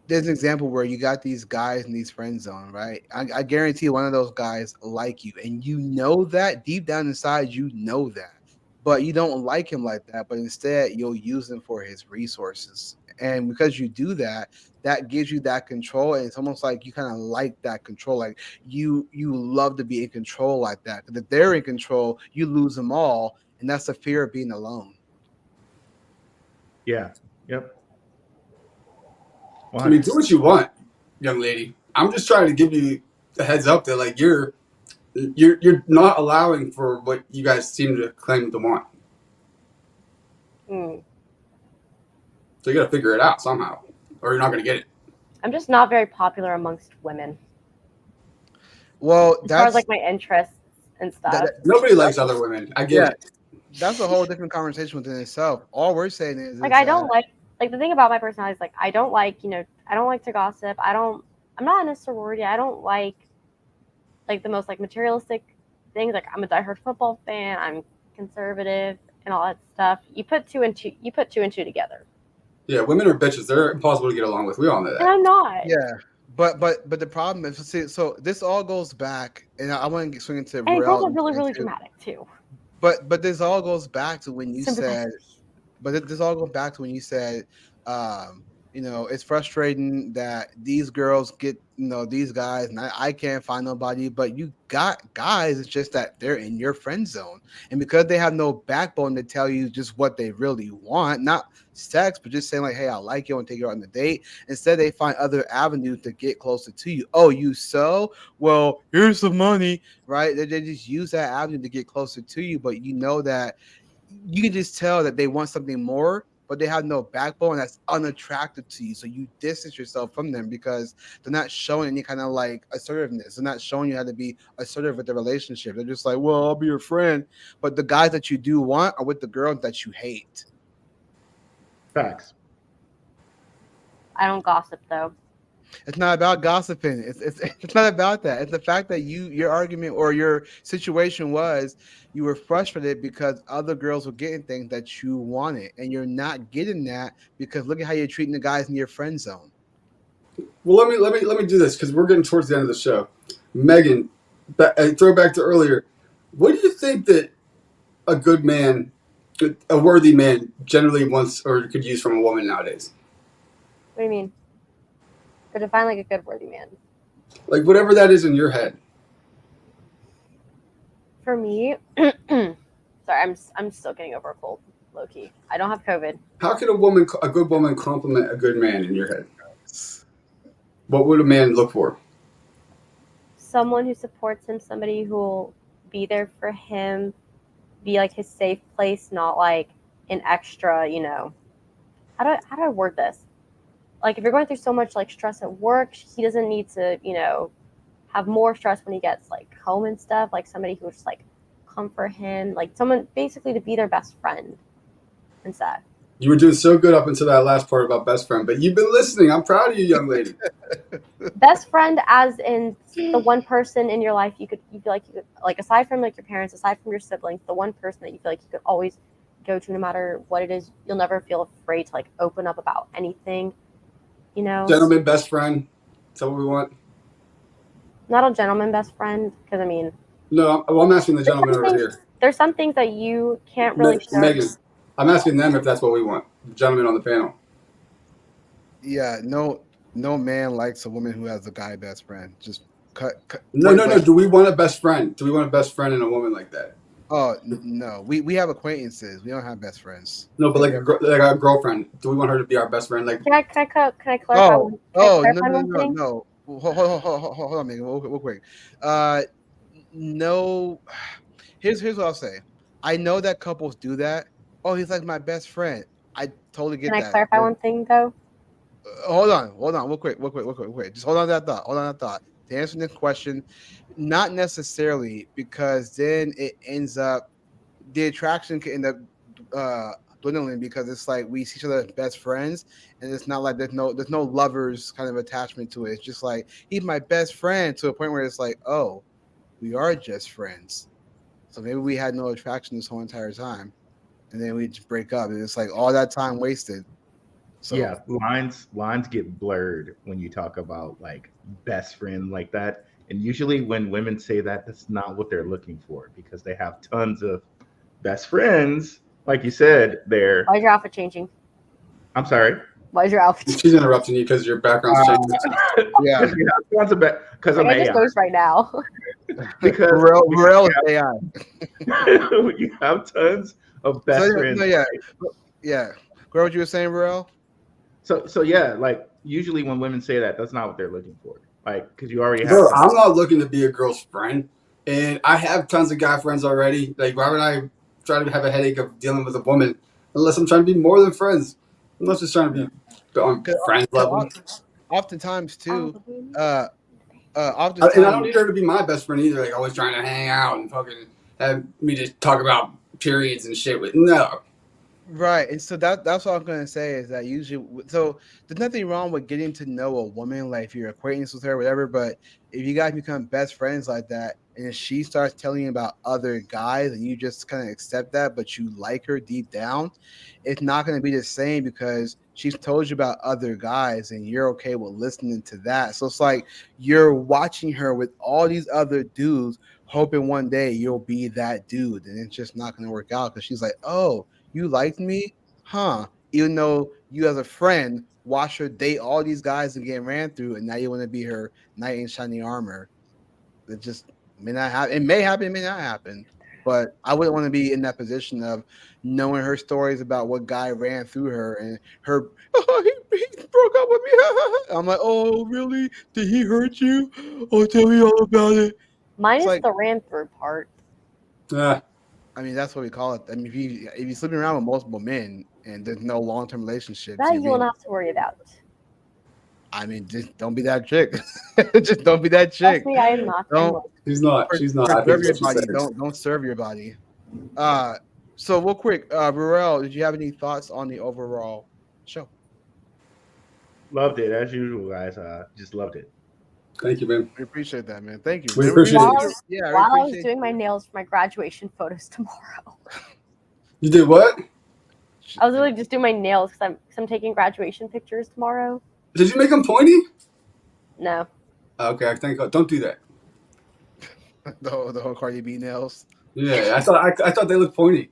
there's an example where you got these guys in these friend zone, right? I guarantee one of those guys like you, and you know that deep down inside, you know that, but you don't like him like that. But instead, you'll use him for his resources, and because you do that, that gives you that control, and it's almost like you kind of like that control, like you love to be in control like that. Because if they're in control, you lose them all, and that's the fear of being alone. Yeah. Yep. I mean, do what you want, young lady. I'm just trying to give you a heads up that like you're not allowing for what you guys seem to claim to want. So you got to figure it out somehow, or you're not going to get it. I'm just not very popular amongst women. Well, as far as like my interests and stuff. Nobody likes other women. I get it. That's a whole different conversation within itself. All we're saying is like I don't like the thing about my personality is like I don't like I don't like to gossip. I'm not in a sorority. I don't like the most like materialistic things. Like I'm a diehard football fan. I'm conservative and all that stuff. You put two and two together. Yeah, women are bitches. They're impossible to get along with. We all know that. And I'm not. Yeah. But the problem is, so this all goes back, and I want to swing into and girls are really dramatic too. But this all goes back to when you said. But this all goes back to when you said, it's frustrating that these girls get, these guys, and I can't find nobody. But you got guys. It's just that they're in your friend zone, and because they have no backbone to tell you just what they really want, not sex, but just saying like, hey, I like you and take you out on the date. Instead, they find other avenues to get closer to you. Oh, you sew? Well, here's some money, right? They just use that avenue to get closer to you, but you know that you can just tell that they want something more but they have no backbone. That's unattractive to you. So you distance yourself from them because they're not showing any kind of like assertiveness. They're not showing you how to be assertive with the relationship. They're just like, well, I'll be your friend. But the guys that you do want are with the girls that you hate. Facts. I don't gossip though. It's not about gossiping. It's not about that. It's the fact that your argument or your situation was you were frustrated because other girls were getting things that you wanted, and you're not getting that because look at how you're treating the guys in your friend zone. Well, let me do this because we're getting towards the end of the show. Megan, throw back to earlier. What do you think that a good man, a worthy man, generally wants or could use from a woman nowadays? What do you mean? To define like a good worthy man. Like whatever that is in your head. For me, sorry, I'm still getting over a cold, low key. I don't have COVID. How could a good woman compliment a good man in your head? What would a man look for? Someone who supports him, somebody who will be there for him, be like his safe place, not like an extra, you know. How do I word this? Like if you're going through so much like stress at work, he doesn't need to, you know, have more stress when he gets like home and stuff. Like somebody who would just like comfort him, like someone basically to be their best friend and stuff. You were doing so good up until that last part about best friend, but you've been listening. I'm proud of you, young lady. Best friend, as in the one person in your life you feel like you could, like aside from like your parents, aside from your siblings, the one person that you feel like you could always go to no matter what it is. You'll never feel afraid to like open up about anything. You know, Gentleman best friend. Is that what we want? Not a gentleman best friend, because I mean. No, I'm asking the gentleman over here. There's some things that you can't really share. Megan, I'm asking them if that's what we want. The gentleman on the panel. Yeah, no man likes a woman who has a guy best friend. Just cut. No. Do we want a best friend? Do we want a best friend in a woman like that? Oh no, we have acquaintances. We don't have best friends. No, but like a girlfriend. Do we want her to be our best friend? Like, can I clarify? No. Thing? Hold on, Megan, real quick. No. Here's what I'll say. I know that couples do that. Oh, he's like my best friend. I totally get that. Can I clarify one thing though? Hold on, real quick. Just hold on to that thought. To answer this question, not necessarily, because then it ends up the attraction can end up dwindling because it's like we see each other as best friends, and it's not like there's no lovers kind of attachment to it. It's just like he's my best friend to a point where it's like, oh, we are just friends. So maybe we had no attraction this whole entire time, and then we just break up, and it's like all that time wasted. So yeah, lines get blurred when you talk about like best friend like that. And usually when women say that, that's not what they're looking for because they have tons of best friends. Like you said, they're. Why is your outfit changing? I'm sorry. Why is your outfit? She's interrupting you because your background's changing. Yeah, because I'm AI. Just goes right now. Because Morel is AI. You have tons of best friends. No, yeah. Girl, what you were saying, Morel? So yeah, like usually when women say that, that's not what they're looking for. Like, because you already have. Bro, I'm not looking to be a girl's friend, and I have tons of guy friends already. Like, why would I try to have a headache of dealing with a woman unless I'm trying to be more than friends? I'm not just trying to be on friends level. Oftentimes too, and I don't need her to be my best friend either. Like, always trying to hang out and fucking have me just talk about periods and shit with no. Right, and so that's what I'm gonna say is that usually, so there's nothing wrong with getting to know a woman, like if you're acquaintance with her, whatever. But if you guys become best friends like that, and she starts telling you about other guys, and you just kind of accept that, but you like her deep down, it's not gonna be the same because she's told you about other guys, and you're okay with listening to that. So it's like you're watching her with all these other dudes, hoping one day you'll be that dude, and it's just not gonna work out because she's like, oh. You liked me? Huh? Even though you as a friend watched her date all these guys and get ran through, and now you want to be her knight in shining armor. It just may not happen. It may happen, it may not happen. But I wouldn't want to be in that position of knowing her stories about what guy ran through her and her, oh, he broke up with me. I'm like, oh, really? Did he hurt you? Oh, tell me all about it. Mine is like, the ran through part. Yeah. I mean, that's what we call it. I mean, if you're sleeping around with multiple men and there's no long term relationships, That you will not have to worry about. I mean, just don't be that chick. Just don't be that chick. Trust me, I am not. Don't. She's not. I Preserve think your that's what body. she says. Don't serve your body. So real quick, Burrell, did you have any thoughts on the overall show? Loved it as usual, guys. Just loved it. Thank you, man. We appreciate that, man. Thank you. We appreciate While, it. Yeah, we while I was appreciate doing my nails for my graduation photos tomorrow. You did what? I was really just doing my nails because I'm taking graduation pictures tomorrow. Did you make them pointy? No. Okay, I think don't do that. the whole Cardi B nails. Yeah, I thought they looked pointy.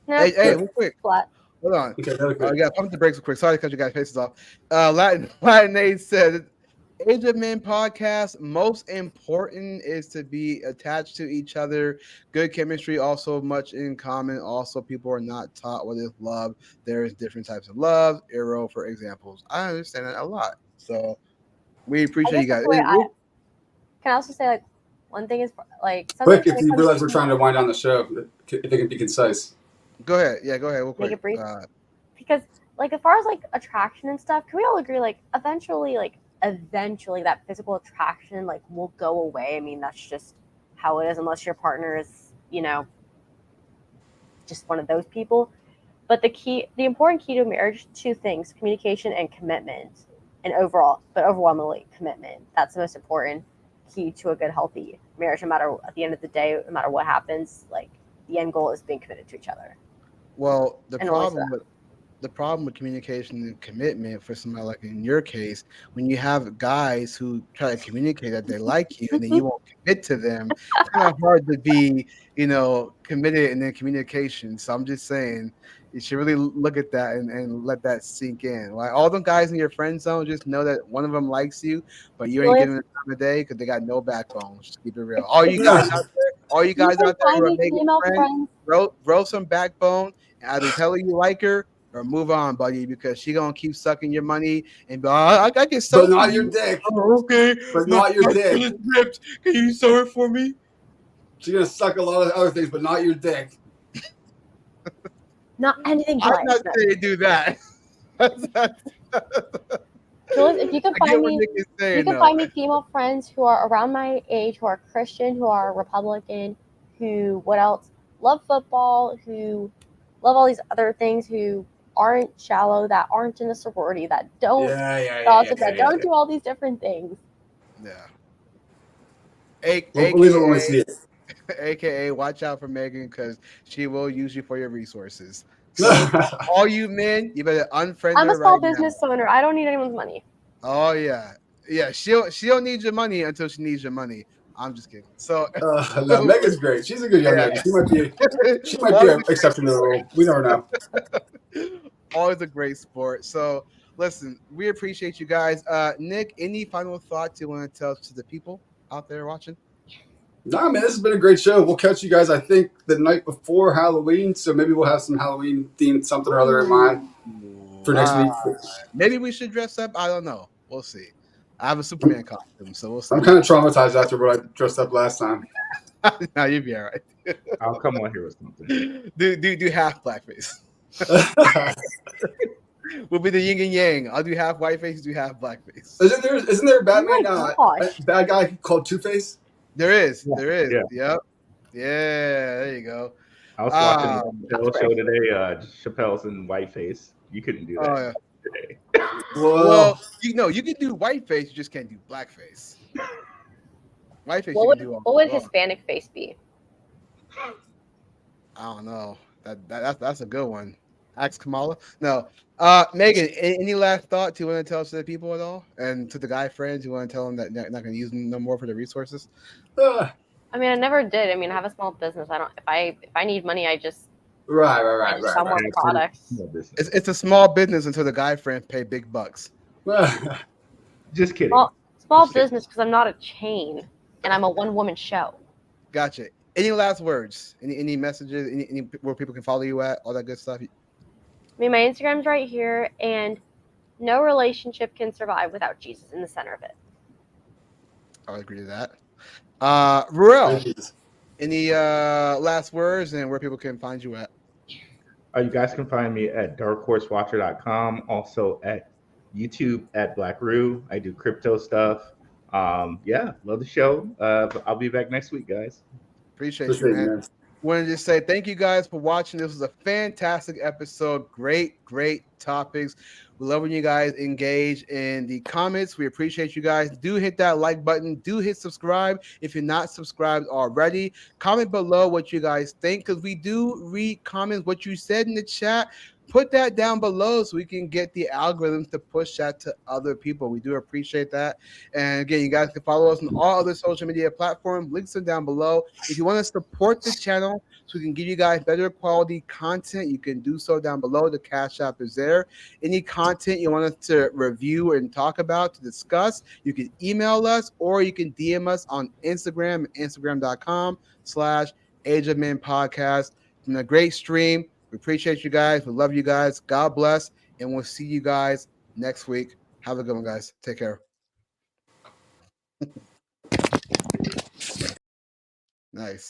No, Hey, real quick. flat. Hold on. Okay, that looked good. Yeah, pump the brakes real quick. Sorry to cut you guys' faces off. Latin Aid said, Age of Men podcast, most important is to be attached to each other. Good chemistry, also much in common. Also, people are not taught what is love. There's different types of love. Arrow, for examples. I understand that a lot. So we appreciate you guys. Can I also say, like, one thing is, like, Quick, if you realize we're trying to wind down the show, if it can be concise. Go ahead. Yeah, go ahead. Real quick. Make it brief. Because, like, as far as, like, attraction and stuff, can we all agree, like, eventually that physical attraction, like, will go away? I mean, that's just how it is, unless your partner is, you know, just one of those people. But the important key to marriage, two things: communication and commitment, and overwhelmingly commitment. That's the most important key to a good, healthy marriage. No matter, at the end of the day, no matter what happens, like, the end goal is being committed to each other. Well, the problem with communication and commitment for somebody like in your case, when you have guys who try to communicate that they like you and then you won't commit to them, it's kind of hard to be, committed in their communication. So I'm just saying, you should really look at that and let that sink in. Like, all them guys in your friend zone, just know that one of them likes you, but you ain't giving them time of day because they got no backbone. Just keep it real. All you guys out there who are making friends, grow some backbone. And either tell her you like her or move on, buddy, because she gonna keep sucking your money and be like, I get so. But not your dick. Oh, okay. But not your dick. Can you sew it for me? She's gonna suck a lot of other things, but not your dick. Not anything. I'm not saying do that. Jules, if you can find me female friends who are around my age, who are Christian, who are Republican, who love football, who love all these other things, who aren't shallow, that aren't in a sorority, that don't don't do all these different things. Yeah. We'll leave it when we see it. AKA, watch out for Megan because she will use you for your resources. So, all you men, you better unfriend her. I'm a small business owner. I don't need anyone's money. Oh yeah. She'll need your money until she needs your money. I'm just kidding. So no, Megan's great. She's a good young lady. She might be an exception to the rule. We never know. Always a great sport. So listen, we appreciate you guys. Nick, any final thoughts you want to tell to the people out there watching? Nah, man, this has been a great show. We'll catch you guys, I think, the night before Halloween. So maybe we'll have some Halloween themed something or other in mind for next week. Maybe we should dress up. I don't know. We'll see. I have a Superman costume, so we'll see. I'm kind of traumatized after what I dressed up last time. No, you'll be all right. I'll come on here with something. Do half blackface. We'll be the yin and yang. I'll do half whiteface, do half blackface. Isn't there a Batman, a bad guy called Two-Face? There is. Yeah. There is. Yeah. Yep. Yeah, there you go. I was watching the Chappelle show today. Chappelle's in whiteface. You couldn't do that today. Well, you can do whiteface, you just can't do blackface. Whiteface, what would Hispanic face be? I don't know. That's a good one. Ask Kamala. No. Megan, any last thoughts you want to tell to the people at all? And to the guy friends, you want to tell them that they're not going to use them no more for the resources? I mean, I never did. I mean, I have a small business. If I need money, I just sell more products. It's a small business until the guy friends pay big bucks. Just kidding. Small business because I'm not a chain and I'm a one-woman show. Gotcha. Any last words? Any messages? Any where people can follow you at? All that good stuff. I mean, my Instagram's right here, and no relationship can survive without Jesus in the center of it. I would agree to that. Ruel, any last words and where people can find you at? You guys can find me at darkhorsewatcher.com, also at YouTube at Black Roo. I do crypto stuff. Yeah, love the show. I'll be back next week, guys. Appreciate you, man. Wanted to say thank you guys for watching. This was a fantastic episode. Great topics. We love when you guys engage in the comments. We appreciate you guys. Do hit that like button. Do hit subscribe if you're not subscribed already. Comment below what you guys think, because we do read comments, what you said in the chat. Put that down below so we can get the algorithms to push that to other people. We do appreciate that. And again, you guys can follow us on all other social media platforms. Links are down below. If you want to support the channel so we can give you guys better quality content, you can do so down below. The Cash App is there. Any content you want us to review and talk about, to discuss, you can email us or you can DM us on Instagram, instagram.com/Age of Men Podcast. It's been a great stream. We appreciate you guys. We love you guys. God bless. And we'll see you guys next week. Have a good one, guys. Take care. Nice.